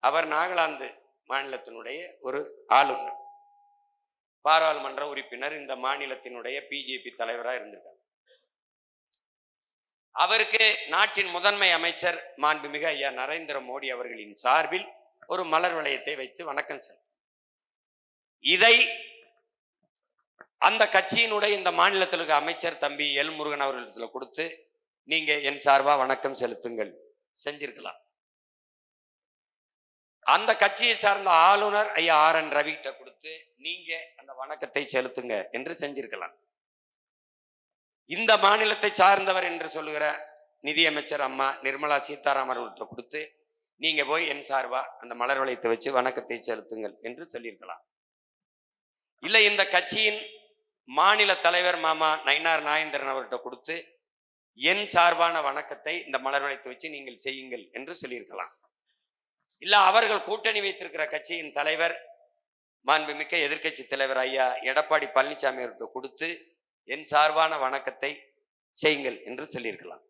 அவர் நாகாலாந்து மாநிலத்தினுடைய ஒரு ஆளுநர், பாராளுமன்ற உறுப்பினர், இந்த மாநிலத்தினுடைய பிஜேபி தலைவராக இருந்திருக்காங்க. அவருக்கு நாட்டின் முதன்மை அமைச்சர் மாண்புமிகு ஐயா நரேந்திர மோடி அவர்களின் சார்பில் ஒரு மலர் வளையத்தை வைத்து வணக்கம் செலுத்த, இதை அந்த கட்சியினுடைய இந்த மாநிலத்தில் இருக்க அமைச்சர் தம்பி எல் முருகன் அவர்களிடத்துல கொடுத்து நீங்க என் சார்பா வணக்கம் செலுத்துங்கள் செஞ்சிருக்கலாம். அந்த கட்சியை சார்ந்த ஆளுநர் ஐயா RN ரவி கிட்ட கொடுத்து நீங்க அந்த வணக்கத்தை செலுத்துங்க என்று செஞ்சிருக்கலாம். இந்த மாநிலத்தை சார்ந்தவர் என்று சொல்லுகிற நிதியமைச்சர் அம்மா நிர்மலா சீதாராமன் அவர்கிட்ட கொடுத்து நீங்க போய் என் சார்பா அந்த மலர் வளையத்தை வச்சு வணக்கத்தை செலுத்துங்கள் என்று சொல்லியிருக்கலாம். இல்லை, இந்த கட்சியின் மாநில தலைவர் மாமா நயினார் நாகேந்திரன் அவர்கிட்ட கொடுத்து என் சார்பான வணக்கத்தை இந்த மலர் வளையத்தை வச்சு நீங்கள் செய்யுங்கள் என்று சொல்லியிருக்கலாம். இல்ல, அவர்கள் கூட்டணி வைத்திருக்கிற கட்சியின் தலைவர் மாண்புமிக்க எதிர்க்கட்சி தலைவர் ஐயா எடப்பாடி பழனிசாமி அவர்கிட்ட கொடுத்து என் சார்பான வணக்கத்தை செய்யுங்கள் என்று சொல்லியிருக்கலாம்.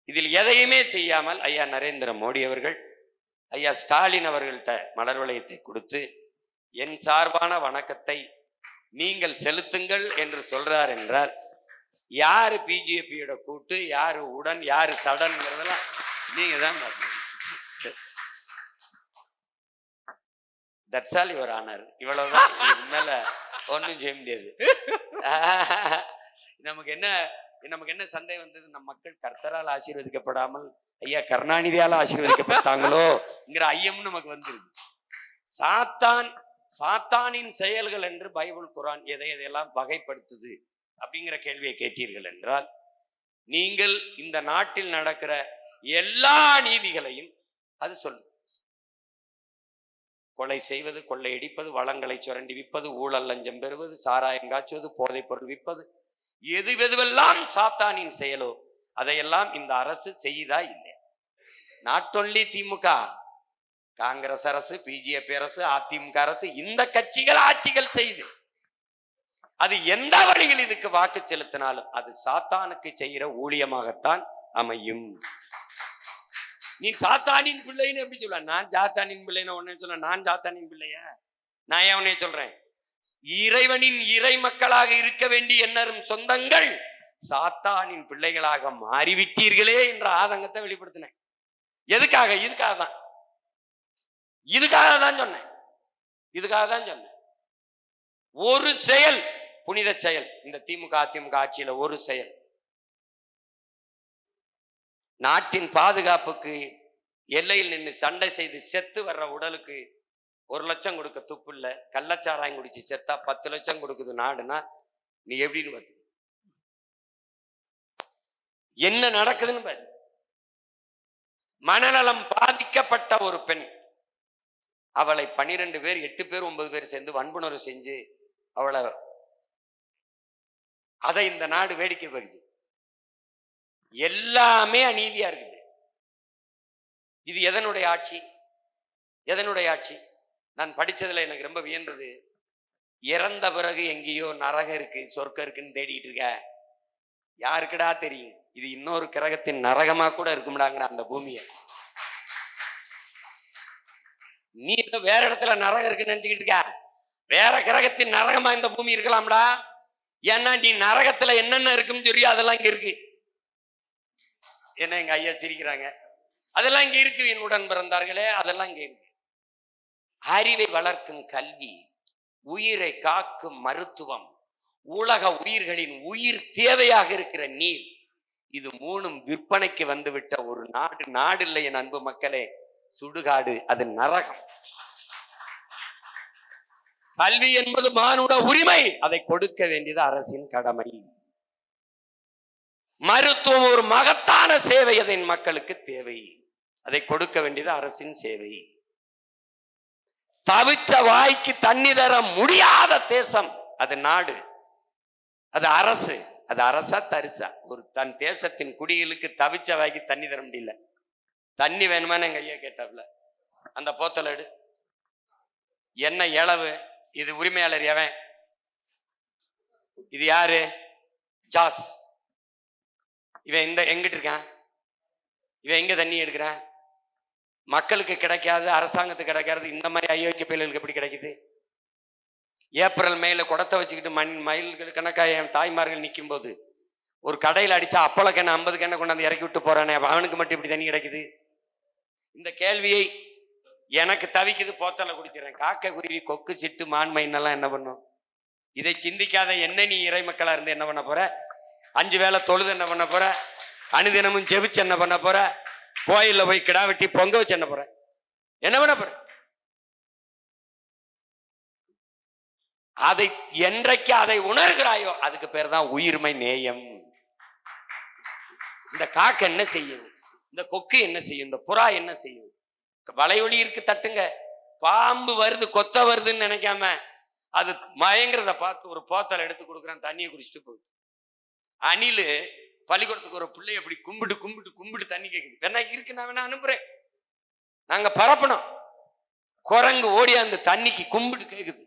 இதில் எதையுமே செய்யாமல் ஐயா நரேந்திர மோடி அவர்கள் ஐயா ஸ்டாலின் அவர்கள்ட்ட மலர் வளையத்தை கொடுத்து என் சார்பான வணக்கத்தை நீங்கள் செலுத்துங்கள் என்று சொல்றார் என்றால் யாரு பிஜேபியோட கூட்டு, யாரு உடன், யாரு சடன்ங்கிறதெல்லாம் நீங்க தான் தட்ஸ் ஆல் யுவர் ஆனர். இவ்வளவுதான், இதுக்கு மேல ஒன்றும் செய்ய முடியாது. நமக்கு என்ன சந்தேகம் வந்தது, நம் மக்கள் கர்த்தரால் ஆசீர்வதிக்கப்படாமல் ஐயா கருணாநிதியால் ஆசீர்வதிக்கப்பட்டாங்களோங்கிற ஐயம் நமக்கு வந்துருக்கு. சாத்தானின் செயல்கள் என்று பைபிள் குரான் எதையெல்லாம் வகைப்படுத்துது அப்படிங்கிற கேள்வியை கேட்டீர்கள் என்றால், நீங்கள் இந்த நாட்டில் நடக்கிற எல்லா நீதிகளையும் அது சொல்லும். கொலை செய்வது, கொள்ளையடிப்பது, வளங்களை சுரண்டி விற்பது, ஊழல் லஞ்சம் பெறுவது, சாராயம் காய்ச்சுவது, போதைப் பொருள் விற்பது, எதுவெல்லாம் சாத்தானின் செயலோ அதையெல்லாம் இந்த அரசு செய்தா இல்லை. நாட் ஒன்லி திமுக, காங்கிரஸ் அரசு, பிஜேபி அரசு, அதிமுக அரசு, இந்த கட்சிகள் ஆட்சிகள் செய்து அது எந்த வழியில் இதுக்கு வாக்கு செலுத்தினாலும் அது சாத்தானுக்கு செய்கிற ஊழியமாகத்தான் அமையும். நீ சாத்தானின் பிள்ளைன்னு எப்படி சொல்ல? நான் சாத்தானின் பிள்ளைன்னு உடனே சொல்ல, நான் சாத்தானின் பிள்ளையா? நான் ஏன் உடனே சொல்றேன், இறைவனின் இறை மக்களாக இருக்க வேண்டிய என்னரும் சொந்தங்கள் சாத்தானின் பிள்ளைகளாக மாறிவிட்டீர்களே என்ற ஆதங்கத்தை வெளிப்படுத்தினேன். எதுக்காக? இதுக்காக தான் சொன்னேன். ஒரு செயல், புனித செயல், இந்த திமுக அதிமுக ஆட்சியில ஒரு செயல் நாட்டின் பாதுகாப்புக்கு எல்லையில் நின்று சண்டை செய்து செத்து வர்ற உடலுக்கு 1 லட்சம் கொடுக்க துப்பு இல்ல, கள்ளச்சாராயம் குடிச்சு செத்தா 10 லட்சம் கொடுக்குது நாடுனா நீ எப்படின்னு பார்த்து என்ன நடக்குதுன்னு பாரு. மனநலம் பாதிக்கப்பட்ட ஒரு பெண், அவளை 12 பேர் 8 பேர் 9 பேர் சேர்ந்து வன்புணர்வு செஞ்சு அவளை, அதை இந்த நாடு வேடிக்கை பார்க்குது. எல்லாமே அநீதியா இருக்குது. இது எதனுடைய ஆட்சி? நான் படிச்சதுல எனக்கு ரொம்ப வியந்தது, இறந்த பிறகு எங்கேயோ நரகம் இருக்கு சொர்க்கம் இருக்குன்னு தேடிட்டு இருக்க, யாருக்குடா தெரியும் இது இன்னொரு கிரகத்தின் நரகமா கூட இருக்கும்டாங்கடா அந்த பூமியை. நீ ஏதோ வேற இடத்துல நரகம் இருக்குன்னு நினைச்சுக்கிட்டு இருக்க, வேற கிரகத்தின் நரகமா இந்த பூமி இருக்கலாம்டா. ஏன்னா நீ நரகத்துல என்னென்ன இருக்குன்னு தெரியும், அதெல்லாம் இங்க இருக்கு. என்ன எங்க ஐயா சிரிக்கிறாங்க, அதெல்லாம் இங்க இருக்கு என்னுடன் பிறந்தார்களே, அதெல்லாம் இங்க இருக்கு. அறிவை வளர்க்கும் கல்வி, உயிரை காக்கும் மருத்துவம், உலக உயிர்களின் உயிர் தேவையாக இருக்கிற நீர், இது மூணும் விற்பனைக்கு வந்துவிட்ட ஒரு நாடு. நாடு இல்லை என் அன்பு மக்களே, சுடுகாடு, அது நரகம். கல்வி என்பது மானுட உரிமை, அதை கொடுக்க வேண்டியது அரசின் கடமை. மருத்துவம் ஒரு மகத்தான சேவை, அதை மக்களுக்கு தேவை, அதை கொடுக்க வேண்டியது அரசின் சேவை. தவிச்ச வாய்க்கு தண்ணி தர முடியாத தேசம் அது நாடு, அது அரசு. அது அரசா தரிசா? ஒரு தன் தேசத்தின் குடிகளுக்கு தவிச்ச வாய்க்கு தண்ணி தர முடியல. தண்ணி வேணுமான்னு எங்க ஐயா கேட்டாப்ல, அந்த போத்தல் எடு, என்ன இளவு, இது உரிமையாளர் எவன், இது யாரு, ஜாஸ், இவன் இந்த எங்கிட்டு இருக்கான், இவன் எங்க தண்ணி எடுக்கிறான்? மக்களுக்கு கிடைக்காது, அரசாங்கத்துக்கு கிடைக்காது, இந்த மாதிரி அயோக்கிய பிள்ளைகளுக்கு எப்படி கிடைக்குது? ஏப்ரல் மேல குடத்தை வச்சுக்கிட்டு மயில்கள் கணக்காக என் தாய்மார்கள் நிற்கும் போது ஒரு கடையில் அடிச்சா அப்பள கண்ணை 50 கண்ணை கொண்டாந்து இறக்கி விட்டு போறானே, அவனுக்கு மட்டும் இப்படி தண்ணி கிடைக்குது? இந்த கேள்வியை எனக்கு தவிக்குது, போத்தலை குடிச்சிடறேன். காக்கை, குருவி, கொக்கு, சிட்டு, மான்மைன்னெல்லாம் என்ன பண்ணும்? இதை சிந்திக்காத என்ன நீ இறை மக்களா இருந்து என்ன பண்ண போற? 5 வேளை தொழுது என்ன பண்ண போற? அனுதினமும் ஜெபிச்சு என்ன பண்ண போற? கோயில்ல போய் கிடா வெட்டி பொங்க வச்சு என்ன போற? என்ன பண்ண போற? அதை என்றைக்கு அதை உணர்கிறாயோ அதுக்கு பேர் தான் உயிர்மை நேயம். இந்த காக்கை என்ன செய்யும், இந்த கொக்கு என்ன செய்யும், இந்த புறா என்ன செய்யும்? வலையொலி இருக்கு, தட்டுங்க, பாம்பு வருது கொத்த வருதுன்னு நினைக்காம அது மயங்கிறத பார்த்து ஒரு போத்தலை எடுத்து கொடுக்குறான், தண்ணியை குடிச்சிட்டு போகுது. அணிலு பள்ளிக்கூடத்துக்கு ஒரு பிள்ளை அப்படி கும்பிட்டு கும்பிட்டு கும்பிட்டு தண்ணி கேட்குது, வேணா இருக்கு நான் வேணா அனுப்புறேன், நாங்க பரப்பணும். குரங்கு ஓடி அந்த தண்ணிக்கு கும்பிட்டு கேட்குது.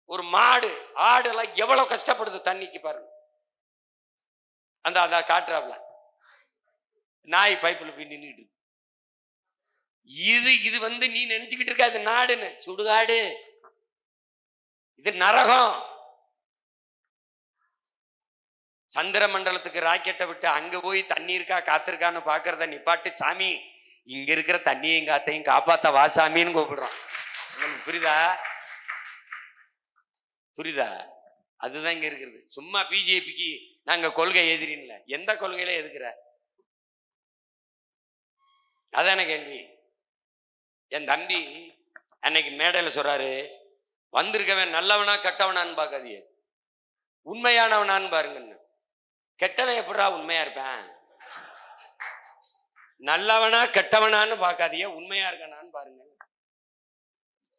ஒரு மாடு ஆடு எல்லாம் எவ்வளவு கஷ்டப்படுது தண்ணிக்கு பாருங்க. அந்த அத காட்டுறாப்ல, நாய் பைப்புல போய் நின்றுட்டு, இது வந்து நீ நினைச்சுக்கிட்டு இருக்க அது நாடுன்னு, சுடுகாடு, இது நரகம். சந்திர மண்டலத்துக்கு ராக்கெட்டை விட்டு அங்க போய் தண்ணி இருக்கா காத்திருக்கான்னு பாக்குறத நிப்பாட்டு, சாமி இங்க இருக்கிற தண்ணியையும் காத்தையும் காப்பாத்த வா சாமின்னு கூப்பிடுறோம். உங்களுக்கு புரியுதா? புரியுதா? அதுதான் இங்க இருக்கிறது. சும்மா பிஜேபிக்கு நாங்க கொள்கை எதிரின்ல, எந்த கொள்கையில எதுக்குற? அதான கேள்வி. என் தம்பி அன்னைக்கு மேடையில சொல்றாரு, வந்திருக்கவன் நல்லவனா கெட்டவனான்னு பார்க்காதீங்க, உண்மையானவனான்னு பாருங்கன்னு. கெட்டவன் எப்படா உண்மையா இருப்பேன்? நல்லவனா கெட்டவனான்னு பார்க்காதீங்க, உண்மையா இருக்கானான்னு பாருங்க.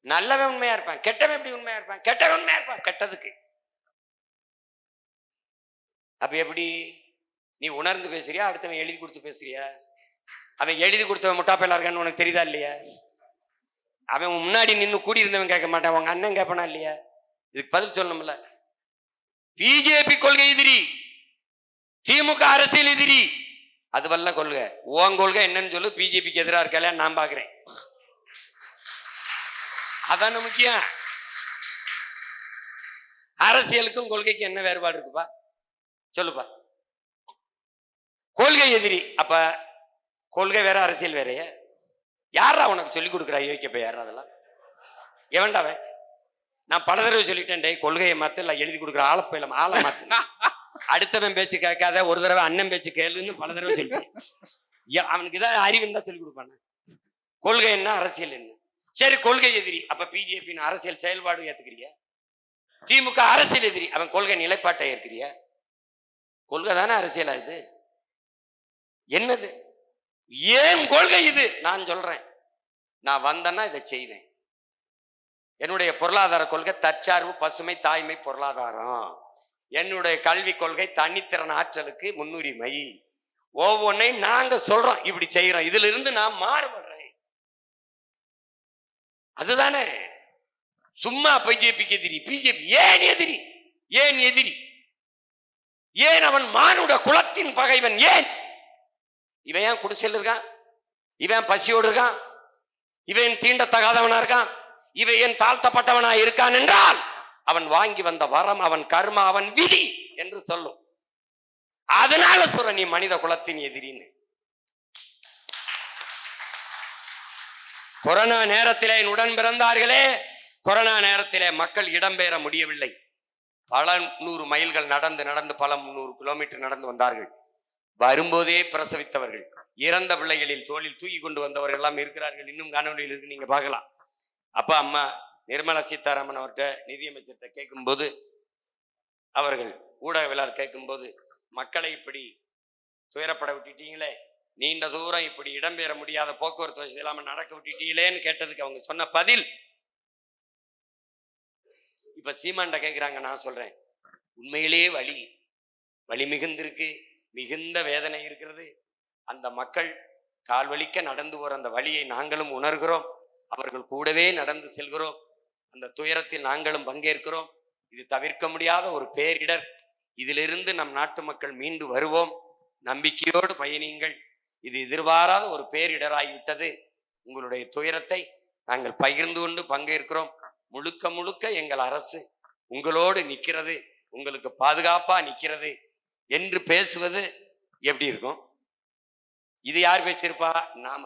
நல்லவன் உண்மையா இருப்பான், கெட்டவன் எப்படி உண்மையா இருப்பான்? கெட்டவன் உண்மையா இருப்பான் கெட்டதுக்கு. அப்ப எப்படி நீ உணர்ந்து பேசுறியா, அடுத்தவன் எழுதி கொடுத்து பேசுறியா? அவன் எழுதி கொடுத்தவன் முட்டாப்பையில இருக்கான்னு உனக்கு தெரியுதா இல்லையா? அவன் முன்னாடி நின்று கூடி இருந்தவன் கேட்க மாட்டான், உங்க அண்ணன் கேட்பானா இல்லையா? இதுக்கு பதில் சொல்லணும்ல. பிஜேபி கொள்கை எதிரி, திமுக அரசியல் எதிரி, அதுவல்ல கொள்கை. உன் கொள்கை என்னன்னு சொல்லு, பிஜேபிக்கு எதிராக இருக்கல நான் பாக்குறேன். அதான முக்கியம். அரசியலுக்கும் கொள்கைக்கு என்ன வேறுபாடு இருக்குப்பா சொல்லுப்பா? கொள்கை எதிரி, அப்ப கொள்கை வேற அரசியல் வேறைய? யாரா உனக்கு சொல்லி கொடுக்குறா யோக்கியப்ப? யாரா அதெல்லாம்? எவன்டாவன்? நான் பல தடவை சொல்லிட்டேன், டே கொள்கையை மாத்து, இல்லை எழுதி கொடுக்குற ஆளப்பையில ஆளை மாத்து, அடுத்தவன் பேச்சு கேட்காத, ஒரு தடவை அண்ணன் பேச்சு கேளுன்னு பல தடவை சொல்லிட்டேன். அவனுக்கு ஏதாவது அறிவு தான் சொல்லி கொடுப்பான. கொள்கை என்ன, அரசியல் என்ன? சரி, கொள்கை எதிரி, அப்ப பிஜேபியின் அரசியல் செயல்பாடு ஏத்துக்கிறிய? திமுக அரசியல் எதிரி, அவன் கொள்கை நிலைப்பாட்டை ஏற்கிறிய? கொள்கை தானே அரசியலா இது? என்னது ஏன் கொள்கை இது? நான் சொல்றேன், நான் வந்தேன்னா இதை செய்வேன். என்னுடைய பொருளாதார கொள்கை தற்சார்பு, பசுமை, தாய்மை, பொருளாதாரம். என்னுடைய கல்வி கொள்கை தனித்திறன் ஆற்றலுக்கு முன்னுரிமை. ஒவ்வொன்றையும் நாங்க சொல்றோம், இப்படி செய்யறோம், இதுல இருந்து நான் மாறுபடுறேன். அதுதானே சும்மா பிஜேபிக்கு எதிரி. பிஜேபி ஏன் எதிரி? ஏன் எதிரி? ஏன் அவன் மானுட குலத்தின் பகைவன்? ஏன் இவன் ஏன் குடிசையில் இருக்கான்? இவன் பசியோடு இருக்கான்? இவன் தீண்டத்தகாதவனா இருக்கான்? இவன் ஏன் தாழ்த்தப்பட்டவனா இருக்கான் என்றால் அவன் வாங்கி வந்த வரம், அவன் கர்மா, அவன் விதி என்று சொல்லும். அதனால சொல்ற நீ மனித குலத்தின் எதிரின்னு. கொரோனா நேரத்திலே என் உடன் பிறந்தார்களே, கொரோனா நேரத்திலே மக்கள் இடம்பெற முடியவில்லை. பல 100 மைல்கள் நடந்து நடந்து பல 300 கிலோமீட்டர் நடந்து வந்தார்கள். வரும்போதே பிரசவித்தவர்கள், இறந்த பிள்ளைகளில் தோளில் தூக்கி கொண்டு வந்தவர்கள் எல்லாம் இருக்கிறார்கள். இன்னும் காணொலியில் இருக்கு, நீங்க பார்க்கலாம். அப்பா அம்மா நிர்மலா சீதாராமன் அவர்கிட்ட, நிதியமைச்சர்கிட்ட கேட்கும்போது, அவர்கள் ஊடகவியலாளர் கேட்கும்போது, மக்களை இப்படி துயரப்பட விட்டுட்டீங்களே, நீண்ட தூரம் இப்படி இடம்பெற முடியாத போக்குவரத்து வசதி இல்லாம நடக்க விட்டுட்டீங்களேன்னு கேட்டதுக்கு அவங்க சொன்ன பதில், இப்ப சீமான்ட கேட்கிறாங்க. நான் சொல்றேன், உண்மையிலேயே வலி மிகுந்திருக்கு, மிகுந்த வேதனை இருக்கிறது. அந்த மக்கள் கால் வலிக்க நடந்து போற அந்த வலியை நாங்களும் உணர்கிறோம். அவர்கள் கூடவே நடந்து செல்கிறோம். அந்த துயரத்தில் நாங்களும் பங்கேற்கிறோம். இது தவிர்க்க முடியாத ஒரு பேரிடர். இதிலிருந்து நம் நாட்டு மக்கள் மீண்டு வருவோம். நம்பிக்கையோடு பயணியுங்கள். இது எதிர்பாராத ஒரு பேரிடராகிவிட்டது. உங்களுடைய துயரத்தை நாங்கள் பகிர்ந்து கொண்டு பங்கேற்கிறோம். முழுக்க முழுக்க எங்கள் அரசு உங்களோடு நிற்கிறது, உங்களுக்கு பாதுகாப்பா நிற்கிறது என்று பேசுவது எப்படி இருக்கும்? இது யார் பேசியிருப்பா? நாம.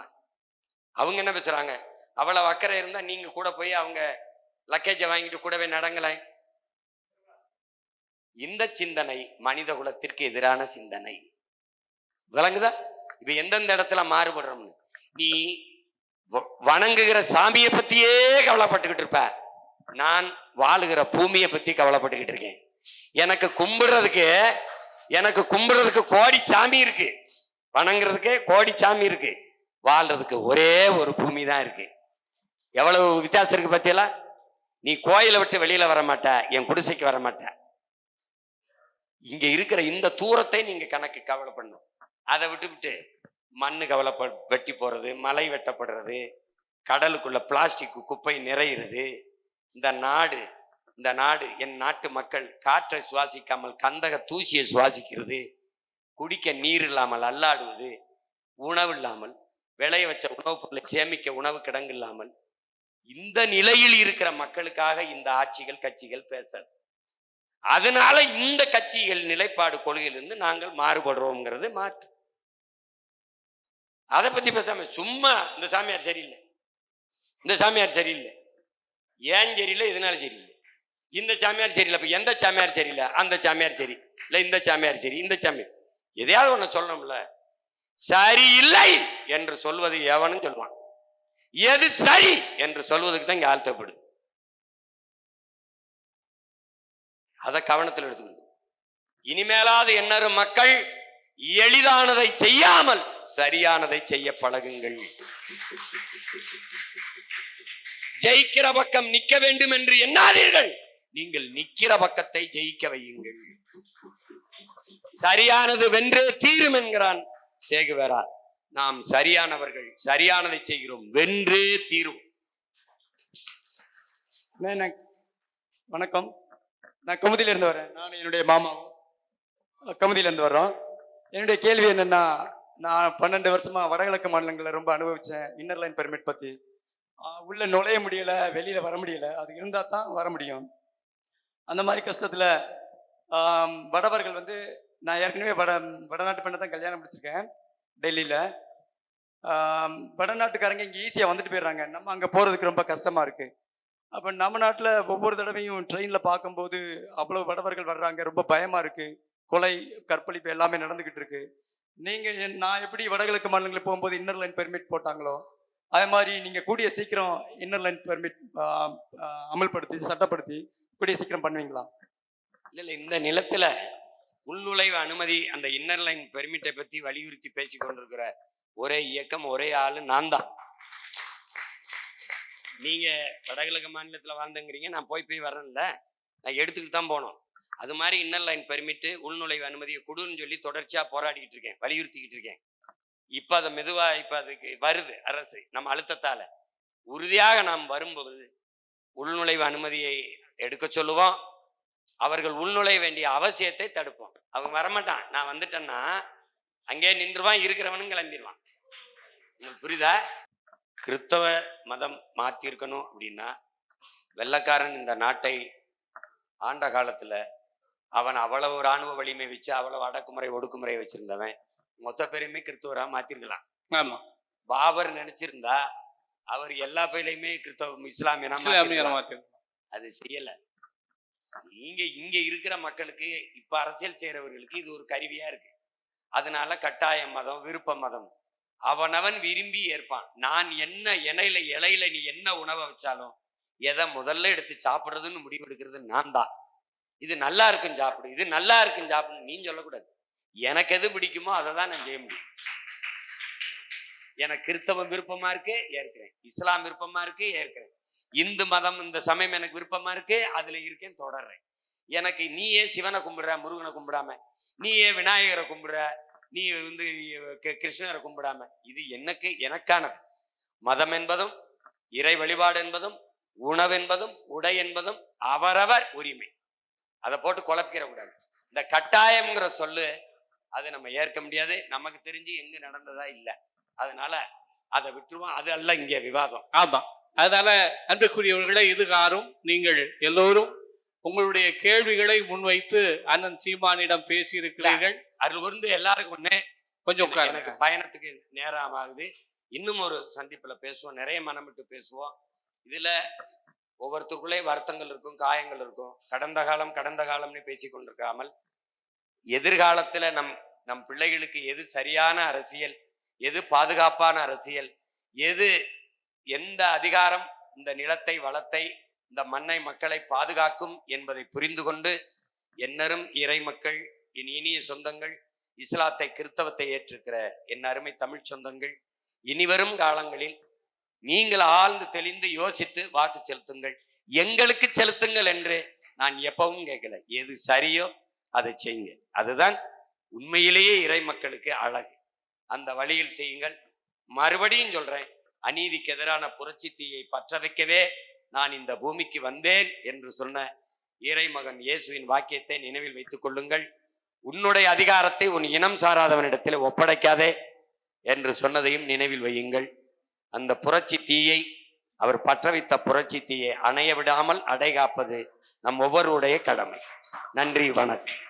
அவங்க என்ன பேசுறாங்க? அவ்வளவு அக்கறை இருந்தா நீங்க கூட போய் அவங்க லக்கேஜை வாங்கிட்டு கூடவே நடங்களேன். இந்த சிந்தனை மனித குலத்திற்கு எதிரான சிந்தனை. விளங்குதா? இப்ப எந்தெந்த இடத்துல மாறுபடுறோம்னு. நீ வணங்குகிற சாமியை பத்தியே கவலைப்பட்டுக்கிட்டு இருப்ப. நான் வாழுகிற பூமியை பத்தி கவலைப்பட்டுக்கிட்டு இருக்கேன். எனக்கு கும்பிடுறதுக்கு கோடி சாமி இருக்கு, வணங்குறதுக்கு கோடி சாமி இருக்கு, வாழ்றதுக்கு ஒரே ஒரு பூமி தான் இருக்கு. எவ்வளவு வித்தியாசம் இருக்கு பத்தியல. நீ கோயிலை விட்டு வெளியில வர மாட்ட, என் குடிசைக்கு வர மாட்ட. இங்க இருக்கிற இந்த தூரத்தை நீங்க கவலை பண்ணும். அதை விட்டு மண்ணு வெட்டி போறது, மலை வெட்டப்படுறது, கடலுக்குள்ள பிளாஸ்டிக் குப்பை நிறையிறது. இந்த நாடு என் நாட்டு மக்கள் காற்றை சுவாசிக்காமல் கந்தக தூசியை சுவாசிக்கிறது, குடிக்க நீர் இல்லாமல் அல்லாடுவது, உணவு இல்லாமல், விளைய வச்ச உணவுப் பொருளை சேமிக்க உணவு கிடங்கு இல்லாமல், இந்த நிலையில் இருக்கிற மக்களுக்காக இந்த ஆட்சிகள் கட்சிகள் பேசாது. அதனால இந்த கட்சிகள் நிலைப்பாடு கொள்கையிலிருந்து நாங்கள் மாறுபடுறோம்ங்கிறது மாற்று. அதை பத்தி பேசாம சும்மா இந்த சாமியார் சரியில்லை, இந்த சாமியார் சரியில்லை, ஏன் சரியில்லை, இதனால சரியில்லை, இந்த சாமியார் சரியில்லை, இப்ப எந்த சாமியார் சரியில்லை, அந்த சாமியார் சரி இல்லை, இந்த சாமியார் சரி, இந்த சாமியார், எதையாவது ஒண்ணு சொல்லணும்ல. சரியில்லை என்று சொல்வது எவனும் சொல்லுவான். எது சரி என்று சொல்வதுக்கு தான் இங்க ஆழ்த்தப்படுது. அதை கவனத்தில் எடுத்துக்கணும். இனிமேலாவது எண்ணறு மக்கள் எளிதானதை செய்யாமல் சரியானதை செய்ய பழகுங்கள். ஜெயிக்கிற பக்கம் நிற்க வேண்டும் என்று எண்ணாதீர்கள், நீங்கள் நிற்கிற பக்கத்தை ஜெயிக்க வையுங்கள். சரியானது வென்றே தீரும் என்கிறான் சேகுவேரா. நாம் சரியானவர்கள், சரியானதை செய்கிறோம், வென்றே தீரும். வணக்கம், நான் கமுதியிலிருந்து வரேன். நான் என்னுடைய மாமாவும் கமுதியிலேருந்து வர்றோம். என்னுடைய கேள்வி என்னென்னா, நான் 12 வருஷமாக வடகிழக்கு மாநிலங்களில் ரொம்ப அனுபவித்தேன் இன்னர் லைன் பெர்மிட் பற்றி. உள்ளே நுழைய முடியலை, வெளியில் வர முடியலை. அது இருந்தால் தான் வர முடியும். அந்த மாதிரி கஷ்டத்தில் வடவர்கள் நான் ஏற்கனவே வடநாட்டு பெண்ணை தான் கல்யாணம் முடிச்சிருக்கேன் டெல்லியில். வடநாட்டுக்காரங்க இங்கே ஈஸியாக வந்துட்டு போயிடுறாங்க, நம்ம அங்கே போகிறதுக்கு ரொம்ப கஷ்டமாக இருக்குது. அப்போ நம்ம நாட்டில் ஒவ்வொரு தடவையும் ட்ரெயினில் பார்க்கும்போது அவ்வளோ வடவர்கள் வர்றாங்க, ரொம்ப பயமாக இருக்குது. கொலை, கற்பழிப்பு எல்லாமே நடந்துக்கிட்டு இருக்கு. நீங்கள் நான் எப்படி வடகிழக்கு மாநிலங்களுக்கு போகும்போது இன்னர் லைன் பெர்மிட் போட்டாங்களோ அதே மாதிரி நீங்கள் கூடிய சீக்கிரம் இன்னர் லைன் பெர்மிட் அமல்படுத்தி சட்டப்படுத்தி கூடிய சீக்கிரம் பண்ணுவீங்களா? இல்லை, இந்த நிலத்தில் உள்நுழைவு அனுமதி, அந்த இன்னர் லைன் பெர்மிட்டை பற்றி வலியுறுத்தி பேசி கொண்டிருக்கிற ஒரே இயக்கம், ஒரே ஆளு நான் தான். நீங்க வடகிழக்கு மாநிலத்தில் வாழ்ந்துங்கிறீங்க, நான் போய் வரேன்ல, நான் எடுத்துக்கிட்டு தான் போனோம். அது மாதிரி இன்னர் லைன் பெர்மிட்டு, உள்நுழைவு அனுமதியை கொடுன்னு சொல்லி தொடர்ச்சியாக போராடிக்கிட்டு இருக்கேன், வலியுறுத்திக்கிட்டு இருக்கேன். இப்போ அதை மெதுவாக இப்போ அதுக்கு வருது அரசு நம்ம அழுத்தத்தால். உறுதியாக நாம் வரும்போது உள்நுழைவு அனுமதியை எடுக்க சொல்லுவோம். அவர்கள் உள்நுழைய வேண்டிய அவசியத்தை தடுப்போம். அவங்க வரமாட்டான், நான் வந்துட்டேன்னா அங்கே நின்றுவான், இருக்கிறவனும் கிளம்பிடுவான். உங்களுக்கு புரியுதா? கிறிஸ்தவ மதம் மாற்றிருக்கணும் அப்படின்னா, வெள்ளைக்காரன் இந்த நாட்டை ஆண்ட காலத்துல அவன் அவ்வளவு இராணுவ வலிமை வச்சு அவ்வளவு அடக்குமுறை ஒடுக்குமுறை வச்சிருந்தவன் மொத்த பேரையுமே கிறிஸ்தவரா மாத்திருக்கலாம். ஆமா, பாபர் நினைச்சிருந்தா அவர் எல்லா பேரையுமே கிறிஸ்தவ இஸ்லாமியனா மாத்திருக்கலாம். அது செய்யல. நீங்க இங்க இருக்கிற மக்களுக்கு, இப்ப அரசியல் செய்யறவர்களுக்கு இது ஒரு கருவியா இருக்கு. அதனால கட்டாய மதம், விருப்ப மதம் அவனவன் விரும்பி ஏற்பான். நான் என்ன இலையில நீ என்ன உணவை வச்சாலும் எதை முதல்ல எடுத்து சாப்பிடுறதுன்னு முடிவு எடுக்கிறது நான் தான். இது நல்லா இருக்கும் சாப்பிடு, இது நல்லா இருக்கும் சாப்பிடு நீ சொல்லக்கூடாது. எனக்கு எது பிடிக்குமோ அதை தான் நான் செய்ய முடியும். எனக்கு கிறிஸ்தவம் விருப்பமா இருக்கு, ஏற்கிறேன். இஸ்லாம் விருப்பமா இருக்கு, ஏற்கிறேன். இந்து மதம், இந்த சமயம் எனக்கு விருப்பமா இருக்கு, அதுல இருக்கேன், தொடர்றேன். எனக்கு நீ ஏன் சிவனை கும்பிடுற, முருகனை கும்பிடாம, நீ ஏன் விநாயகரை கும்பிடுற, நீ வந்து கிருஷ்ணரை கும்பிடாம, இது எனக்கானது. மதம் என்பதும் இறை வழிபாடு என்பதும் உணவு என்பதும் உடை என்பதும் அவரவர் உரிமை. அதை போட்டு குழப்பிக்கிற கூடாது. இந்த கட்டாயம்ங்கிற சொல்லு அது நம்ம ஏற்க முடியாது. நமக்கு தெரிஞ்சு எங்க நடந்ததா இல்லை, அதனால அதை விட்டுருவோம். அது அல்ல இங்கே விவாதம். ஆமா, அதனால அன்புக்குரியவர்களே, இதுகாரும் நீங்கள் எல்லோரும் உங்களுடைய கேள்விகளை முன்வைத்து அண்ணன் சீமானிடம் பேசி இருக்கிறீர்கள். அருள் கூர்ந்து எல்லாருக்கும் ஒண்ணு, கொஞ்சம் எனக்கு பயணத்துக்கு நேரம் ஆகுது. இன்னும் ஒரு சந்திப்புல பேசுவோம், நிறைய மனம் விட்டு பேசுவோம். இதுல ஒவ்வொருத்தருக்குள்ளே வருத்தங்கள் இருக்கும், காயங்கள் இருக்கும். கடந்த காலம்னு பேசி கொண்டிருக்காமல், எதிர்காலத்துல நம் பிள்ளைகளுக்கு எது சரியான அரசியல், எது பாதுகாப்பான அரசியல், எந்த அதிகாரம் இந்த நிலத்தை, வளத்தை, இந்த மண்ணை, மக்களை பாதுகாக்கும் என்பதை புரிந்து கொண்டு, என்னரும் இறை மக்கள், என் இனிய சொந்தங்கள், இஸ்லாத்தை, கிறிஸ்தவத்தை ஏற்றிருக்கிற என் அருமை தமிழ் சொந்தங்கள், இனிவரும் காலங்களில் நீங்கள் ஆழ்ந்து தெளிந்து யோசித்து வாக்கு செலுத்துங்கள். எங்களுக்கு செலுத்துங்கள் என்று நான் எப்பவும் கேட்கல. எது சரியோ அதை செய்யுங்க. அதுதான் உண்மையிலேயே இறை மக்களுக்கு அழகு. அந்த வழியில் செய்யுங்கள். மறுபடியும் சொல்றேன், அநீதிக்கு எதிரான புரட்சி தீயை பற்ற வைக்கவே நான் இந்த பூமிக்கு வந்தேன் என்று சொன்ன இறைமகன் இயேசுவின் வாக்கியத்தை நினைவில் வைத்துக் கொள்ளுங்கள். உன்னுடைய அதிகாரத்தை உன் இனம் சாராதவனிடத்தில் ஒப்படைக்காதே என்று சொன்னதையும் நினைவில் வையுங்கள். அந்த புரட்சி தீயை, அவர் பற்ற வைத்த புரட்சி தீயை அணைய விடாமல் அடை காப்பது நம் ஒவ்வொருடைய கடமை. நன்றி, வணக்கம்.